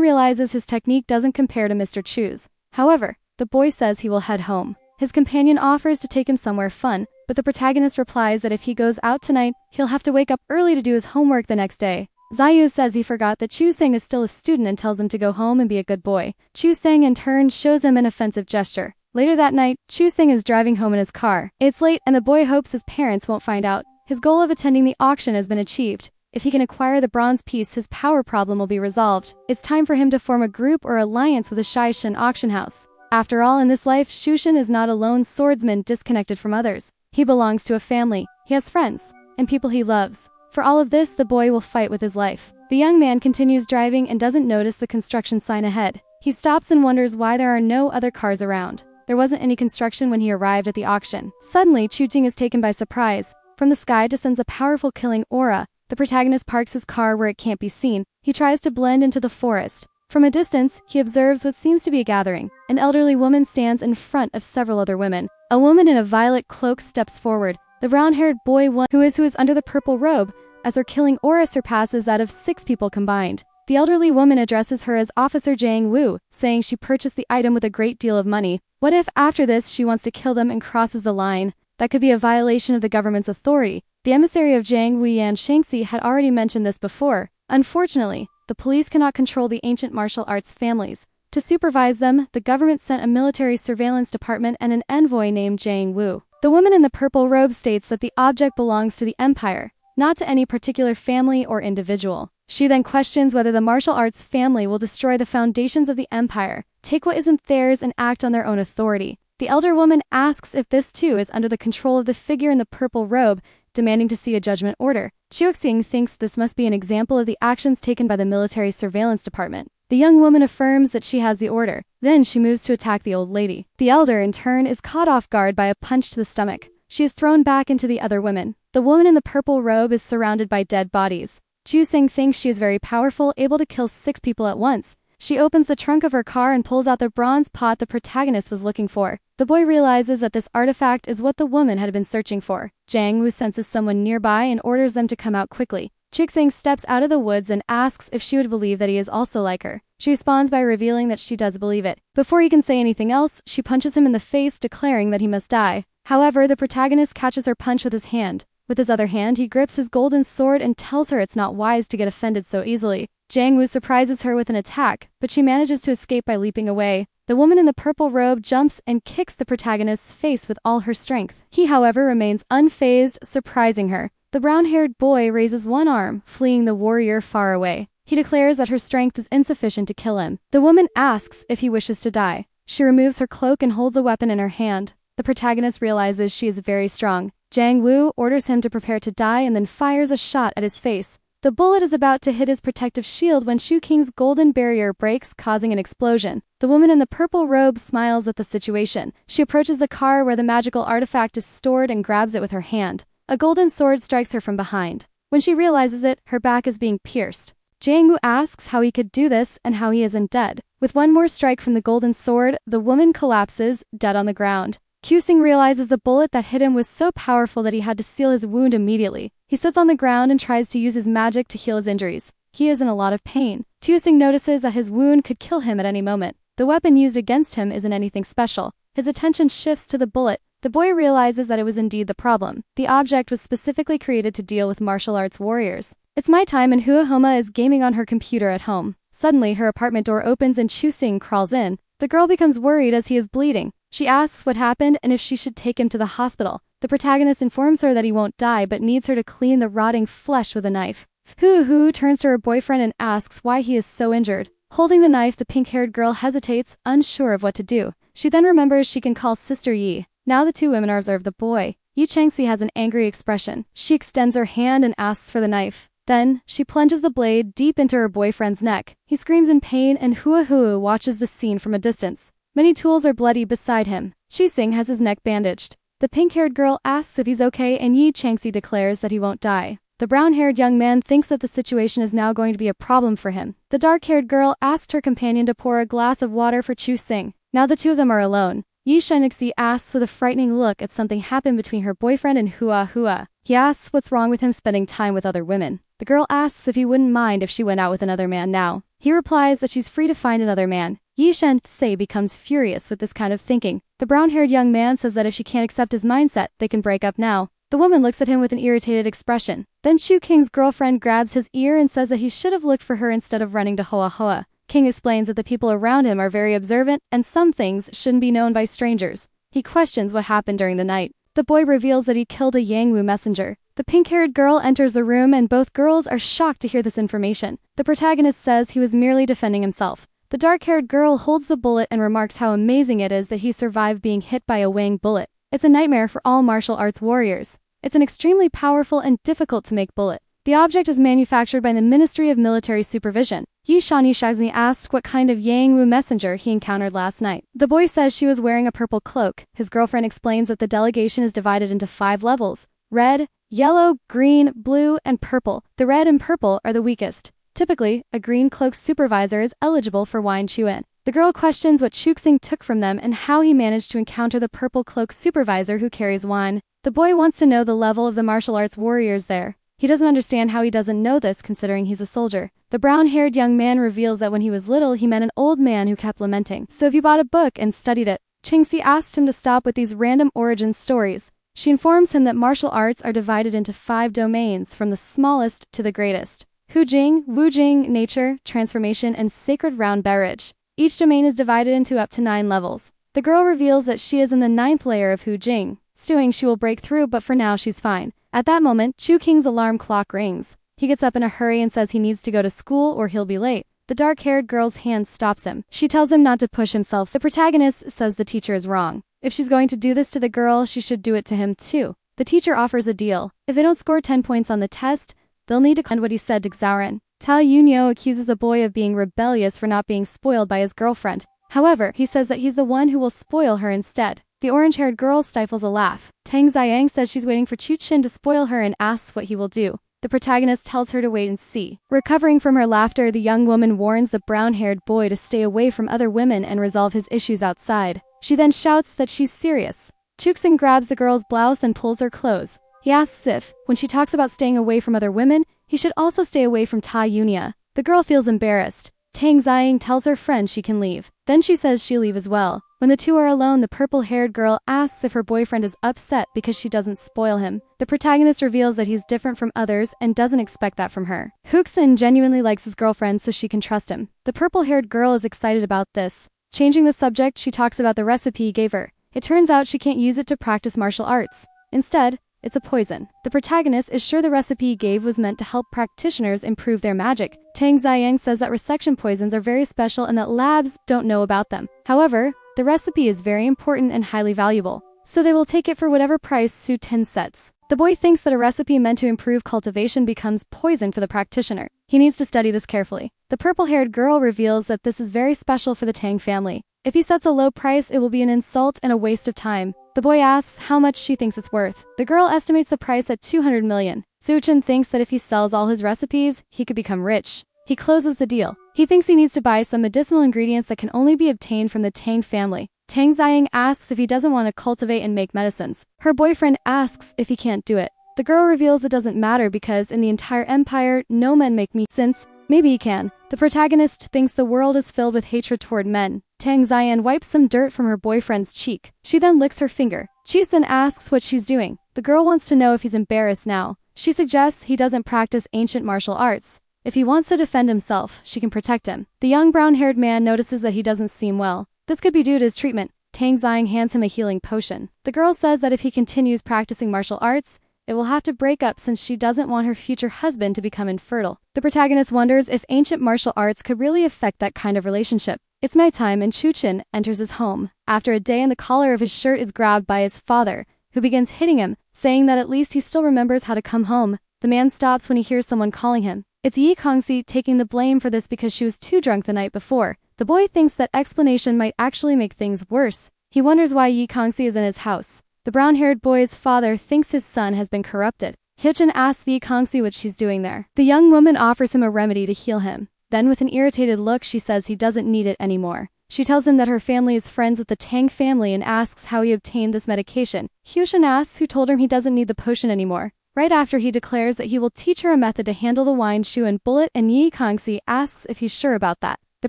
realizes his technique doesn't compare to Mr. Chu's. However, the boy says he will head home. His companion offers to take him somewhere fun, but the protagonist replies that if he goes out tonight, he'll have to wake up early to do his homework the next day. Zaiyu says he forgot that Chu Seng is still a student and tells him to go home and be a good boy. Chu Seng in turn shows him an offensive gesture. Later that night, Chu Seng is driving home in his car. It's late and the boy hopes his parents won't find out. His goal of attending the auction has been achieved. If he can acquire the bronze piece, his power problem will be resolved. It's time for him to form a group or alliance with the Shaishan auction house. After all, in this life, Shushin is not a lone swordsman disconnected from others. He belongs to a family, he has friends, and people he loves. For all of this, the boy will fight with his life. The young man continues driving and doesn't notice the construction sign ahead. He stops and wonders why there are no other cars around. There wasn't any construction when he arrived at the auction. Suddenly, Chuting is taken by surprise. From the sky descends a powerful killing aura. The protagonist parks his car where it can't be seen. He tries to blend into the forest. From a distance, he observes what seems to be a gathering. An elderly woman stands in front of several other women. A woman in a violet cloak steps forward. The brown-haired boy who is under the purple robe, as her killing aura surpasses that of 6 people combined. The elderly woman addresses her as Officer Jang Woo, saying she purchased the item with a great deal of money. What if after this she wants to kill them and crosses the line? That could be a violation of the government's authority. The emissary of Jang Woo Yan Shangxi had already mentioned this before. Unfortunately, the police cannot control the ancient martial arts families. To supervise them, the government sent a military surveillance department and an envoy named Jang Woo. The woman in the purple robe states that the object belongs to the empire, not to any particular family or individual. She then questions whether the martial arts family will destroy the foundations of the empire, take what isn't theirs, and act on their own authority. The elder woman asks if this too is under the control of the figure in the purple robe, demanding to see a judgment order. Chuxing thinks this must be an example of the actions taken by the military surveillance department. The young woman affirms that she has the order. Then she moves to attack the old lady. The elder, in turn, is caught off guard by a punch to the stomach. She is thrown back into the other women. The woman in the purple robe is surrounded by dead bodies. Chuxing thinks she is very powerful, able to kill 6 people at once. She opens the trunk of her car and pulls out the bronze pot the protagonist was looking for. The boy realizes that this artifact is what the woman had been searching for. Jang Woo senses someone nearby and orders them to come out quickly. Chuxing steps out of the woods and asks if she would believe that he is also like her. She responds by revealing that she does believe it. Before he can say anything else, she punches him in the face, declaring that he must die. However, the protagonist catches her punch with his hand. With his other hand, he grips his golden sword and tells her it's not wise to get offended so easily. Jang Woo surprises her with an attack, but she manages to escape by leaping away. The woman in the purple robe jumps and kicks the protagonist's face with all her strength. He, however, remains unfazed, surprising her. The brown-haired boy raises one arm, fleeing the warrior far away. He declares that her strength is insufficient to kill him. The woman asks if he wishes to die. She removes her cloak and holds a weapon in her hand. The protagonist realizes she is very strong. Jang Woo orders him to prepare to die and then fires a shot at his face. The bullet is about to hit his protective shield when Shu King's golden barrier breaks, causing an explosion. The woman in the purple robe smiles at the situation. She approaches the car where the magical artifact is stored and grabs it with her hand. A golden sword strikes her from behind. When she realizes it, her back is being pierced. Jang Woo asks how he could do this and how he isn't dead. With one more strike from the golden sword, the woman collapses, dead on the ground. Chuxing realizes the bullet that hit him was so powerful that he had to seal his wound immediately. He sits on the ground and tries to use his magic to heal his injuries. He is in a lot of pain. Chuxing notices that his wound could kill him at any moment. The weapon used against him isn't anything special. His attention shifts to the bullet. The boy realizes that it was indeed the problem. The object was specifically created to deal with martial arts warriors. It's my time and Hua Homa is gaming on her computer at home. Suddenly, her apartment door opens and Chuxing crawls in. The girl becomes worried as he is bleeding. She asks what happened and if she should take him to the hospital. The protagonist informs her that he won't die but needs her to clean the rotting flesh with a knife. Hoo turns to her boyfriend and asks why he is so injured. Holding the knife, the pink-haired girl hesitates, unsure of what to do. She then remembers she can call Sister Yi. Now the two women observe the boy. Yi Changxi has an angry expression. She extends her hand and asks for the knife. Then, she plunges the blade deep into her boyfriend's neck. He screams in pain and Hua watches the scene from a distance. Many tools are bloody beside him. Chuxing has his neck bandaged. The pink-haired girl asks if he's okay and Yi Changxi declares that he won't die. The brown-haired young man thinks that the situation is now going to be a problem for him. The dark-haired girl asks her companion to pour a glass of water for Chuxing. Now the two of them are alone. Yi Changxi asks with a frightening look at something happened between her boyfriend and Hua. He asks what's wrong with him spending time with other women. The girl asks if he wouldn't mind if she went out with another man now. He replies that she's free to find another man. Yi Changxi becomes furious with this kind of thinking. The brown-haired young man says that if she can't accept his mindset, they can break up now. The woman looks at him with an irritated expression. Then Shu King's girlfriend grabs his ear and says that he should have looked for her instead of running to Hoa. King explains that the people around him are very observant and some things shouldn't be known by strangers. He questions what happened during the night. The boy reveals that he killed a Yangwu messenger. The pink-haired girl enters the room and both girls are shocked to hear this information. The protagonist says he was merely defending himself. The dark-haired girl holds the bullet and remarks how amazing it is that he survived being hit by a weighing bullet. It's a nightmare for all martial arts warriors. It's an extremely powerful and difficult to make bullet. The object is manufactured by the Ministry of Military Supervision. Yi Shani Shagzni asks what kind of Yangwu messenger he encountered last night. The boy says she was wearing a purple cloak. His girlfriend explains that the delegation is divided into 5 levels: red, yellow, green, blue, and purple. The red and purple are the weakest. Typically, a green cloak supervisor is eligible for wine chew-in. The girl questions what Chuxing took from them and how he managed to encounter the purple cloak supervisor who carries wine. The boy wants to know the level of the martial arts warriors there. He doesn't understand how he doesn't know this considering he's a soldier. The brown-haired young man reveals that when he was little he met an old man who kept lamenting. So if you bought a book and studied it, Chingxi asks him to stop with these random origin stories. She informs him that martial arts are divided into 5 domains from the smallest to the greatest: Hujing, Wujing, nature, transformation, and sacred round beverage. Each domain is divided into up to 9 levels. The girl reveals that she is in the 9th layer of Hujing. Stewing she will break through, but for now she's fine. At that moment, Chu King's alarm clock rings. He gets up in a hurry and says he needs to go to school or he'll be late. The dark-haired girl's hand stops him. She tells him not to push himself. The protagonist says the teacher is wrong. If she's going to do this to the girl, she should do it to him too. The teacher offers a deal. If they don't score 10 points on the test, they'll need to find what he said to Xiaoran. Tao Yunyo accuses the boy of being rebellious for not being spoiled by his girlfriend. However, he says that he's the one who will spoil her instead. The orange-haired girl stifles a laugh. Tang Ziyang says she's waiting for Chu Chin to spoil her and asks what he will do. The protagonist tells her to wait and see. Recovering from her laughter, the young woman warns the brown-haired boy to stay away from other women and resolve his issues outside. She then shouts that she's serious. Chuxing grabs the girl's blouse and pulls her clothes. He asks if, when she talks about staying away from other women, he should also stay away from Ta Yunia. The girl feels embarrassed. Tang Ziyang tells her friend she can leave. Then she says she'll leave as well. When the two are alone, the purple-haired girl asks if her boyfriend is upset because she doesn't spoil him. The protagonist reveals that he's different from others and doesn't expect that from her. Huxin genuinely likes his girlfriend so she can trust him. The purple-haired girl is excited about this. Changing the subject, she talks about the recipe he gave her. It turns out she can't use it to practice martial arts. Instead, it's a poison. The protagonist is sure the recipe he gave was meant to help practitioners improve their magic. Tang Ziyang says that resection poisons are very special and that labs don't know about them. However, the recipe is very important and highly valuable, so they will take it for whatever price Su Tin sets. The boy thinks that a recipe meant to improve cultivation becomes poison for the practitioner. He needs to study this carefully. The purple-haired girl reveals that this is very special for the Tang family. If he sets a low price, it will be an insult and a waste of time. The boy asks how much she thinks it's worth. The girl estimates the price at 200 million. Su Chen thinks that if he sells all his recipes, he could become rich. He closes the deal. He thinks he needs to buy some medicinal ingredients that can only be obtained from the Tang family. Tang Ziyang asks if he doesn't want to cultivate and make medicines. Her boyfriend asks if he can't do it. The girl reveals it doesn't matter because in the entire empire, no men make meat since maybe he can. The protagonist thinks the world is filled with hatred toward men. Tang Ziyang wipes some dirt from her boyfriend's cheek. She then licks her finger. Chisen asks what she's doing. The girl wants to know if he's embarrassed now. She suggests he doesn't practice ancient martial arts. If he wants to defend himself, she can protect him. The young brown-haired man notices that he doesn't seem well. This could be due to his treatment. Tang Ziyang hands him a healing potion. The girl says that if he continues practicing martial arts, it will have to break up since she doesn't want her future husband to become infertile. The protagonist wonders if ancient martial arts could really affect that kind of relationship. It's nighttime and Chu Chen enters his home. After a day, and the collar of his shirt is grabbed by his father, who begins hitting him, saying that at least he still remembers how to come home. The man stops when he hears someone calling him. It's Yi Kongxi taking the blame for this because she was too drunk the night before. The boy thinks that explanation might actually make things worse. He wonders why Yi Kongxi is in his house. The brown-haired boy's father thinks his son has been corrupted. Hyuchin asks Yi Kongxi what she's doing there. The young woman offers him a remedy to heal him. Then with an irritated look, she says he doesn't need it anymore. She tells him that her family is friends with the Tang family and asks how he obtained this medication. Hyuchin asks who told him he doesn't need the potion anymore. Right after, he declares that he will teach her a method to handle the wine shoe and bullet, and Yi Kongxi asks if he's sure about that. The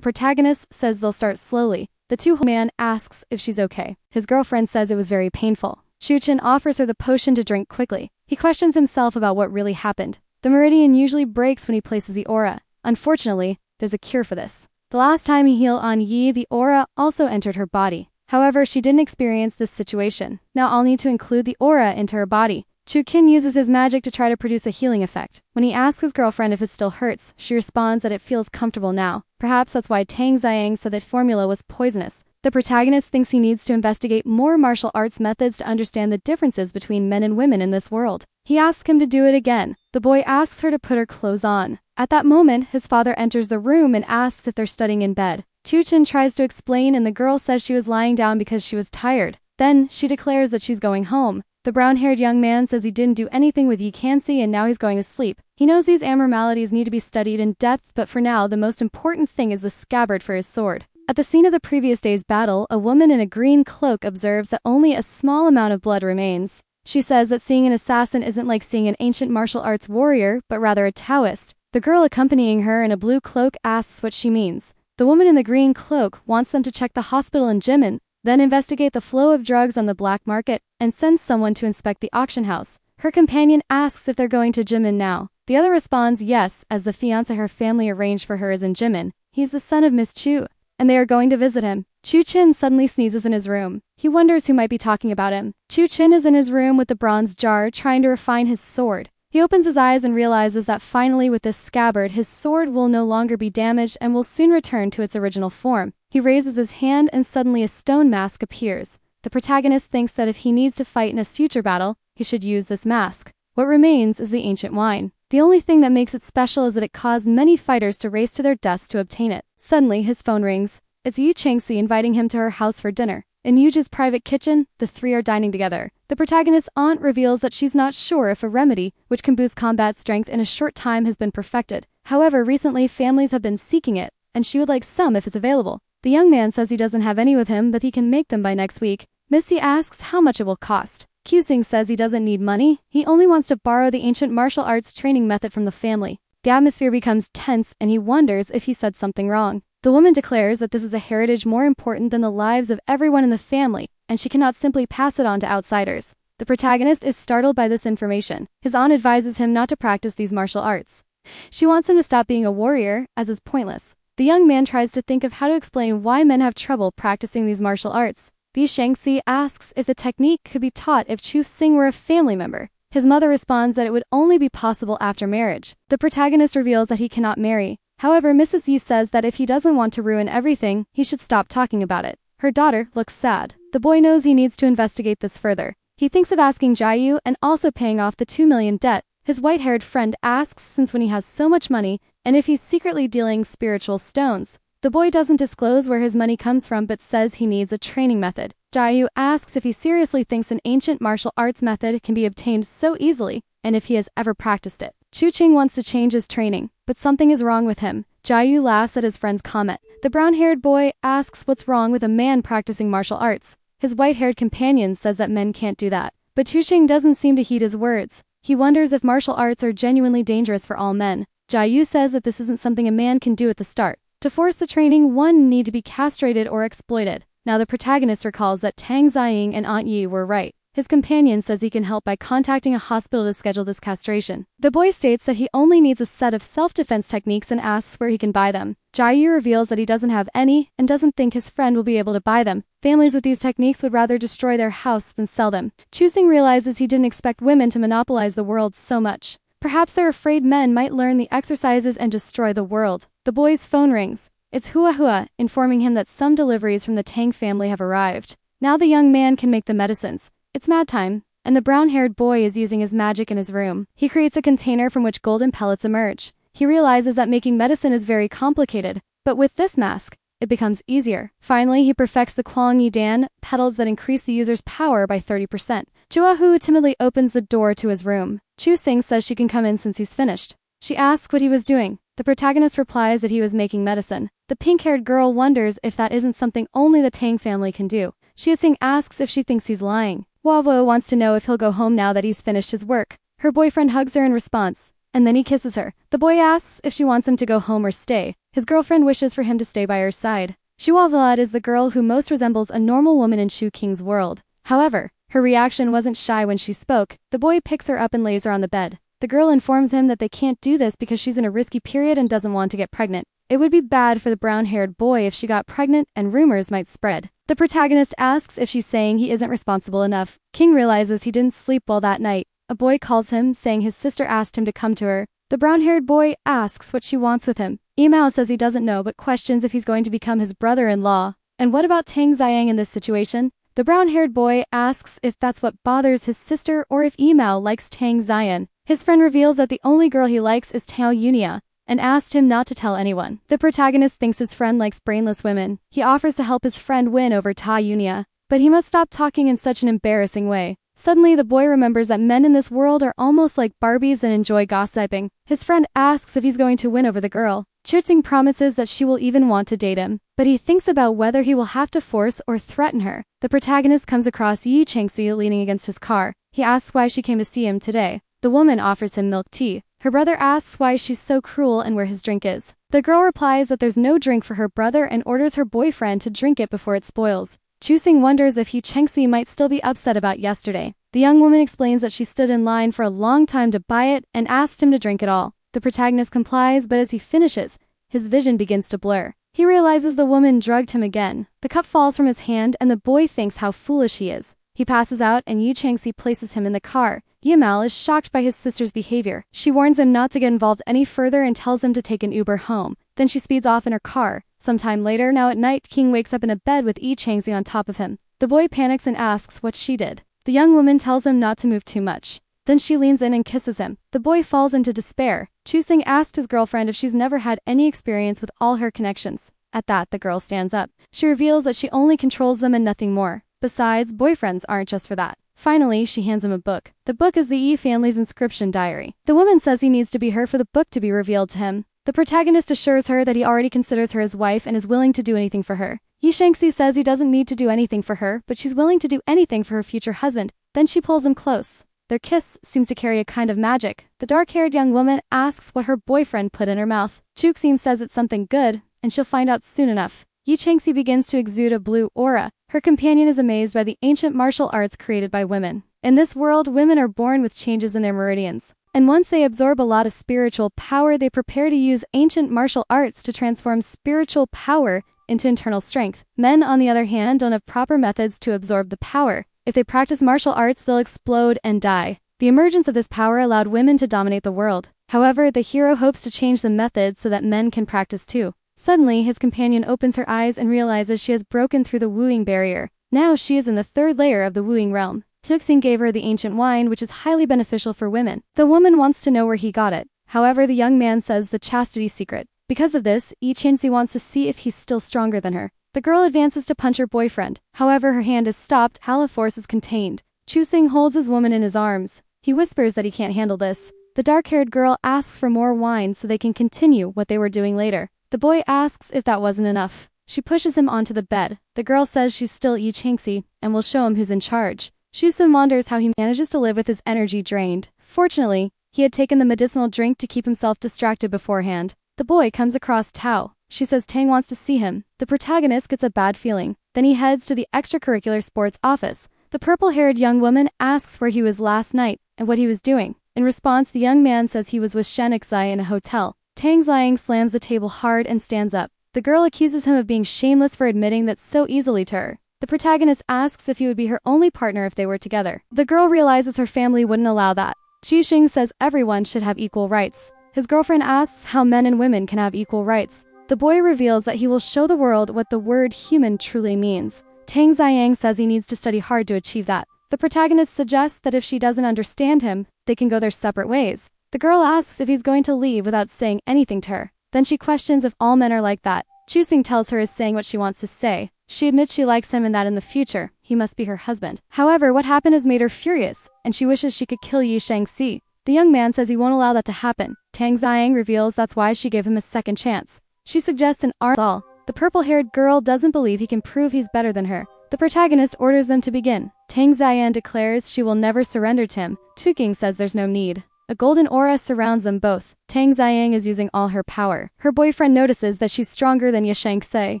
protagonist says they'll start slowly. The two-man asks if she's okay. His girlfriend says it was very painful. Shuchen offers her the potion to drink quickly. He questions himself about what really happened. The meridian usually breaks when he places the aura. Unfortunately, there's a cure for this. The last time he healed on Yi, the aura also entered her body. However, she didn't experience this situation. Now I'll need to include the aura into her body. Chu-kin uses his magic to try to produce a healing effect. When he asks his girlfriend if it still hurts, she responds that it feels comfortable now. Perhaps that's why Tang Xiang said that formula was poisonous. The protagonist thinks he needs to investigate more martial arts methods to understand the differences between men and women in this world. He asks him to do it again. The boy asks her to put her clothes on. At that moment, his father enters the room and asks if they're studying in bed. Chu-chin tries to explain and the girl says she was lying down because she was tired. Then, she declares that she's going home. The brown-haired young man says he didn't do anything with Yi Kansi and now he's going to sleep. He knows these abnormalities need to be studied in depth, but for now, the most important thing is the scabbard for his sword. At the scene of the previous day's battle, a woman in a green cloak observes that only a small amount of blood remains. She says that seeing an assassin isn't like seeing an ancient martial arts warrior, but rather a Taoist. The girl accompanying her in a blue cloak asks what she means. The woman in the green cloak wants them to check the hospital in Jimin, then investigate the flow of drugs on the black market, and send someone to inspect the auction house. Her companion asks if they're going to Jimin now. The other responds yes, as the fiancé her family arranged for her is in Jimin. He's the son of Miss Chu, and they are going to visit him. Chu-chin suddenly sneezes in his room. He wonders who might be talking about him. Chu-chin is in his room with the bronze jar, trying to refine his sword. He opens his eyes and realizes that finally with this scabbard, his sword will no longer be damaged and will soon return to its original form. He raises his hand and suddenly a stone mask appears. The protagonist thinks that if he needs to fight in a future battle, he should use this mask. What remains is the ancient wine. The only thing that makes it special is that it caused many fighters to race to their deaths to obtain it. Suddenly, his phone rings. It's Yu Changxi inviting him to her house for dinner. In Yuji's private kitchen, the three are dining together. The protagonist's aunt reveals that she's not sure if a remedy, which can boost combat strength in a short time, has been perfected. However, recently families have been seeking it, and she would like some if it's available. The young man says he doesn't have any with him, but he can make them by next week. Missy asks how much it will cost. Q-Sing says he doesn't need money, he only wants to borrow the ancient martial arts training method from the family. The atmosphere becomes tense and he wonders if he said something wrong. The woman declares that this is a heritage more important than the lives of everyone in the family, and she cannot simply pass it on to outsiders. The protagonist is startled by this information. His aunt advises him not to practice these martial arts. She wants him to stop being a warrior, as is pointless. The young man tries to think of how to explain why men have trouble practicing these martial arts. Li Shangxi asks if the technique could be taught if Chu Xing were a family member. His mother responds that it would only be possible after marriage. The protagonist reveals that he cannot marry. However, Mrs. Yi says that if he doesn't want to ruin everything, he should stop talking about it. Her daughter looks sad. The boy knows he needs to investigate this further. He thinks of asking Jiayu and also paying off the 2 million debt. His white-haired friend asks since when he has so much money and if he's secretly dealing spiritual stones. The boy doesn't disclose where his money comes from but says he needs a training method. Jiayu asks if he seriously thinks an ancient martial arts method can be obtained so easily and if he has ever practiced it. Chu Qing wants to change his training, but something is wrong with him. Jiayu laughs at his friend's comment. The brown-haired boy asks what's wrong with a man practicing martial arts. His white-haired companion says that men can't do that. But Chu Qing doesn't seem to heed his words. He wonders if martial arts are genuinely dangerous for all men. Jiayu says that this isn't something a man can do at the start. To force the training, one need to be castrated or exploited. Now the protagonist recalls that Tang Xiang and Aunt Yi were right. His companion says he can help by contacting a hospital to schedule this castration. The boy states that he only needs a set of self-defense techniques and asks where he can buy them. Jiayu reveals that he doesn't have any and doesn't think his friend will be able to buy them. Families with these techniques would rather destroy their house than sell them. Chu Xing realizes he didn't expect women to monopolize the world so much. Perhaps they're afraid men might learn the exercises and destroy the world. The boy's phone rings. It's Hua Hua, informing him that some deliveries from the Tang family have arrived. Now the young man can make the medicines. It's mad time, and the brown-haired boy is using his magic in his room. He creates a container from which golden pellets emerge. He realizes that making medicine is very complicated, but with this mask, it becomes easier. Finally, he perfects the Kuang Yi Dan, petals that increase the user's power by 30%. Juahu timidly opens the door to his room. Chu Xing says she can come in since he's finished. She asks what he was doing. The protagonist replies that he was making medicine. The pink-haired girl wonders if that isn't something only the Tang family can do. Xie Xing asks if she thinks he's lying. Wavo wants to know if he'll go home now that he's finished his work. Her boyfriend hugs her in response, and then he kisses her. The boy asks if she wants him to go home or stay. His girlfriend wishes for him to stay by her side. Xua Vlad is the girl who most resembles a normal woman in Chu King's world. However, her reaction wasn't shy when she spoke. The boy picks her up and lays her on the bed. The girl informs him that they can't do this because she's in a risky period and doesn't want to get pregnant. It would be bad for the brown-haired boy if she got pregnant and rumors might spread. The protagonist asks if she's saying he isn't responsible enough. King realizes he didn't sleep well that night. A boy calls him, saying his sister asked him to come to her. The brown-haired boy asks what she wants with him. Imao says he doesn't know but questions if he's going to become his brother-in-law. And what about Tang Xiang in this situation? The brown-haired boy asks if that's what bothers his sister or if Imao likes Tang Xiang. His friend reveals that the only girl he likes is Tao Yunia, and asked him not to tell anyone. The protagonist thinks his friend likes brainless women. He offers to help his friend win over Ta Yunia, but he must stop talking in such an embarrassing way. Suddenly, the boy remembers that men in this world are almost like Barbies and enjoy gossiping. His friend asks if he's going to win over the girl. Chuxing promises that she will even want to date him, but he thinks about whether he will have to force or threaten her. The protagonist comes across Yi Changxi leaning against his car. He asks why she came to see him today. The woman offers him milk tea. Her brother asks why she's so cruel and where his drink is. The girl replies that there's no drink for her brother and orders her boyfriend to drink it before it spoils. Chuxing wonders if Yi Chengxi might still be upset about yesterday. The young woman explains that she stood in line for a long time to buy it and asked him to drink it all. The protagonist complies, but as he finishes, his vision begins to blur. He realizes the woman drugged him again. The cup falls from his hand and the boy thinks how foolish he is. He passes out and Yi Chengxi places him in the car. Yamal is shocked by his sister's behavior. She warns him not to get involved any further and tells him to take an Uber home. Then she speeds off in her car. Sometime later, now at night, King wakes up in a bed with Yi Chengxi on top of him. The boy panics and asks what she did. The young woman tells him not to move too much. Then she leans in and kisses him. The boy falls into despair. Chuxing asks his girlfriend if she's never had any experience with all her connections. At that, the girl stands up. She reveals that she only controls them and nothing more. Besides, boyfriends aren't just for that. Finally, she hands him a book. The book is the Yi family's inscription diary. The woman says he needs to be her for the book to be revealed to him. The protagonist assures her that he already considers her his wife and is willing to do anything for her. Yi Shangxi says he doesn't need to do anything for her, but she's willing to do anything for her future husband. Then she pulls him close. Their kiss seems to carry a kind of magic. The dark-haired young woman asks what her boyfriend put in her mouth. Chuxing says it's something good, and she'll find out soon enough. Yi Chengxi begins to exude a blue aura. Her companion is amazed by the ancient martial arts created by women. In this world, women are born with changes in their meridians. And once they absorb a lot of spiritual power, they prepare to use ancient martial arts to transform spiritual power into internal strength. Men, on the other hand, don't have proper methods to absorb the power. If they practice martial arts, they'll explode and die. The emergence of this power allowed women to dominate the world. However, the hero hopes to change the methods so that men can practice too. Suddenly, his companion opens her eyes and realizes she has broken through the wooing barrier. Now she is in the third layer of the wooing realm. Huxing gave her the ancient wine, which is highly beneficial for women. The woman wants to know where he got it. However, the young man says the chastity secret. Because of this, Yi Chenxi wants to see if he's still stronger than her. The girl advances to punch her boyfriend. However, her hand is stopped. Hala force is contained. Chuxing holds his woman in his arms. He whispers that he can't handle this. The dark-haired girl asks for more wine so they can continue what they were doing later. The boy asks if that wasn't enough. She pushes him onto the bed. The girl says she's still Yi Chengxi and will show him who's in charge. Shusun wonders how he manages to live with his energy drained. Fortunately, he had taken the medicinal drink to keep himself distracted beforehand. The boy comes across Tao. She says Tang wants to see him. The protagonist gets a bad feeling. Then he heads to the extracurricular sports office. The purple-haired young woman asks where he was last night and what he was doing. In response, the young man says he was with Shen Xai in a hotel. Tang Xiang slams the table hard and stands up. The girl accuses him of being shameless for admitting that so easily to her. The protagonist asks if he would be her only partner if they were together. The girl realizes her family wouldn't allow that. Xing says everyone should have equal rights. His girlfriend asks how men and women can have equal rights. The boy reveals that he will show the world what the word human truly means. Tang Xiang says he needs to study hard to achieve that. The protagonist suggests that if she doesn't understand him, they can go their separate ways. The girl asks if he's going to leave without saying anything to her. Then she questions if all men are like that. Chuxing tells her is saying what she wants to say. She admits she likes him and that in the future, he must be her husband. However, what happened has made her furious, and she wishes she could kill Yi Shangxi. The young man says he won't allow that to happen. Tang Xiang reveals that's why she gave him a second chance. She suggests an all. The purple-haired girl doesn't believe he can prove he's better than her. The protagonist orders them to begin. Tang Xiang declares she will never surrender to him. Tuking says there's no need. A golden aura surrounds them both. Tang Xiang is using all her power. Her boyfriend notices that she's stronger than Yi Shangxi.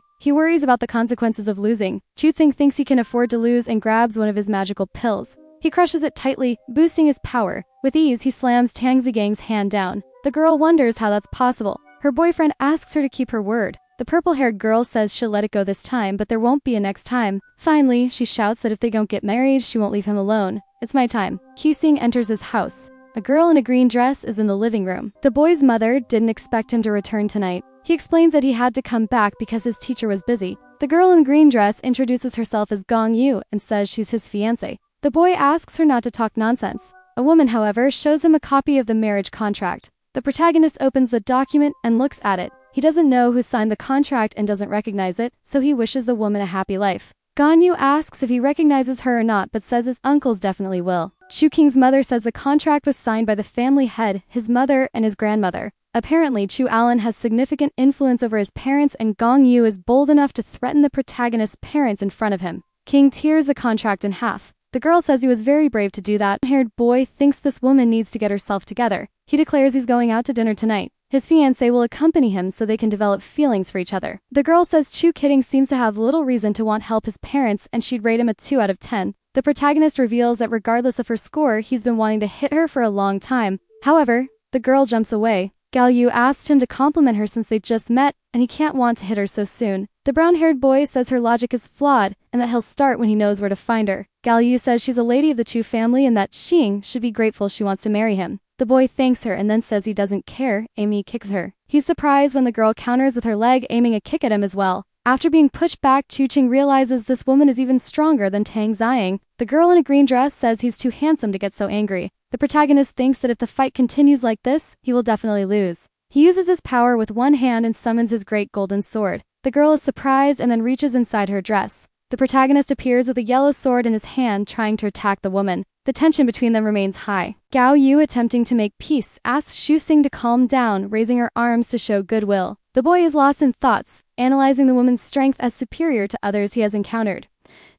He worries about the consequences of losing. Chuxing thinks he can afford to lose and grabs one of his magical pills. He crushes it tightly, boosting his power. With ease, he slams Tang Zigang's hand down. The girl wonders how that's possible. Her boyfriend asks her to keep her word. The purple-haired girl says she'll let it go this time, but there won't be a next time. Finally, she shouts that if they don't get married, she won't leave him alone. it's my time. Q-Sing enters his house. A girl in a green dress is in the living room. The boy's mother didn't expect him to return tonight. He explains that he had to come back because his teacher was busy. The girl in the green dress introduces herself as Gong Yu and says she's his fiancé. The boy asks her not to talk nonsense. A woman, however, shows him a copy of the marriage contract. The protagonist opens the document and looks at it. He doesn't know who signed the contract and doesn't recognize it, so he wishes the woman a happy life. Ganyu asks if he recognizes her or not, but says his uncles definitely will. Chu King's mother says the contract was signed by the family head, his mother, and his grandmother. Apparently, Chu Allen has significant influence over his parents, and Gong Yu is bold enough to threaten the protagonist's parents in front of him. King tears the contract in half. The girl says he was very brave to do that. The haired boy thinks this woman needs to get herself together. He declares he's going out to dinner tonight. His fiancée will accompany him so they can develop feelings for each other. The girl says Chu Kidding seems to have little reason to want help his parents, and she'd rate him a 2 out of 10. The protagonist reveals that regardless of her score, he's been wanting to hit her for a long time. However, the girl jumps away. Gal Yu asked him to compliment her since they just met, and he can't want to hit her so soon. The brown-haired boy says her logic is flawed, and that he'll start when he knows where to find her. Gal Yu says she's a lady of the Chu family and that Xing should be grateful she wants to marry him. The boy thanks her and then says he doesn't care. Amy kicks her. He's surprised when the girl counters with her leg, aiming a kick at him as well. After being pushed back, Chu Qing realizes this woman is even stronger than Tang Ziang. The girl in a green dress says he's too handsome to get so angry. The protagonist thinks that if the fight continues like this, he will definitely lose. He uses his power with one hand and summons his great golden sword. The girl is surprised and then reaches inside her dress. The protagonist appears with a yellow sword in his hand, trying to attack the woman. The tension between them remains high. Gao Yu, attempting to make peace, asks Xu Xing to calm down, raising her arms to show goodwill. The boy is lost in thoughts, analyzing the woman's strength as superior to others he has encountered.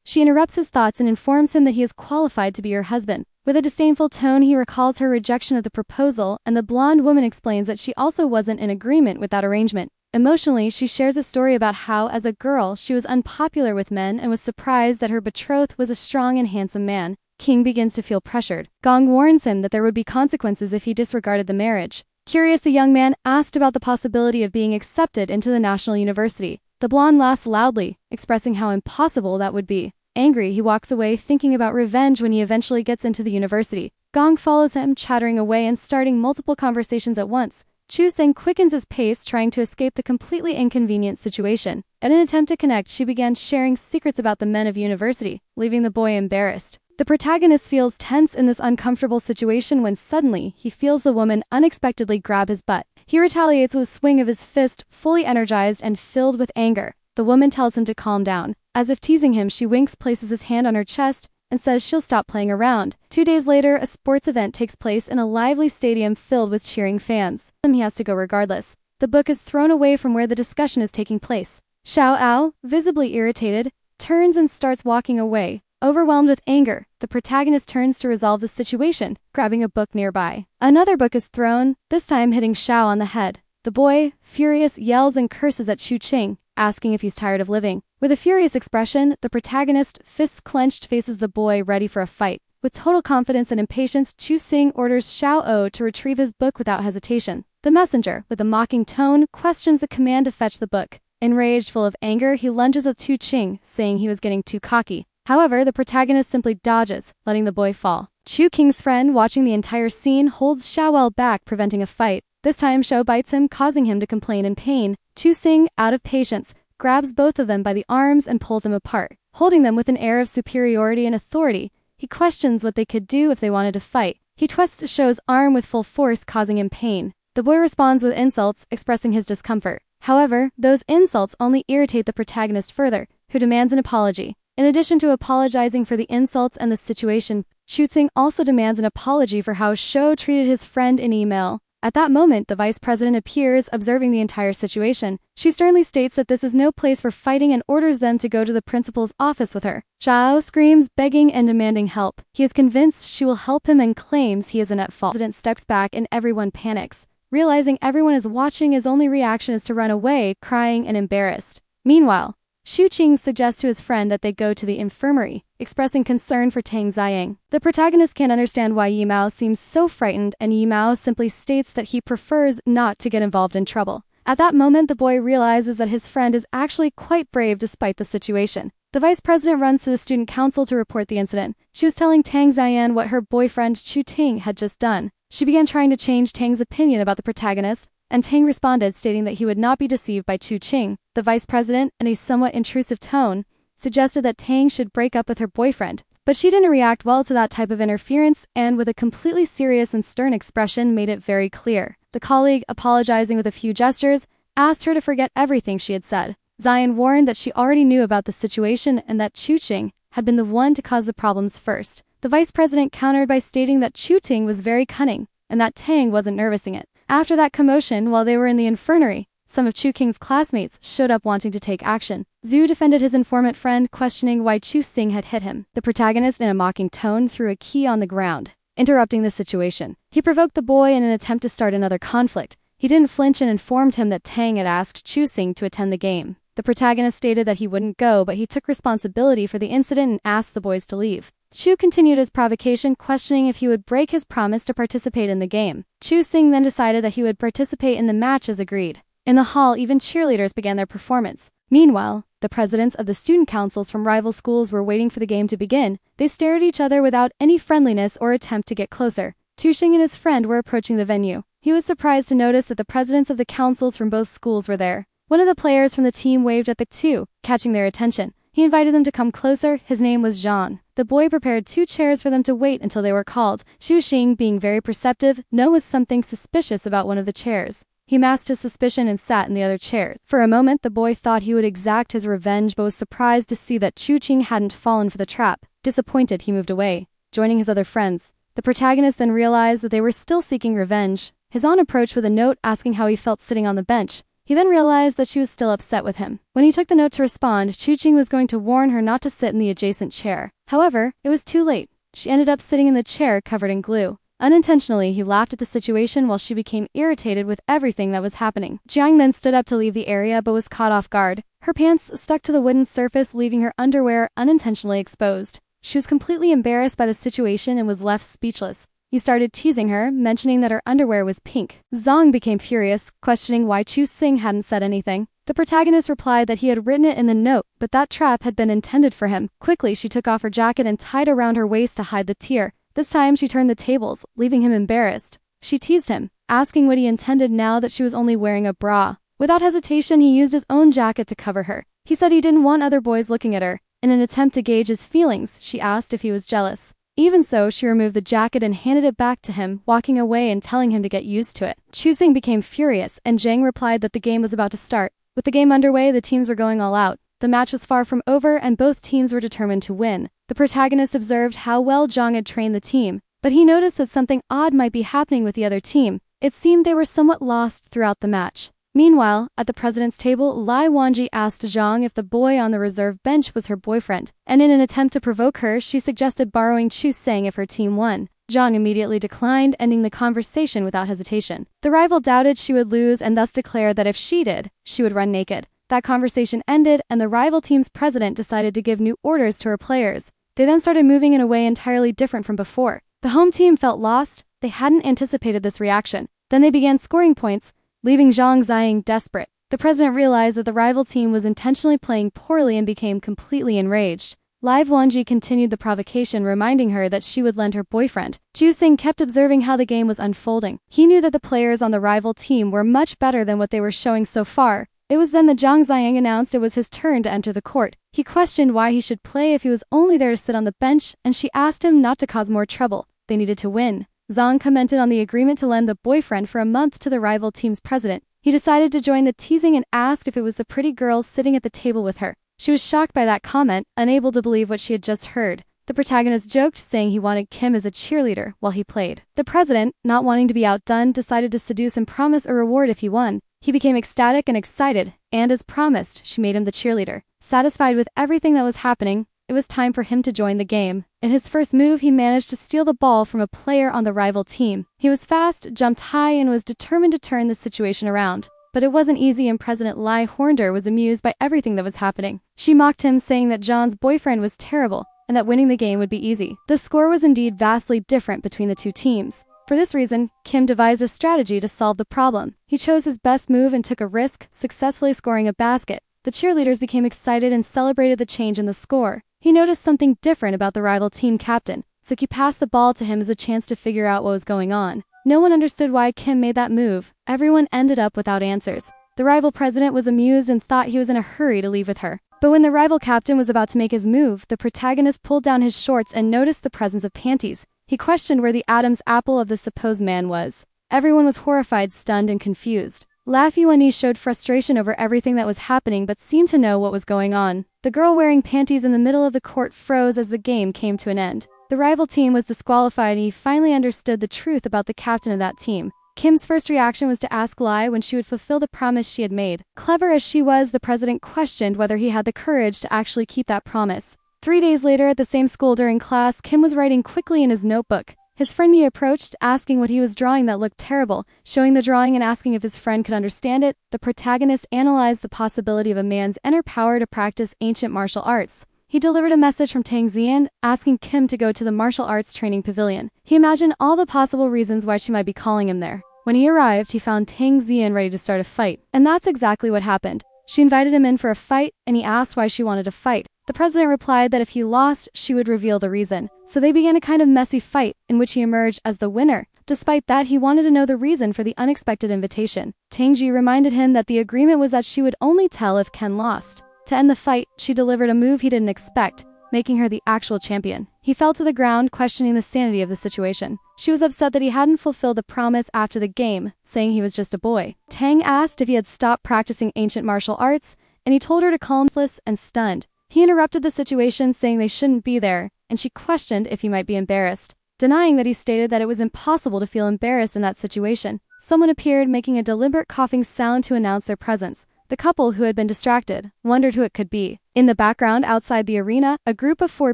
She interrupts his thoughts and informs him that he is qualified to be her husband. With a disdainful tone, he recalls her rejection of the proposal, and the blonde woman explains that she also wasn't in agreement with that arrangement. Emotionally, she shares a story about how, as a girl, she was unpopular with men and was surprised that her betrothed was a strong and handsome man. King begins to feel pressured. Gong warns him that there would be consequences if he disregarded the marriage. Curious, the young man asked about the possibility of being accepted into the National University. The blonde laughs loudly, expressing how impossible that would be. Angry, he walks away, thinking about revenge when he eventually gets into the university. Gong follows him, chattering away and starting multiple conversations at once. Chu Xing quickens his pace, trying to escape the completely inconvenient situation. In an attempt to connect, she began sharing secrets about the men of university, leaving the boy embarrassed. The protagonist feels tense in this uncomfortable situation when suddenly he feels the woman unexpectedly grab his butt. He retaliates with a swing of his fist, fully energized and filled with anger. The woman tells him to calm down. As if teasing him, she winks, places his hand on her chest, and says she'll stop playing around. 2 days later, a sports event takes place in a lively stadium filled with cheering fans. He has to go regardless. The book is thrown away from where the discussion is taking place. Xiao Ao, visibly irritated, turns and starts walking away. Overwhelmed with anger, the protagonist turns to resolve the situation, grabbing a book nearby. Another book is thrown, this time hitting Xiao on the head. The boy, furious, yells and curses at Chu Qing, asking if he's tired of living. With a furious expression, the protagonist, fists clenched, faces the boy, ready for a fight. With total confidence and impatience, Chu Xing orders Xiao O to retrieve his book without hesitation. The messenger, with a mocking tone, questions the command to fetch the book. Enraged, full of anger, he lunges at Chu Qing, saying he was getting too cocky. However, the protagonist simply dodges, letting the boy fall. Chu King's friend, watching the entire scene, holds Xiaowao back, preventing a fight. This time, Xiao bites him, causing him to complain in pain. Chu Xing, out of patience, grabs both of them by the arms and pulls them apart. Holding them with an air of superiority and authority, he questions what they could do if they wanted to fight. He twists Xiao's arm with full force, causing him pain. The boy responds with insults, expressing his discomfort. However, those insults only irritate the protagonist further, who demands an apology. In addition to apologizing for the insults and the situation, Chu Xing also demands an apology for how Xiao treated his friend in email. At that moment, the vice president appears, observing the entire situation. She sternly states that this is no place for fighting and orders them to go to the principal's office with her. Xiao screams, begging and demanding help. He is convinced she will help him and claims he isn't at fault. The president steps back and everyone panics. Realizing everyone is watching, his only reaction is to run away, crying and embarrassed. Meanwhile, Xu Qing suggests to his friend that they go to the infirmary, expressing concern for Tang Ziang. The protagonist can't understand why Yimao seems so frightened, and Yimao simply states that he prefers not to get involved in trouble. At that moment, the boy realizes that his friend is actually quite brave despite the situation. The vice president runs to the student council to report the incident. She was telling Tang Ziyan what her boyfriend Chu Ting had just done. She began trying to change Tang's opinion about the protagonist, and Tang responded stating that he would not be deceived by Chu Ting. The vice president, in a somewhat intrusive tone, suggested that Tang should break up with her boyfriend, but she didn't react well to that type of interference and with a completely serious and stern expression made it very clear. The colleague, apologizing with a few gestures, asked her to forget everything she had said. Zion warned that she already knew about the situation and that Chu Ting had been the one to cause the problems first. The vice president countered by stating that Chu Ting was very cunning and that Tang wasn't nervousing it. After that commotion, while they were in the infirmary, some of Chu King's classmates showed up wanting to take action. Zhu defended his informant friend, questioning why Chu Xing had hit him. The protagonist, in a mocking tone, threw a key on the ground, interrupting the situation. He provoked the boy in an attempt to start another conflict. He didn't flinch and informed him that Tang had asked Chu Xing to attend the game. The protagonist stated that he wouldn't go, but he took responsibility for the incident and asked the boys to leave. Chu continued his provocation, questioning if he would break his promise to participate in the game. Chu Xing then decided that he would participate in the match as agreed. In the hall, even cheerleaders began their performance. Meanwhile, the presidents of the student councils from rival schools were waiting for the game to begin. They stared at each other without any friendliness or attempt to get closer. Chu Xing and his friend were approaching the venue. He was surprised to notice that the presidents of the councils from both schools were there. One of the players from the team waved at the two, catching their attention. He invited them to come closer. His name was Zhang. The boy prepared 2 chairs for them to wait until they were called. Chu Xing, being very perceptive, noticed something suspicious about one of the chairs. He masked his suspicion and sat in the other chair. For a moment, the boy thought he would exact his revenge, but was surprised to see that Chu Xing hadn't fallen for the trap. Disappointed, he moved away, joining his other friends. The protagonist then realized that they were still seeking revenge. His aunt approached with a note asking how he felt sitting on the bench. He then realized that she was still upset with him. When he took the note to respond, Chu Xing was going to warn her not to sit in the adjacent chair. However, it was too late. She ended up sitting in the chair covered in glue. Unintentionally, he laughed at the situation while she became irritated with everything that was happening. Jiang then stood up to leave the area but was caught off guard. Her pants stuck to the wooden surface, leaving her underwear unintentionally exposed. She was completely embarrassed by the situation and was left speechless. He started teasing her, mentioning that her underwear was pink. Zhang became furious, questioning why Chu Xing hadn't said anything. The protagonist replied that he had written it in the note, but that trap had been intended for him. Quickly, she took off her jacket and tied around her waist to hide the tear. This time, she turned the tables, leaving him embarrassed. She teased him, asking what he intended now that she was only wearing a bra. Without hesitation, he used his own jacket to cover her. He said he didn't want other boys looking at her. In an attempt to gauge his feelings, she asked if he was jealous. Even so, she removed the jacket and handed it back to him, walking away and telling him to get used to it. Chu Xing became furious, and Zhang replied that the game was about to start. With the game underway, the teams were going all out. The match was far from over, and both teams were determined to win. The protagonist observed how well Zhang had trained the team, but he noticed that something odd might be happening with the other team. It seemed they were somewhat lost throughout the match. Meanwhile, at the president's table, Lai Wanji asked Zhang if the boy on the reserve bench was her boyfriend, and in an attempt to provoke her, she suggested borrowing Chu Xing if her team won. Zhang immediately declined, ending the conversation without hesitation. The rival doubted she would lose and thus declared that if she did, she would run naked. That conversation ended, and the rival team's president decided to give new orders to her players. They then started moving in a way entirely different from before. The home team felt lost. They hadn't anticipated this reaction. Then they began scoring points, leaving Zhang Ziyin desperate. The president realized that the rival team was intentionally playing poorly and became completely enraged. Lai Wanji continued the provocation, reminding her that she would lend her boyfriend. Chu Xing kept observing how the game was unfolding. He knew that the players on the rival team were much better than what they were showing so far. It was then that Zhang Ziyin announced it was his turn to enter the court. He questioned why he should play if he was only there to sit on the bench, and she asked him not to cause more trouble. They needed to win. Zhang commented on the agreement to lend the boyfriend for a month to the rival team's president. He decided to join the teasing and asked if it was the pretty girl sitting at the table with her. She was shocked by that comment, unable to believe what she had just heard. The protagonist joked, saying he wanted Kim as a cheerleader while he played. The president, not wanting to be outdone, decided to seduce and promise a reward if he won. He became ecstatic and excited, and as promised, she made him the cheerleader. Satisfied with everything that was happening, it was time for him to join the game. In his first move, he managed to steal the ball from a player on the rival team. He was fast, jumped high, and was determined to turn the situation around. But it wasn't easy, and President Lai Hornder was amused by everything that was happening. She mocked him, saying that John's boyfriend was terrible, and that winning the game would be easy. The score was indeed vastly different between the two teams. For this reason, Kim devised a strategy to solve the problem. He chose his best move and took a risk, successfully scoring a basket. The cheerleaders became excited and celebrated the change in the score. He noticed something different about the rival team captain, so he passed the ball to him as a chance to figure out what was going on. No one understood why Kim made that move. Everyone ended up without answers. The rival president was amused and thought he was in a hurry to leave with her. But when the rival captain was about to make his move, the protagonist pulled down his shorts and noticed the presence of panties. He questioned where the Adam's apple of the supposed man was. Everyone was horrified, stunned, and confused. Lafiwani showed frustration over everything that was happening but seemed to know what was going on. The girl wearing panties in the middle of the court froze as the game came to an end. The rival team was disqualified and he finally understood the truth about the captain of that team. Kim's first reaction was to ask Lai when she would fulfill the promise she had made. Clever as she was, the president questioned whether he had the courage to actually keep that promise. 3 days later at the same school during class, Kim was writing quickly in his notebook. His friend he approached, asking what he was drawing that looked terrible. Showing the drawing and asking if his friend could understand it, the protagonist analyzed the possibility of a man's inner power to practice ancient martial arts. He delivered a message from Tang Xian, asking Kim to go to the martial arts training pavilion. He imagined all the possible reasons why she might be calling him there. When he arrived, he found Tang Xian ready to start a fight. And that's exactly what happened. She invited him in for a fight, and he asked why she wanted to fight. The president replied that if he lost, she would reveal the reason. So they began a kind of messy fight, in which he emerged as the winner. Despite that, he wanted to know the reason for the unexpected invitation. Tangji reminded him that the agreement was that she would only tell if Ken lost. To end the fight, she delivered a move he didn't expect, making her the actual champion. He fell to the ground, questioning the sanity of the situation. She was upset that he hadn't fulfilled the promise after the game, saying he was just a boy. Tang asked if he had stopped practicing ancient martial arts, and he told her to calm and stunned. He interrupted the situation, saying they shouldn't be there, and she questioned if he might be embarrassed. Denying that, he stated that it was impossible to feel embarrassed in that situation. Someone appeared, making a deliberate coughing sound to announce their presence. The couple, who had been distracted, wondered who it could be. In the background, outside the arena, a group of 4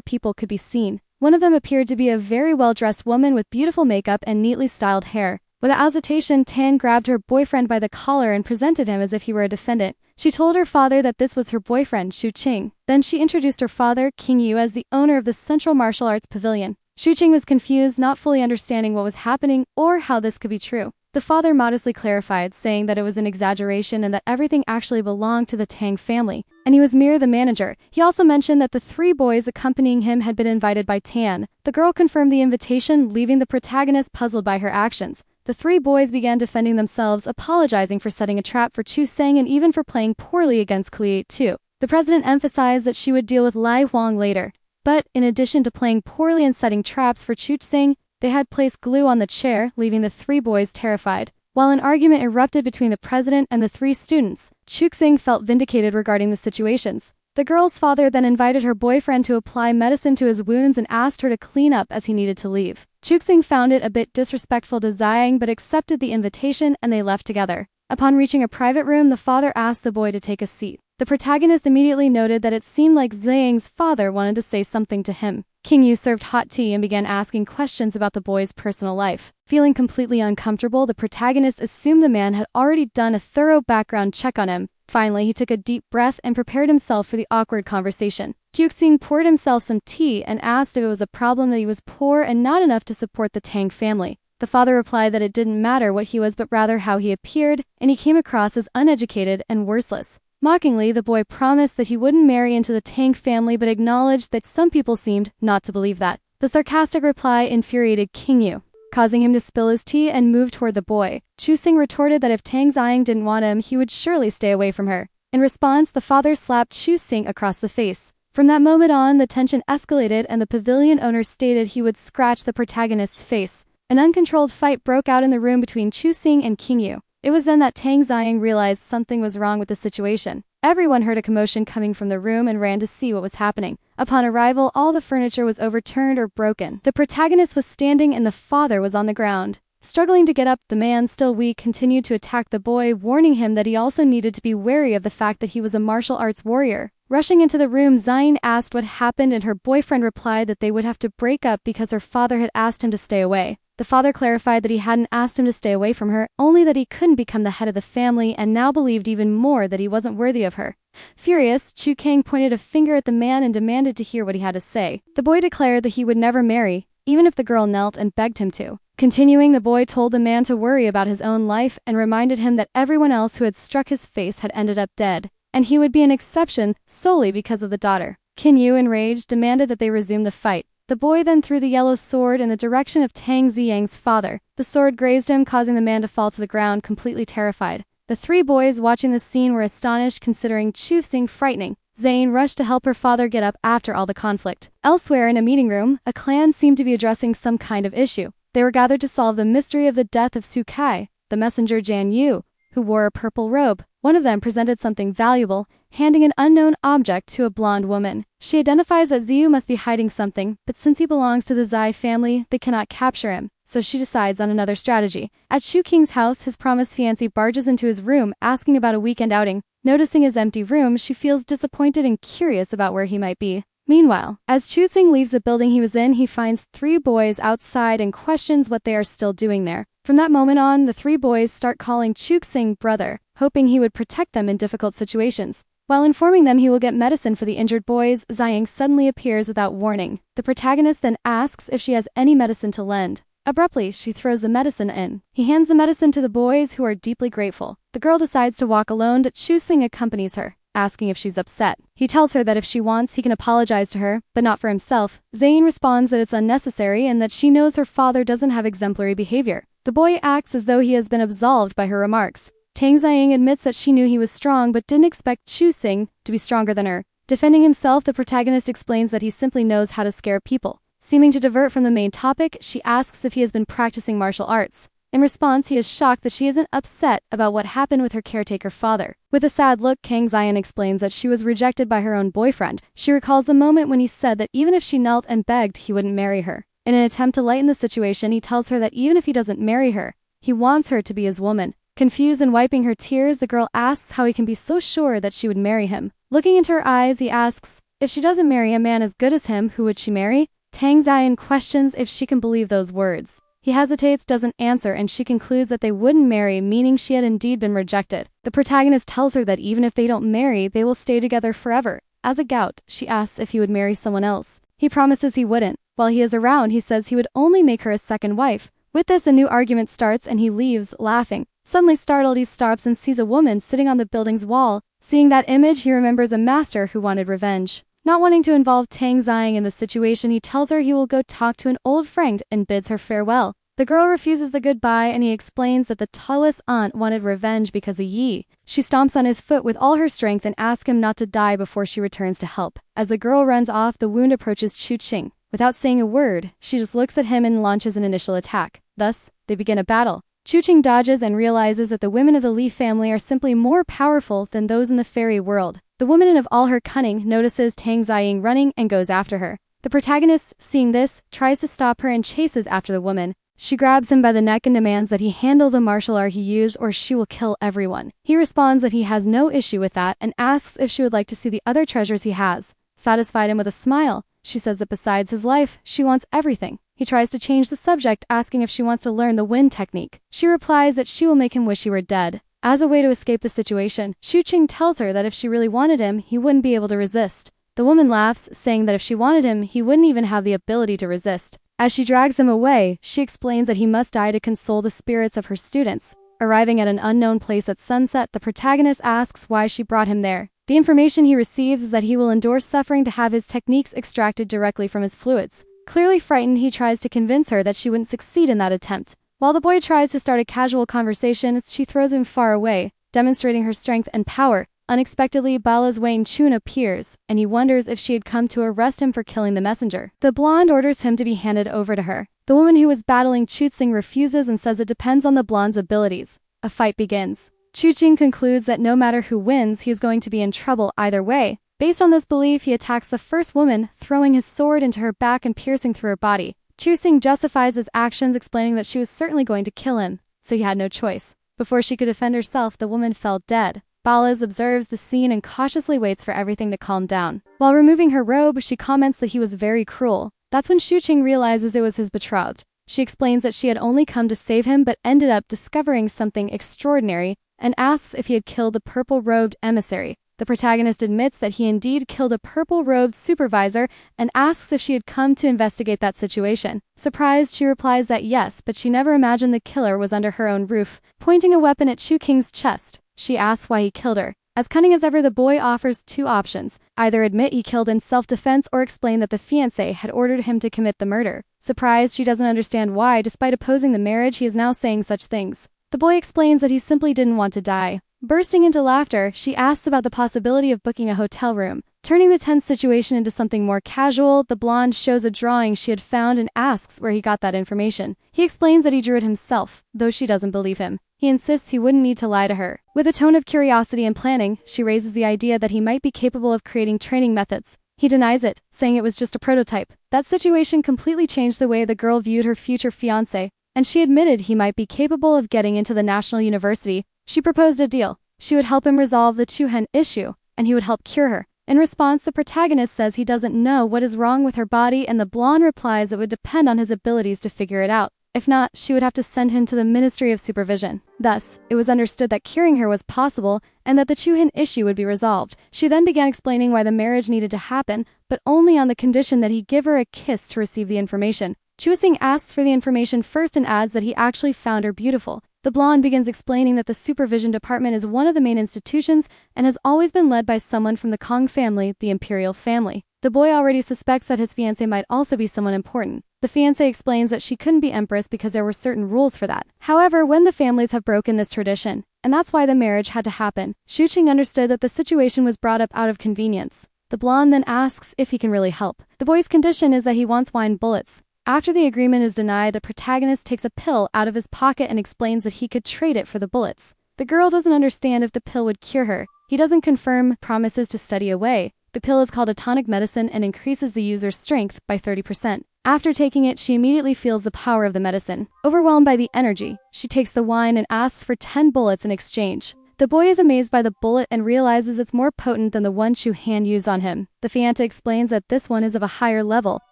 people could be seen. One of them appeared to be a very well-dressed woman with beautiful makeup and neatly styled hair. Without hesitation, Tang grabbed her boyfriend by the collar and presented him as if he were a defendant. She told her father that this was her boyfriend, Xu Qing. Then she introduced her father, King Yu, as the owner of the Central Martial Arts Pavilion. Xu Qing was confused, not fully understanding what was happening or how this could be true. The father modestly clarified, saying that it was an exaggeration and that everything actually belonged to the Tang family, and he was merely the manager. He also mentioned that the 3 boys accompanying him had been invited by Tan. The girl confirmed the invitation, leaving the protagonist puzzled by her actions. The 3 boys began defending themselves, apologizing for setting a trap for Chu Sang and even for playing poorly against Kli too. The president emphasized that she would deal with Lai Huang later. But, in addition to playing poorly and setting traps for Chu Sang, they had placed glue on the chair, leaving the 3 boys terrified. While an argument erupted between the president and the 3 students, Chu Sang felt vindicated regarding the situations. The girl's father then invited her boyfriend to apply medicine to his wounds and asked her to clean up as he needed to leave. Chu Sang found it a bit disrespectful to Xiang but accepted the invitation and they left together. Upon reaching a private room, the father asked the boy to take a seat. The protagonist immediately noted that it seemed like Xiang's father wanted to say something to him. King Yu served hot tea and began asking questions about the boy's personal life. Feeling completely uncomfortable, the protagonist assumed the man had already done a thorough background check on him. Finally, he took a deep breath and prepared himself for the awkward conversation. Xing poured himself some tea and asked if it was a problem that he was poor and not enough to support the Tang family. The father replied that it didn't matter what he was but rather how he appeared, and he came across as uneducated and worthless. Mockingly, the boy promised that he wouldn't marry into the Tang family but acknowledged that some people seemed not to believe that. The sarcastic reply infuriated King Yu, causing him to spill his tea and move toward the boy. Chu Xing retorted that if Tang Xiang didn't want him, he would surely stay away from her. In response, the father slapped Chu Xing across the face. From that moment on, the tension escalated and the pavilion owner stated he would scratch the protagonist's face. An uncontrolled fight broke out in the room between Chu Xing and King Yu. It was then that Tang Xiang realized something was wrong with the situation. Everyone heard a commotion coming from the room and ran to see what was happening. Upon arrival, all the furniture was overturned or broken. The protagonist was standing and the father was on the ground. Struggling to get up, the man, still weak, continued to attack the boy, warning him that he also needed to be wary of the fact that he was a martial arts warrior. Rushing into the room, Xiang asked what happened and her boyfriend replied that they would have to break up because her father had asked him to stay away. The father clarified that he hadn't asked him to stay away from her, only that he couldn't become the head of the family and now believed even more that he wasn't worthy of her. Furious, Chu Kang pointed a finger at the man and demanded to hear what he had to say. The boy declared that he would never marry, even if the girl knelt and begged him to. Continuing, the boy told the man to worry about his own life and reminded him that everyone else who had struck his face had ended up dead. and he would be an exception solely because of the daughter. Qin Yu, enraged, demanded that they resume the fight. The boy then threw the yellow sword in the direction of Tang Ziyang's father. The sword grazed him, causing the man to fall to the ground, completely terrified. The three boys watching the scene were astonished, considering Chusing frightening. Zane rushed to help her father get up after all the conflict. Elsewhere in a meeting room, a clan seemed to be addressing some kind of issue. They were gathered to solve the mystery of the death of Su Kai, the messenger Jan Yu, who wore a purple robe. One of them presented something valuable, handing an unknown object to a blonde woman. She identifies that Ziyu must be hiding something, but since he belongs to the Zai family, they cannot capture him, so she decides on another strategy. At Shu King's house, his promised fiancé barges into his room, asking about a weekend outing. Noticing his empty room, she feels disappointed and curious about where he might be. Meanwhile, as Chusing leaves the building he was in, he finds three boys outside and questions what they are still doing there. From that moment on, the three boys start calling Chusing brother, hoping he would protect them in difficult situations. While informing them he will get medicine for the injured boys, Ziyang suddenly appears without warning. The protagonist then asks if she has any medicine to lend. Abruptly, she throws the medicine in. He hands the medicine to the boys, who are deeply grateful. The girl decides to walk alone, but Chusing accompanies her, asking if she's upset. He tells her that if she wants, he can apologize to her, but not for himself. Zane responds that it's unnecessary and that she knows her father doesn't have exemplary behavior. The boy acts as though he has been absolved by her remarks. Tang Ziyang admits that she knew he was strong but didn't expect Chusing to be stronger than her. Defending himself, the protagonist explains that he simply knows how to scare people. Seeming to divert from the main topic, she asks if he has been practicing martial arts. In response, he is shocked that she isn't upset about what happened with her caretaker father. With a sad look, Kang Zion explains that she was rejected by her own boyfriend. She recalls the moment when he said that even if she knelt and begged, he wouldn't marry her. In an attempt to lighten the situation, he tells her that even if he doesn't marry her, he wants her to be his woman. Confused and wiping her tears, the girl asks how he can be so sure that she would marry him. Looking into her eyes, he asks, if she doesn't marry a man as good as him, who would she marry? Tang Zion questions if she can believe those words. He hesitates, doesn't answer, and she concludes that they wouldn't marry, meaning she had indeed been rejected. The protagonist tells her that even if they don't marry, they will stay together forever. As a gout, she asks if he would marry someone else. He promises he wouldn't. While he is around, he says he would only make her a second wife. With this, a new argument starts and he leaves, laughing. Suddenly startled, he stops and sees a woman sitting on the building's wall. Seeing that image, he remembers a master who wanted revenge. Not wanting to involve Tang Ziyang in the situation, he tells her he will go talk to an old friend and bids her farewell. The girl refuses the goodbye and he explains that the Taoist aunt wanted revenge because of Yi. She stomps on his foot with all her strength and asks him not to die before she returns to help. As the girl runs off, the wound approaches Chu Qing. Without saying a word, she just looks at him and launches an initial attack. Thus, they begin a battle. Chu Qing dodges and realizes that the women of the Li family are simply more powerful than those in the fairy world. The woman, in of all her cunning, notices Tang Ziyang running and goes after her. The protagonist, seeing this, tries to stop her and chases after the woman. She grabs him by the neck and demands that he handle the martial art he used or she will kill everyone. He responds that he has no issue with that and asks if she would like to see the other treasures he has. Satisfied him with a smile, she says that besides his life, she wants everything. He tries to change the subject, asking if she wants to learn the wind technique. She replies that she will make him wish he were dead. As a way to escape the situation, Chu Qing tells her that if she really wanted him, he wouldn't be able to resist. The woman laughs, saying that if she wanted him, he wouldn't even have the ability to resist. As she drags him away, she explains that he must die to console the spirits of her students. Arriving at an unknown place at sunset, the protagonist asks why she brought him there. The information he receives is that he will endure suffering to have his techniques extracted directly from his fluids. Clearly frightened, he tries to convince her that she wouldn't succeed in that attempt. While the boy tries to start a casual conversation, she throws him far away, demonstrating her strength and power. Unexpectedly, Bala's Wayne Chun appears, and he wonders if she had come to arrest him for killing the messenger. The blonde orders him to be handed over to her. The woman who was battling Chuxing refuses and says it depends on the blonde's abilities. A fight begins. Chuxing concludes that no matter who wins, he is going to be in trouble either way. Based on this belief, he attacks the first woman, throwing his sword into her back and piercing through her body. Chuxing justifies his actions, explaining that she was certainly going to kill him, so he had no choice. Before she could defend herself, the woman fell dead. Balas observes the scene and cautiously waits for everything to calm down. While removing her robe, she comments that he was very cruel. That's when Chuxing realizes it was his betrothed. She explains that she had only come to save him but ended up discovering something extraordinary and asks if he had killed the purple-robed emissary. The protagonist admits that he indeed killed a purple-robed supervisor and asks if she had come to investigate that situation. Surprised, she replies that yes, but she never imagined the killer was under her own roof. Pointing a weapon at Chu King's chest, she asks why he killed her. As cunning as ever, the boy offers two options: either admit he killed in self-defense or explain that the fiancé had ordered him to commit the murder. Surprised, she doesn't understand why, despite opposing the marriage, he is now saying such things. The boy explains that he simply didn't want to die. Bursting into laughter, she asks about the possibility of booking a hotel room. Turning the tense situation into something more casual, the blonde shows a drawing she had found and asks where he got that information. He explains that he drew it himself, though she doesn't believe him. He insists he wouldn't need to lie to her. With a tone of curiosity and planning, she raises the idea that he might be capable of creating training methods. He denies it, saying it was just a prototype. That situation completely changed the way the girl viewed her future fiancé, and she admitted he might be capable of getting into the National University. She proposed a deal. She would help him resolve the Chuhen issue, and he would help cure her. In response, the protagonist says he doesn't know what is wrong with her body, and the blonde replies it would depend on his abilities to figure it out. If not, she would have to send him to the Ministry of Supervision. Thus, it was understood that curing her was possible and that the Chuhin issue would be resolved. She then began explaining why the marriage needed to happen, but only on the condition that he give her a kiss to receive the information. Chuising asks for the information first and adds that he actually found her beautiful. The blonde begins explaining that the supervision department is one of the main institutions and has always been led by someone from the Kong family, the imperial family. The boy already suspects that his fiancé might also be someone important. The fiancé explains that she couldn't be empress because there were certain rules for that. However, when the families have broken this tradition, and that's why the marriage had to happen, Shuqing understood that the situation was brought up out of convenience. The blonde then asks if he can really help. The boy's condition is that he wants wine bullets. After the agreement is denied, the protagonist takes a pill out of his pocket and explains that he could trade it for the bullets. The girl doesn't understand if the pill would cure her. He doesn't confirm, promises to study away. The pill is called a tonic medicine and increases the user's strength by 30%. After taking it, she immediately feels the power of the medicine. Overwhelmed by the energy, she takes the wine and asks for 10 bullets in exchange. The boy is amazed by the bullet and realizes it's more potent than the one Chu Han used on him. The fiancé explains that this one is of a higher level,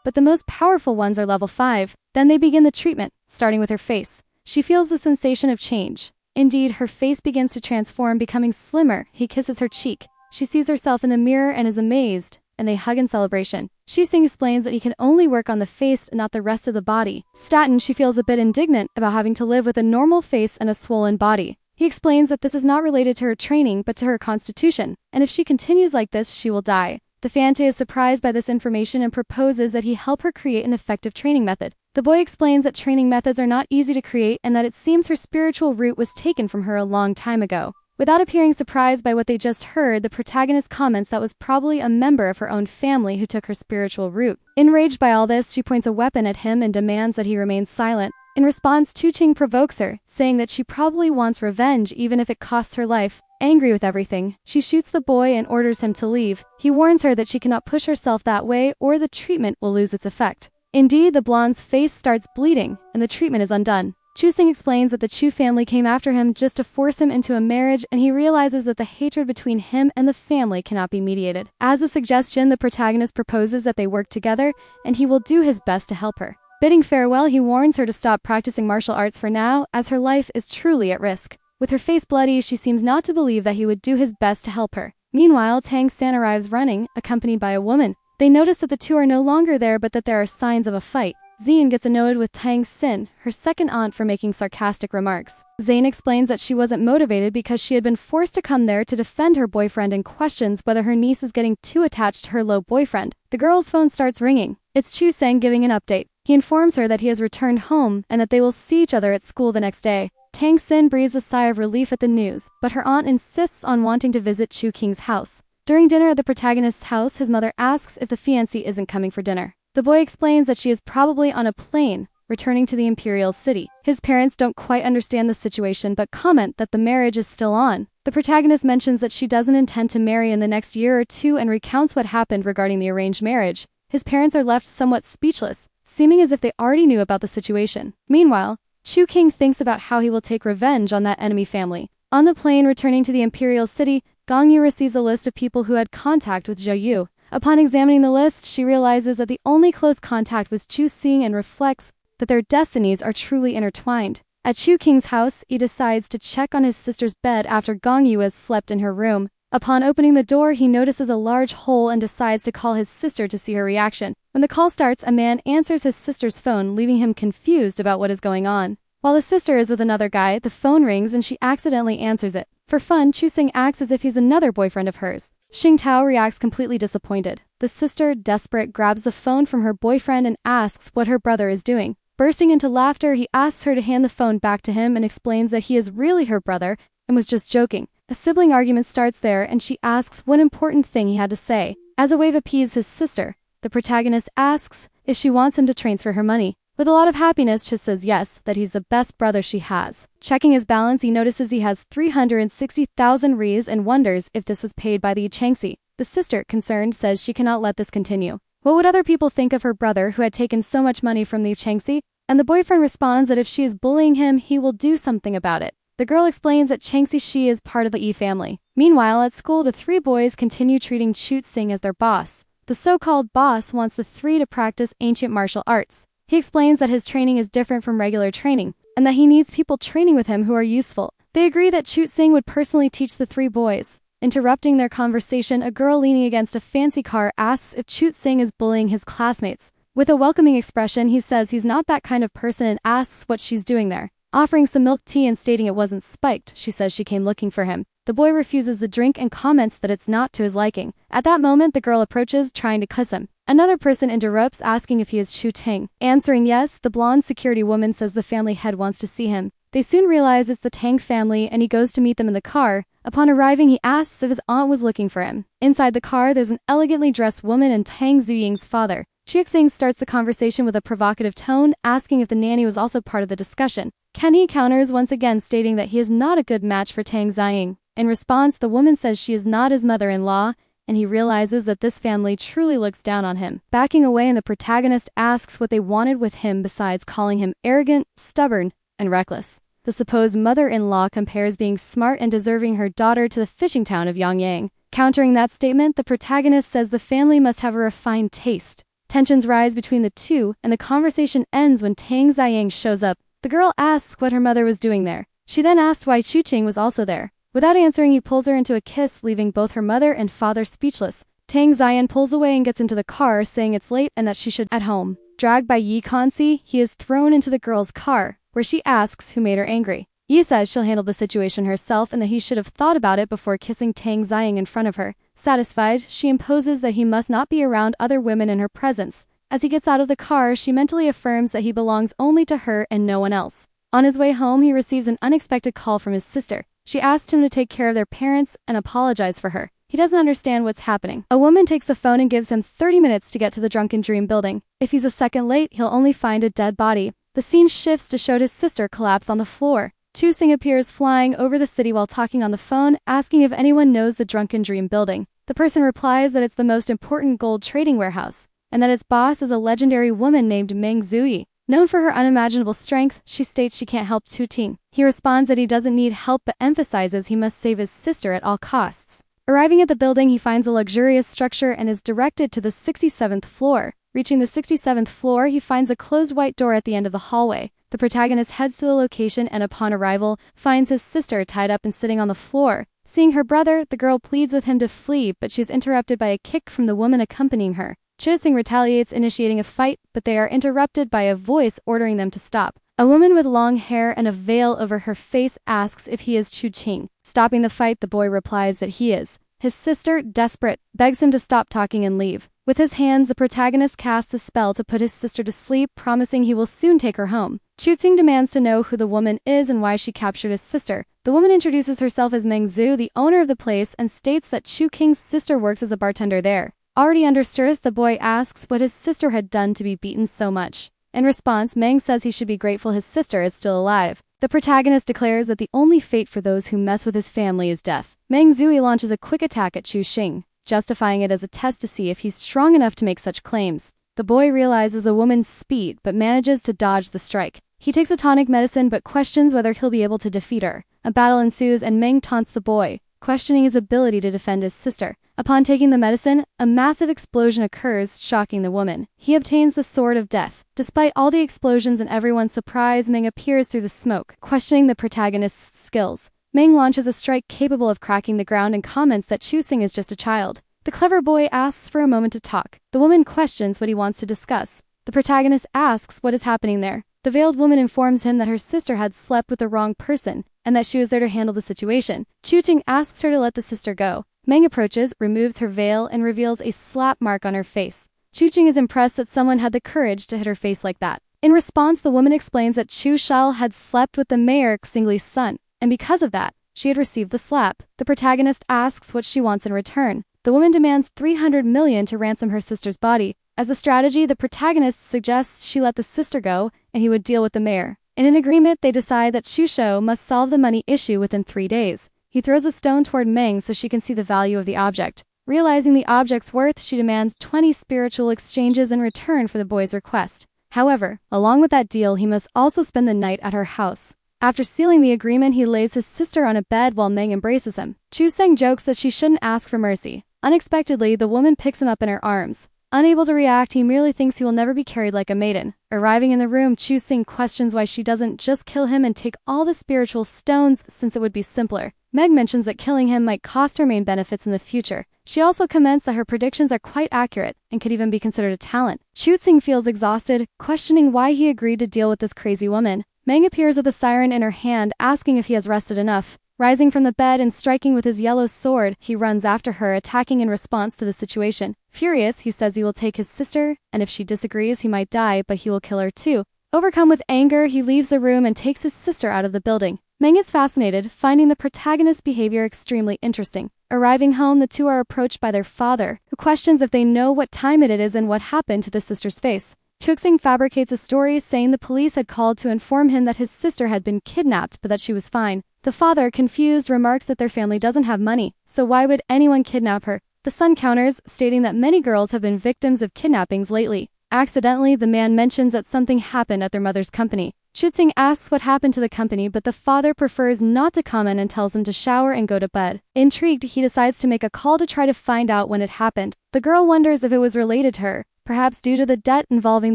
but the most powerful ones are level 5. Then they begin the treatment, starting with her face. She feels the sensation of change. Indeed, her face begins to transform, becoming slimmer. He kisses her cheek. She sees herself in the mirror and is amazed, and they hug in celebration. Shising explains that he can only work on the face and not the rest of the body. Staten, she feels a bit indignant about having to live with a normal face and a swollen body. He explains that this is not related to her training, but to her constitution, and if she continues like this, she will die. The fiancé is surprised by this information and proposes that he help her create an effective training method. The boy explains that training methods are not easy to create and that it seems her spiritual root was taken from her a long time ago. Without appearing surprised by what they just heard, the protagonist comments that was probably a member of her own family who took her spiritual root. Enraged by all this, she points a weapon at him and demands that he remain silent. In response, Chuqing provokes her, saying that she probably wants revenge even if it costs her life. Angry with everything, she shoots the boy and orders him to leave. He warns her that she cannot push herself that way or the treatment will lose its effect. Indeed, the blonde's face starts bleeding and the treatment is undone. Chuqing explains that the Chu family came after him just to force him into a marriage, and he realizes that the hatred between him and the family cannot be mediated. As a suggestion, the protagonist proposes that they work together, and he will do his best to help her. Bidding farewell, he warns her to stop practicing martial arts for now, as her life is truly at risk. With her face bloody, she seems not to believe that he would do his best to help her. Meanwhile, Tang San arrives running, accompanied by a woman. They notice that the two are no longer there, but that there are signs of a fight. Zane gets annoyed with Tang Sin, her second aunt, for making sarcastic remarks. Zane explains that she wasn't motivated because she had been forced to come there to defend her boyfriend and questions whether her niece is getting too attached to her low boyfriend. The girl's phone starts ringing. It's Chu Sang giving an update. He informs her that he has returned home and that they will see each other at school the next day. Tang Sin breathes a sigh of relief at the news, but her aunt insists on wanting to visit Chu King's house. During dinner at the protagonist's house, his mother asks if the fiancé isn't coming for dinner. The boy explains that she is probably on a plane, returning to the imperial city. His parents don't quite understand the situation but comment that the marriage is still on. The protagonist mentions that she doesn't intend to marry in the next year or two and recounts what happened regarding the arranged marriage. His parents are left somewhat speechless, seeming as if they already knew about the situation. Meanwhile, Chu King thinks about how he will take revenge on that enemy family. On the plane returning to the imperial city, Gong Yu receives a list of people who had contact with Zhou Yu. Upon examining the list, she realizes that the only close contact was Chu Xing and reflects that their destinies are truly intertwined. At Chu King's house, he decides to check on his sister's bed after Gong Yu has slept in her room. Upon opening the door, he notices a large hole and decides to call his sister to see her reaction. When the call starts, a man answers his sister's phone, leaving him confused about what is going on. While the sister is with another guy, the phone rings and she accidentally answers it. For fun, Chu-sing acts as if he's another boyfriend of hers. Xing-tao reacts completely disappointed. The sister, desperate, grabs the phone from her boyfriend and asks what her brother is doing. Bursting into laughter, he asks her to hand the phone back to him and explains that he is really her brother and was just joking. A sibling argument starts there, and she asks what important thing he had to say. As a way to appease his sister, the protagonist asks if she wants him to transfer her money. With a lot of happiness, she says yes, that he's the best brother she has. Checking his balance, he notices he has 360,000 Ries and wonders if this was paid by the Changxi. The sister, concerned, says she cannot let this continue. What would other people think of her brother who had taken so much money from the Changxi? And the boyfriend responds that if she is bullying him, he will do something about it. The girl explains that Changxi Shi is part of the Yi family. Meanwhile, at school, the three boys continue treating Chu-sing as their boss. The so-called boss wants the three to practice ancient martial arts. He explains that his training is different from regular training, and that he needs people training with him who are useful. They agree that Chu-sing would personally teach the three boys. Interrupting their conversation, a girl leaning against a fancy car asks if Chu-sing is bullying his classmates. With a welcoming expression, he says he's not that kind of person and asks what she's doing there. Offering some milk tea and stating it wasn't spiked, she says she came looking for him. The boy refuses the drink and comments that it's not to his liking. At that moment, the girl approaches, trying to kiss him. Another person interrupts, asking if he is Chu Ting. Answering yes, the blonde security woman says the family head wants to see him. They soon realize it's the Tang family, and he goes to meet them in the car. Upon arriving, he asks if his aunt was looking for him. Inside the car, there's an elegantly dressed woman and Tang Zuying's father. Xing starts the conversation with a provocative tone, asking if the nanny was also part of the discussion. Kenny counters once again, stating that he is not a good match for Tang Ziying. In response, the woman says she is not his mother-in-law, and he realizes that this family truly looks down on him. Backing away, and the protagonist asks what they wanted with him besides calling him arrogant, stubborn, and reckless. The supposed mother-in-law compares being smart and deserving her daughter to the fishing town of Yangyang. Countering that statement, the protagonist says the family must have a refined taste. Tensions rise between the two, and the conversation ends when Tang Ziying shows up. The girl asks what her mother was doing there. She then asked why Chu-ching was also there. Without answering, he pulls her into a kiss, leaving both her mother and father speechless. Tang Ziyan pulls away and gets into the car, saying it's late and that she should at home. Dragged by Yi Kansi, he is thrown into the girl's car, where she asks who made her angry. Yi says she'll handle the situation herself and that he should have thought about it before kissing Tang Ziying in front of her. Satisfied, she imposes that he must not be around other women in her presence. As he gets out of the car, she mentally affirms that he belongs only to her and no one else. On his way home, he receives an unexpected call from his sister. She asks him to take care of their parents and apologize for her. He doesn't understand what's happening. A woman takes the phone and gives him 30 minutes to get to the Drunken Dream building. If he's a second late, he'll only find a dead body. The scene shifts to show his sister collapse on the floor. Chu-sing appears flying over the city while talking on the phone, asking if anyone knows the Drunken Dream building. The person replies that it's the most important gold trading warehouse, and that its boss is a legendary woman named Meng Zui. Known for her unimaginable strength, she states she can't help Chu-ting. He responds that he doesn't need help but emphasizes he must save his sister at all costs. Arriving at the building, he finds a luxurious structure and is directed to the 67th floor. Reaching the 67th floor, he finds a closed white door at the end of the hallway. The protagonist heads to the location and upon arrival, finds his sister tied up and sitting on the floor. Seeing her brother, the girl pleads with him to flee, but she's interrupted by a kick from the woman accompanying her. Chu-sing retaliates, initiating a fight, but they are interrupted by a voice ordering them to stop. A woman with long hair and a veil over her face asks if he is Chu-ching. Stopping the fight, the boy replies that he is. His sister, desperate, begs him to stop talking and leave. With his hands, the protagonist casts a spell to put his sister to sleep, promising he will soon take her home. Chu-sing demands to know who the woman is and why she captured his sister. The woman introduces herself as Meng Zhu, the owner of the place, and states that Chu-king's sister works as a bartender there. Already under stress, the boy asks what his sister had done to be beaten so much. In response, Meng says he should be grateful his sister is still alive. The protagonist declares that the only fate for those who mess with his family is death. Meng Zui launches a quick attack at Chu-sing, justifying it as a test to see if he's strong enough to make such claims. The boy realizes the woman's speed, but manages to dodge the strike. He takes a tonic medicine, but questions whether he'll be able to defeat her. A battle ensues, and Meng taunts the boy, questioning his ability to defend his sister. Upon taking the medicine, a massive explosion occurs, shocking the woman. He obtains the Sword of Death. Despite all the explosions and everyone's surprise, Meng appears through the smoke, questioning the protagonist's skills. Meng launches a strike capable of cracking the ground and comments that Chu-sing is just a child. The clever boy asks for a moment to talk. The woman questions what he wants to discuss. The protagonist asks what is happening there. The veiled woman informs him that her sister had slept with the wrong person, and that she was there to handle the situation. Chu-Ting asks her to let the sister go. Meng approaches, removes her veil, and reveals a slap mark on her face. Chu-Ting is impressed that someone had the courage to hit her face like that. In response, the woman explains that Chu-Shao had slept with the mayor Xingli's son, and because of that, she had received the slap. The protagonist asks what she wants in return. The woman demands 300 million to ransom her sister's body. As a strategy, the protagonist suggests she let the sister go, and he would deal with the mayor. In an agreement, they decide that Chu-Shao must solve the money issue within 3 days. He throws a stone toward Meng so she can see the value of the object. Realizing the object's worth, she demands 20 spiritual exchanges in return for the boy's request. However, along with that deal, he must also spend the night at her house. After sealing the agreement, he lays his sister on a bed while Meng embraces him. Chu-Seng jokes that she shouldn't ask for mercy. Unexpectedly, the woman picks him up in her arms. Unable to react, he merely thinks he will never be carried like a maiden. Arriving in the room, Chu-Seng questions why she doesn't just kill him and take all the spiritual stones since it would be simpler. Meg mentions that killing him might cost her main benefits in the future. She also comments that her predictions are quite accurate and could even be considered a talent. Chu-Seng feels exhausted, questioning why he agreed to deal with this crazy woman. Meng appears with a siren in her hand, asking if he has rested enough. Rising from the bed and striking with his yellow sword, he runs after her, attacking in response to the situation. Furious, he says he will take his sister, and if she disagrees, he might die, but he will kill her too. Overcome with anger, he leaves the room and takes his sister out of the building. Meng is fascinated, finding the protagonist's behavior extremely interesting. Arriving home, the two are approached by their father, who questions if they know what time it is and what happened to the sister's face. Chu-Seng fabricates a story saying the police had called to inform him that his sister had been kidnapped but that she was fine. The father, confused, remarks that their family doesn't have money, so why would anyone kidnap her? The son counters, stating that many girls have been victims of kidnappings lately. Accidentally, the man mentions that something happened at their mother's company. Chu-Seng asks what happened to the company, but the father prefers not to comment and tells him to shower and go to bed. Intrigued, he decides to make a call to try to find out when it happened. The girl wonders if it was related to her, perhaps due to the debt involving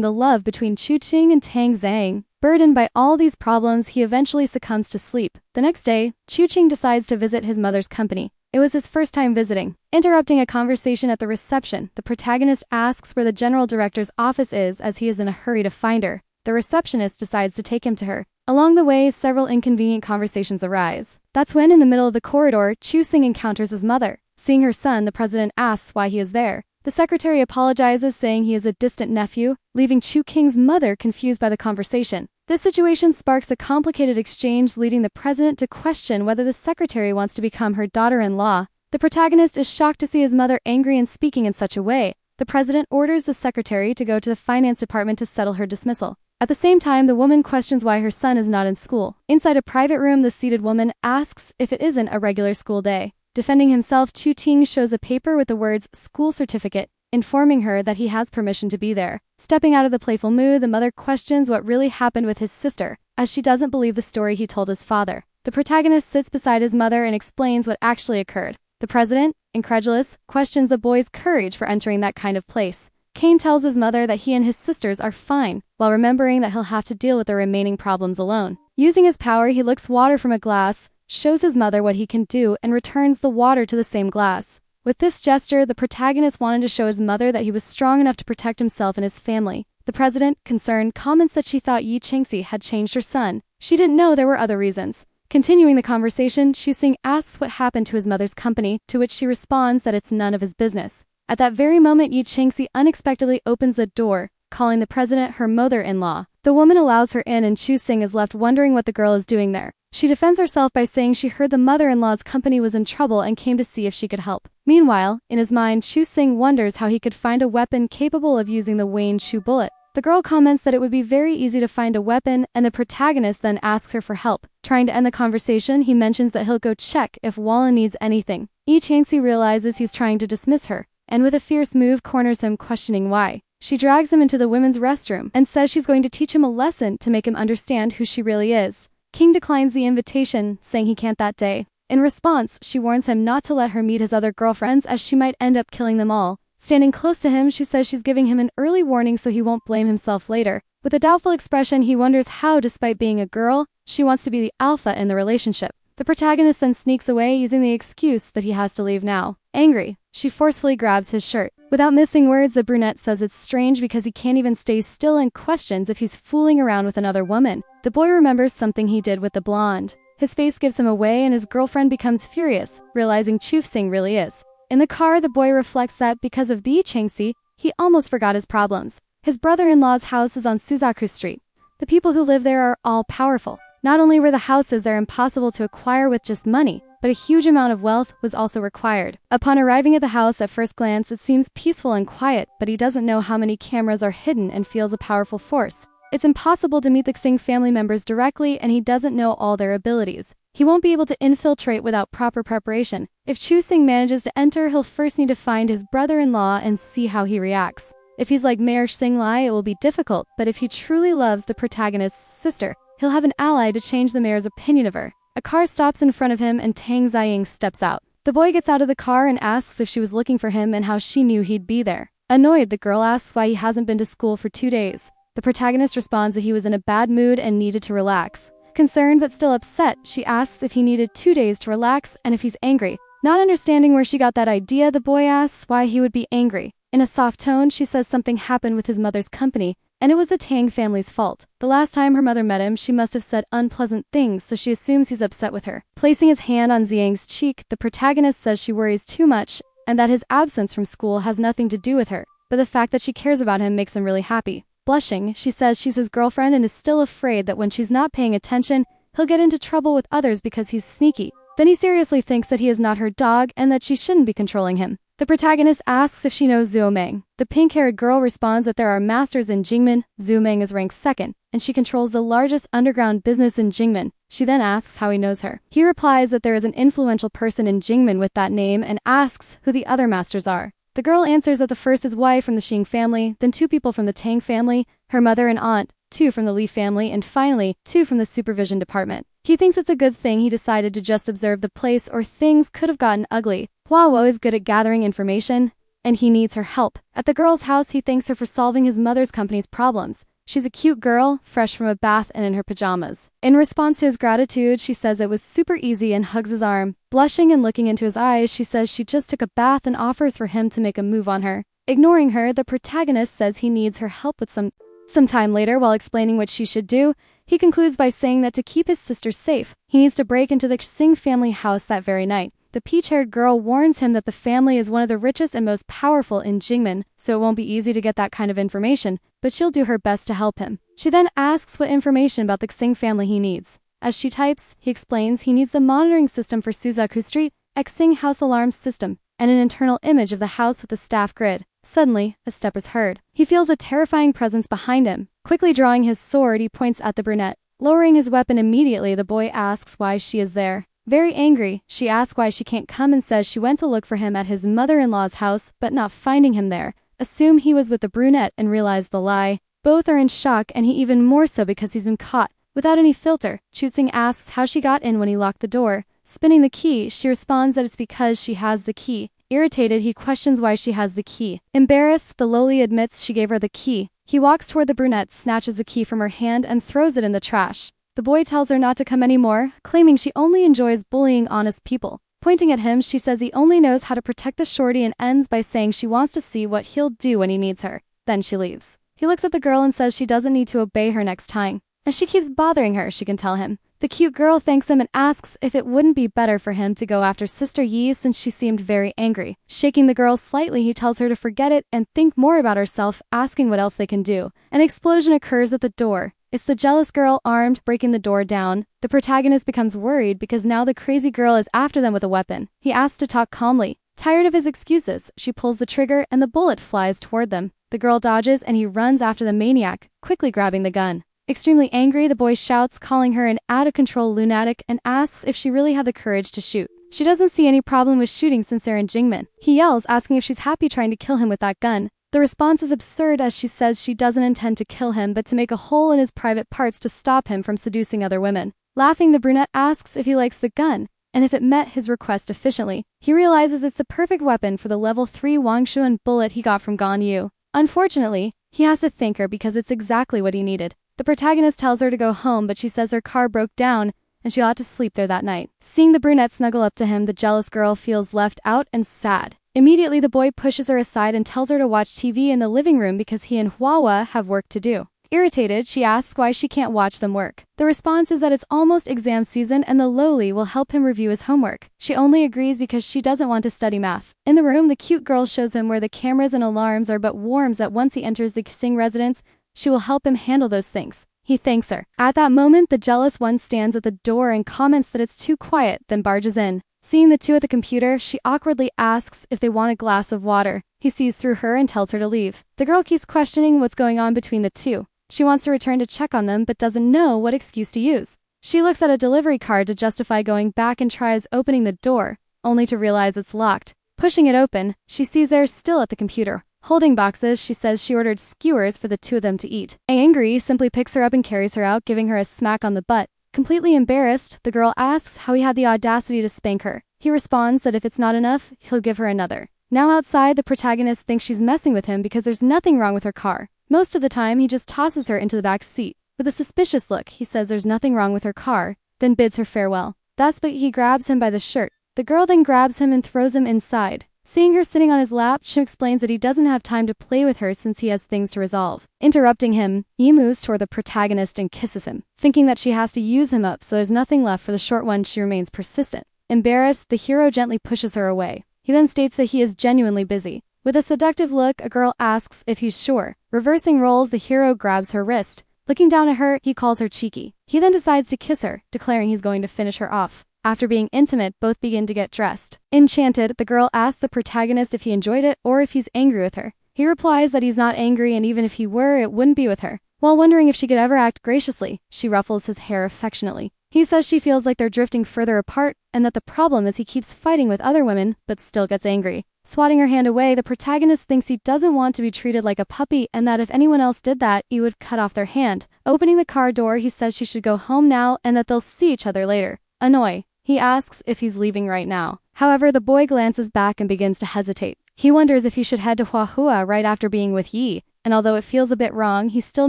the love between Chu-Seng and Tang Zhang. Burdened by all these problems, he eventually succumbs to sleep. The next day, Chu-Seng decides to visit his mother's company. It was his first time visiting. Interrupting a conversation at the reception, the protagonist asks where the general director's office is as he is in a hurry to find her. The receptionist decides to take him to her. Along the way, several inconvenient conversations arise. That's when, in the middle of the corridor, Chu-Seng encounters his mother. Seeing her son, the president asks why he is there. The secretary apologizes, saying he is a distant nephew, leaving Chu-King's mother confused by the conversation. This situation sparks a complicated exchange, leading the president to question whether the secretary wants to become her daughter-in-law. The protagonist is shocked to see his mother angry and speaking in such a way. The president orders the secretary to go to the finance department to settle her dismissal. At the same time, the woman questions why her son is not in school. Inside a private room, the seated woman asks if it isn't a regular school day. Defending himself, Chu-Ting shows a paper with the words school certificate, informing her that he has permission to be there. Stepping out of the playful mood, the mother questions what really happened with his sister, as she doesn't believe the story he told his father. The protagonist sits beside his mother and explains what actually occurred. The president, incredulous, questions the boy's courage for entering that kind of place. Kane tells his mother that he and his sisters are fine, while remembering that he'll have to deal with the remaining problems alone. Using his power, he licks water from a glass, shows his mother what he can do, and returns the water to the same glass. With this gesture, the protagonist wanted to show his mother that he was strong enough to protect himself and his family. The president, concerned, comments that she thought Yi Chengxi had changed her son. She didn't know there were other reasons. Continuing the conversation, Chu-Seng asks what happened to his mother's company, to which she responds that it's none of his business. At that very moment, Yi Chengxi unexpectedly opens the door, calling the president her mother-in-law. The woman allows her in, and Chu-Seng is left wondering what the girl is doing there. She defends herself by saying she heard the mother-in-law's company was in trouble and came to see if she could help. Meanwhile, in his mind, Chu-Seng wonders how he could find a weapon capable of using the Wayne Chu bullet. The girl comments that it would be very easy to find a weapon, and the protagonist then asks her for help. Trying to end the conversation, he mentions that he'll go check if Wallen needs anything. Yi Chengxi realizes he's trying to dismiss her, and with a fierce move corners him, questioning why. She drags him into the women's restroom and says she's going to teach him a lesson to make him understand who she really is. King declines the invitation, saying he can't that day. In response, she warns him not to let her meet his other girlfriends as she might end up killing them all. Standing close to him, she says she's giving him an early warning so he won't blame himself later. With a doubtful expression, he wonders how, despite being a girl, she wants to be the alpha in the relationship. The protagonist then sneaks away, using the excuse that he has to leave now. Angry, She forcefully grabs his shirt. Without missing words, the brunette says it's strange because he can't even stay still and questions if he's fooling around with another woman. The boy remembers something he did with the blonde. His face gives him away and his girlfriend becomes furious, realizing Chufsing really is. In the car, the boy reflects that because of the Changxi, he almost forgot his problems. His brother-in-law's house is on Suzaku Street. The people who live there are all powerful. Not only were the houses there impossible to acquire with just money, but a huge amount of wealth was also required. Upon arriving at the house at first glance, it seems peaceful and quiet, but he doesn't know how many cameras are hidden and feels a powerful force. It's impossible to meet the Xing family members directly, and he doesn't know all their abilities. He won't be able to infiltrate without proper preparation. If Chu Xing manages to enter, he'll first need to find his brother-in-law and see how he reacts. If he's like Mayor Xinglai, it will be difficult, but if he truly loves the protagonist's sister, he'll have an ally to change the mayor's opinion of her. A car stops in front of him and Tang Ziying steps out. The boy gets out of the car and asks if she was looking for him and how she knew he'd be there. Annoyed, the girl asks why he hasn't been to school for 2 days. The protagonist responds that he was in a bad mood and needed to relax. Concerned but still upset, she asks if he needed 2 days to relax and if he's angry. Not understanding where she got that idea, the boy asks why he would be angry. In a soft tone, she says something happened with his mother's company, and it was the Tang family's fault. The last time her mother met him, she must have said unpleasant things, so she assumes he's upset with her. Placing his hand on Ziyang's cheek, the protagonist says she worries too much, and that his absence from school has nothing to do with her, but the fact that she cares about him makes him really happy. Blushing, she says she's his girlfriend and is still afraid that when she's not paying attention, he'll get into trouble with others because he's sneaky. Then he seriously thinks that he is not her dog and that she shouldn't be controlling him. The protagonist asks if she knows Zhou Meng. The pink-haired girl responds that there are masters in Jingmen. Zhou Meng is ranked 2nd, and she controls the largest underground business in Jingmen. She then asks how he knows her. He replies that there is an influential person in Jingmen with that name and asks who the other masters are. The girl answers that the first is Wei from the Xing family, then 2 people from the Tang family, her mother and aunt, 2 from the Li family, and finally, 2 from the supervision department. He thinks it's a good thing he decided to just observe the place or things could have gotten ugly. Hua Wo is good at gathering information, and he needs her help. At the girl's house, he thanks her for solving his mother's company's problems. She's a cute girl, fresh from a bath and in her pajamas. In response to his gratitude, she says it was super easy and hugs his arm. Blushing and looking into his eyes, she says she just took a bath and offers for him to make a move on her. Ignoring her, the protagonist says he needs her help with some time later, while explaining what she should do, he concludes by saying that to keep his sister safe, he needs to break into the Xing family house that very night. The peach-haired girl warns him that the family is one of the richest and most powerful in Jingmen, so it won't be easy to get that kind of information, but she'll do her best to help him. She then asks what information about the Xing family he needs. As she types, he explains he needs the monitoring system for Suzaku Street, a Xing house alarm system, and an internal image of the house with a staff grid. Suddenly, a step is heard. He feels a terrifying presence behind him. Quickly drawing his sword, he points at the brunette. Lowering his weapon immediately, the boy asks why she is there. Very angry, she asks why she can't come and says she went to look for him at his mother-in-law's house, but not finding him there. Assume he was with the brunette and realize the lie. Both are in shock, and he even more so because he's been caught. Without any filter, Chuxing asks how she got in when he locked the door. Spinning the key, she responds that it's because she has the key. Irritated, he questions why she has the key. Embarrassed, the lowly admits she gave her the key. He walks toward the brunette, snatches the key from her hand, and throws it in the trash. The boy tells her not to come anymore, claiming she only enjoys bullying honest people. Pointing at him, she says he only knows how to protect the shorty and ends by saying she wants to see what he'll do when he needs her. Then she leaves. He looks at the girl and says she doesn't need to obey her next time. As she keeps bothering her, she can tell him. The cute girl thanks him and asks if it wouldn't be better for him to go after Sister Yi since she seemed very angry. Shaking the girl slightly, he tells her to forget it and think more about herself, asking what else they can do. An explosion occurs at the door. It's the jealous girl armed, breaking the door down. The protagonist becomes worried because now the crazy girl is after them with a weapon. He asks to talk calmly. Tired of his excuses, she pulls the trigger and the bullet flies toward them. The girl dodges and he runs after the maniac, quickly grabbing the gun. Extremely angry, the boy shouts, calling her an out-of-control lunatic and asks if she really had the courage to shoot. She doesn't see any problem with shooting since they're in Jingmen. He yells, asking if she's happy trying to kill him with that gun. The response is absurd as she says she doesn't intend to kill him but to make a hole in his private parts to stop him from seducing other women. Laughing, the brunette asks if he likes the gun and if it met his request efficiently. He realizes it's the perfect weapon for the level 3 Wangshuan bullet he got from Gan Yu. Unfortunately, he has to thank her because it's exactly what he needed. The protagonist tells her to go home, but she says her car broke down and she ought to sleep there that night. Seeing the brunette snuggle up to him, the jealous girl feels left out and sad. Immediately the boy pushes her aside and tells her to watch TV in the living room because he and Hwawa have work to do. Irritated, she asks why she can't watch them work. The response is that it's almost exam season and the lowly will help him review his homework. She only agrees because she doesn't want to study math. In the room, the cute girl shows him where the cameras and alarms are but warns that once he enters the Sing residence, she will help him handle those things. He thanks her. At that moment, the jealous one stands at the door and comments that it's too quiet, then barges in. Seeing the two at the computer, she awkwardly asks if they want a glass of water. He sees through her and tells her to leave. The girl keeps questioning what's going on between the two. She wants to return to check on them but doesn't know what excuse to use. She looks at a delivery card to justify going back and tries opening the door, only to realize it's locked. Pushing it open, she sees they're still at the computer. Holding boxes, she says she ordered skewers for the two of them to eat. Angry, simply picks her up and carries her out, giving her a smack on the butt. Completely embarrassed, the girl asks how he had the audacity to spank her. He responds that if it's not enough, he'll give her another. Now outside, the protagonist thinks she's messing with him because there's nothing wrong with her car. Most of the time, he just tosses her into the back seat. With a suspicious look, he says there's nothing wrong with her car, then bids her farewell. Thus, but he grabs him by the shirt. The girl then grabs him and throws him inside. Seeing her sitting on his lap, she explains that he doesn't have time to play with her since he has things to resolve. Interrupting him, Yi moves toward the protagonist and kisses him. Thinking that she has to use him up so there's nothing left for the short one, she remains persistent. Embarrassed, the hero gently pushes her away. He then states that he is genuinely busy. With a seductive look, a girl asks if he's sure. Reversing roles, the hero grabs her wrist. Looking down at her, he calls her cheeky. He then decides to kiss her, declaring he's going to finish her off. After being intimate, both begin to get dressed. Enchanted, the girl asks the protagonist if he enjoyed it or if he's angry with her. He replies that he's not angry and even if he were, it wouldn't be with her. While wondering if she could ever act graciously, she ruffles his hair affectionately. He says she feels like they're drifting further apart and that the problem is he keeps fighting with other women but still gets angry. Swatting her hand away, the protagonist thinks he doesn't want to be treated like a puppy and that if anyone else did that, he would cut off their hand. Opening the car door, he says she should go home now and that they'll see each other later. Annoyed, he asks if he's leaving right now. However, the boy glances back and begins to hesitate. He wonders if he should head to Hwahua right after being with Yi, and although it feels a bit wrong, he still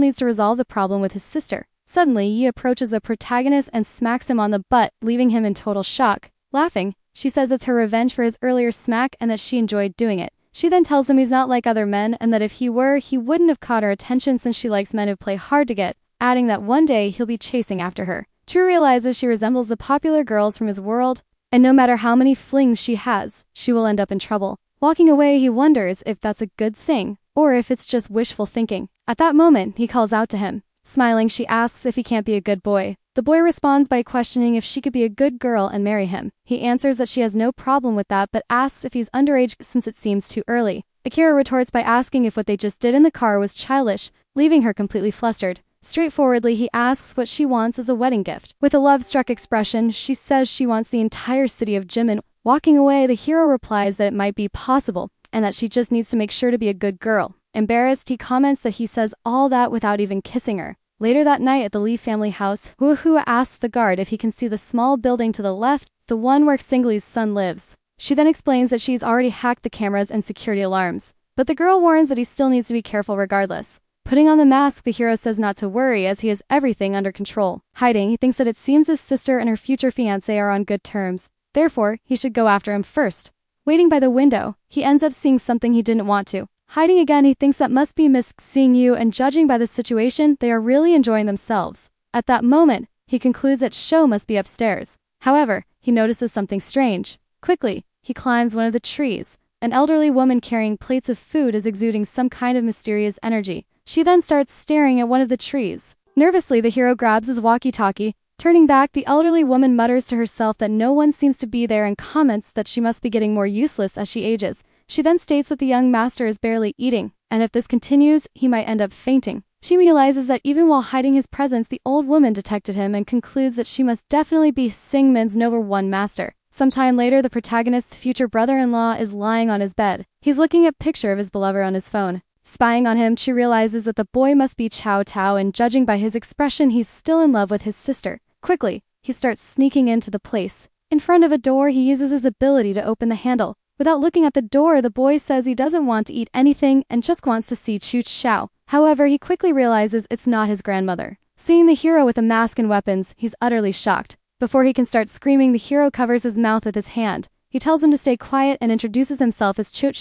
needs to resolve the problem with his sister. Suddenly, Yi approaches the protagonist and smacks him on the butt, leaving him in total shock. Laughing, she says it's her revenge for his earlier smack and that she enjoyed doing it. She then tells him he's not like other men and that if he were, he wouldn't have caught her attention since she likes men who play hard to get, adding that one day he'll be chasing after her. True realizes she resembles the popular girls from his world, and no matter how many flings she has, she will end up in trouble. Walking away, he wonders if that's a good thing, or if it's just wishful thinking. At that moment, he calls out to him. Smiling, she asks if he can't be a good boy. The boy responds by questioning if she could be a good girl and marry him. He answers that she has no problem with that, but asks if he's underage since it seems too early. Akira retorts by asking if what they just did in the car was childish, leaving her completely flustered. Straightforwardly, he asks what she wants as a wedding gift. With a love-struck expression, she says she wants the entire city of Jimin. Walking away, the hero replies that it might be possible, and that she just needs to make sure to be a good girl. Embarrassed, he comments that he says all that without even kissing her. Later that night at the Lee family house, Hua asks the guard if he can see the small building to the left, the one where Singli's son lives. She then explains that she's already hacked the cameras and security alarms. But the girl warns that he still needs to be careful regardless. Putting on the mask, the hero says not to worry as he has everything under control. Hiding, he thinks that it seems his sister and her future fiancé are on good terms. Therefore, he should go after him first. Waiting by the window, he ends up seeing something he didn't want to. Hiding again, he thinks that must be Miss Seeing You, and judging by the situation, they are really enjoying themselves. At that moment, he concludes that Sho must be upstairs. However, he notices something strange. Quickly, he climbs one of the trees. An elderly woman carrying plates of food is exuding some kind of mysterious energy. She then starts staring at one of the trees. Nervously, the hero grabs his walkie-talkie. Turning back, the elderly woman mutters to herself that no one seems to be there and comments that she must be getting more useless as she ages. She then states that the young master is barely eating, and if this continues, he might end up fainting. She realizes that even while hiding his presence, the old woman detected him and concludes that she must definitely be Singmin's #1 master. Sometime later, the protagonist's future brother-in-law is lying on his bed. He's looking at a picture of his beloved on his phone. Spying on him, she realizes that the boy must be Chow Tao, and judging by his expression, he's still in love with his sister. Quickly, he starts sneaking into the place. In front of a door, he uses his ability to open the handle. Without looking at the door, the boy says he doesn't want to eat anything and just wants to see Chu Xiao. However, he quickly realizes it's not his grandmother. Seeing the hero with a mask and weapons, he's utterly shocked. Before he can start screaming, the hero covers his mouth with his hand. He tells him to stay quiet and introduces himself as Chuk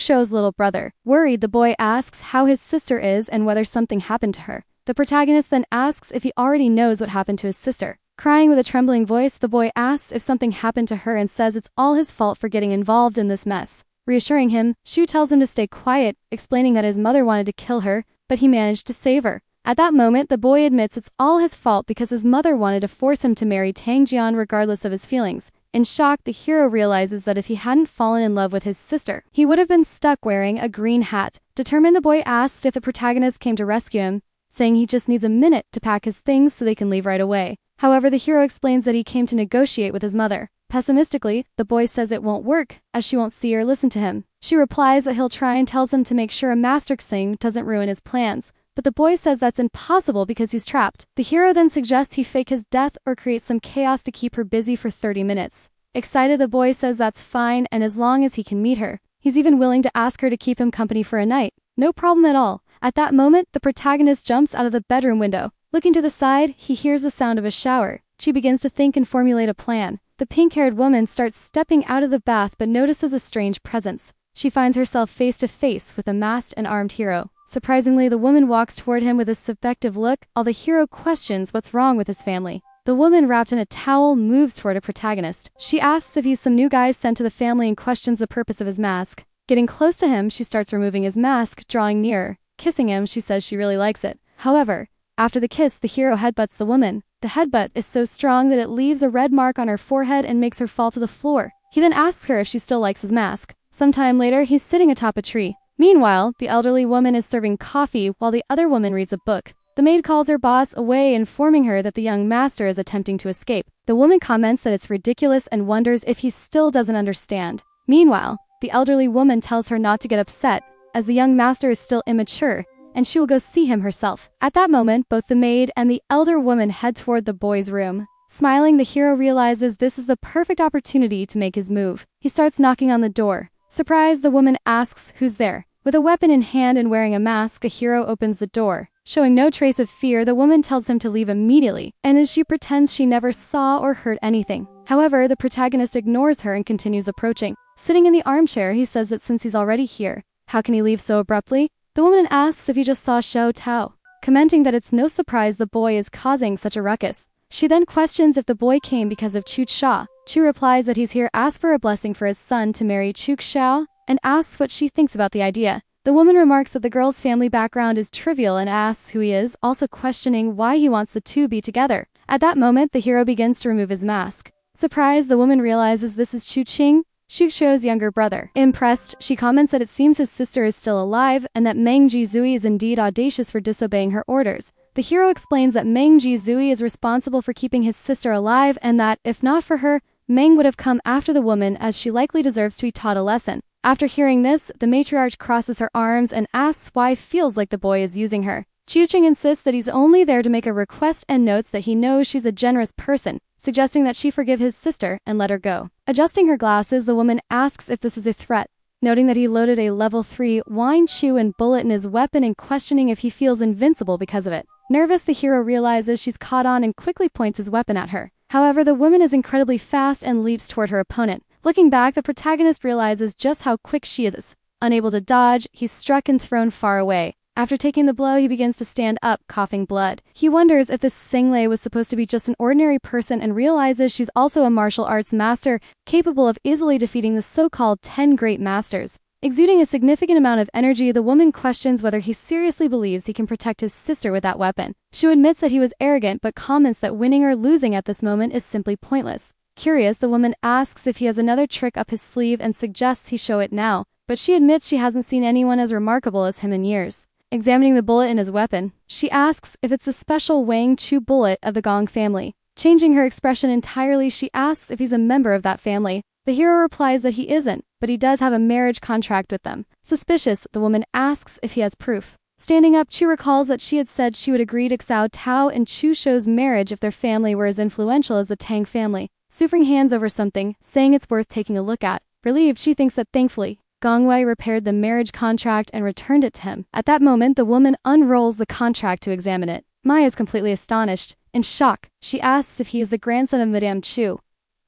Shou's little brother. Worried, the boy asks how his sister is and whether something happened to her. The protagonist then asks if he already knows what happened to his sister. Crying with a trembling voice, the boy asks if something happened to her and says it's all his fault for getting involved in this mess. Reassuring him, Shu tells him to stay quiet, explaining that his mother wanted to kill her, but he managed to save her. At that moment, the boy admits it's all his fault because his mother wanted to force him to marry Tang Jian regardless of his feelings. In shock, the hero realizes that if he hadn't fallen in love with his sister, he would have been stuck wearing a green hat. Determined, the boy asks if the protagonist came to rescue him, saying he just needs a minute to pack his things so they can leave right away. However, the hero explains that he came to negotiate with his mother. Pessimistically, the boy says it won't work, as she won't see or listen to him. She replies that he'll try and tells him to make sure a master Xing doesn't ruin his plans. But the boy says that's impossible because he's trapped. The hero then suggests he fake his death or create some chaos to keep her busy for 30 minutes. Excited, the boy says that's fine, and as long as he can meet her. He's even willing to ask her to keep him company for a night. No problem at all. At that moment, the protagonist jumps out of the bedroom window. Looking to the side, he hears the sound of a shower. She begins to think and formulate a plan. The pink-haired woman starts stepping out of the bath but notices a strange presence. She finds herself face to face with a masked and armed hero. Surprisingly, the woman walks toward him with a subjective look, while the hero questions what's wrong with his family. The woman, wrapped in a towel, moves toward a protagonist. She asks if he's some new guy sent to the family and questions the purpose of his mask. Getting close to him, she starts removing his mask, drawing nearer. Kissing him, she says she really likes it. However, after the kiss, the hero headbutts the woman. The headbutt is so strong that it leaves a red mark on her forehead and makes her fall to the floor. He then asks her if she still likes his mask. Sometime later, he's sitting atop a tree. Meanwhile, the elderly woman is serving coffee while the other woman reads a book. The maid calls her boss away, informing her that the young master is attempting to escape. The woman comments that it's ridiculous and wonders if he still doesn't understand. Meanwhile, the elderly woman tells her not to get upset, as the young master is still immature, and she will go see him herself. At that moment, both the maid and the elder woman head toward the boy's room. Smiling, the hero realizes this is the perfect opportunity to make his move. He starts knocking on the door. Surprised, the woman asks who's there. With a weapon in hand and wearing a mask, the hero opens the door. Showing no trace of fear, the woman tells him to leave immediately, and as she pretends she never saw or heard anything. However, the protagonist ignores her and continues approaching. Sitting in the armchair, he says that since he's already here, how can he leave so abruptly? The woman asks if he just saw Xiao Tao, commenting that it's no surprise the boy is causing such a ruckus. She then questions if the boy came because of Chu Xia. Chu replies that he's here asks for a blessing for his son to marry Chu Xiao, and asks what she thinks about the idea. The woman remarks that the girl's family background is trivial and asks who he is, also questioning why he wants the two be together. At that moment, the hero begins to remove his mask. Surprised, the woman realizes this is Chu Qing, Xu Xiu's younger brother. Impressed, she comments that it seems his sister is still alive and that Meng Jizui is indeed audacious for disobeying her orders. The hero explains that Meng Jizui is responsible for keeping his sister alive and that, if not for her, Meng would have come after the woman as she likely deserves to be taught a lesson. After hearing this, the matriarch crosses her arms and asks why feels like the boy is using her. Chu Qing insists that he's only there to make a request and notes that he knows she's a generous person, suggesting that she forgive his sister and let her go. Adjusting her glasses, the woman asks if this is a threat, noting that he loaded a level 3 wine chew and bullet in his weapon and questioning if he feels invincible because of it. Nervous, the hero realizes she's caught on and quickly points his weapon at her. However, the woman is incredibly fast and leaps toward her opponent. Looking back, the protagonist realizes just how quick she is. Unable to dodge, he's struck and thrown far away. After taking the blow, he begins to stand up, coughing blood. He wonders if this Singlei was supposed to be just an ordinary person and realizes she's also a martial arts master, capable of easily defeating the so-called 10 great masters. Exuding a significant amount of energy, the woman questions whether he seriously believes he can protect his sister with that weapon. She admits that he was arrogant but comments that winning or losing at this moment is simply pointless. Curious, the woman asks if he has another trick up his sleeve and suggests he show it now, but she admits she hasn't seen anyone as remarkable as him in years. Examining the bullet in his weapon, she asks if it's the special Wang Chu bullet of the Gong family. Changing her expression entirely, she asks if he's a member of that family. The hero replies that he isn't, but he does have a marriage contract with them. Suspicious, the woman asks if he has proof. Standing up, Chu recalls that she had said she would agree to Xiao Tao and Chu Shou's marriage if their family were as influential as the Tang family. Suffering hands over something, saying it's worth taking a look at. Relieved, she thinks that thankfully, Gongwei repaired the marriage contract and returned it to him. At that moment, the woman unrolls the contract to examine it. Maya is completely astonished. In shock, she asks if he is the grandson of Madame Chu.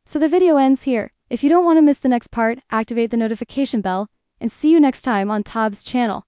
So the video ends here. If you don't want to miss the next part, activate the notification bell, and see you next time on Tab's channel.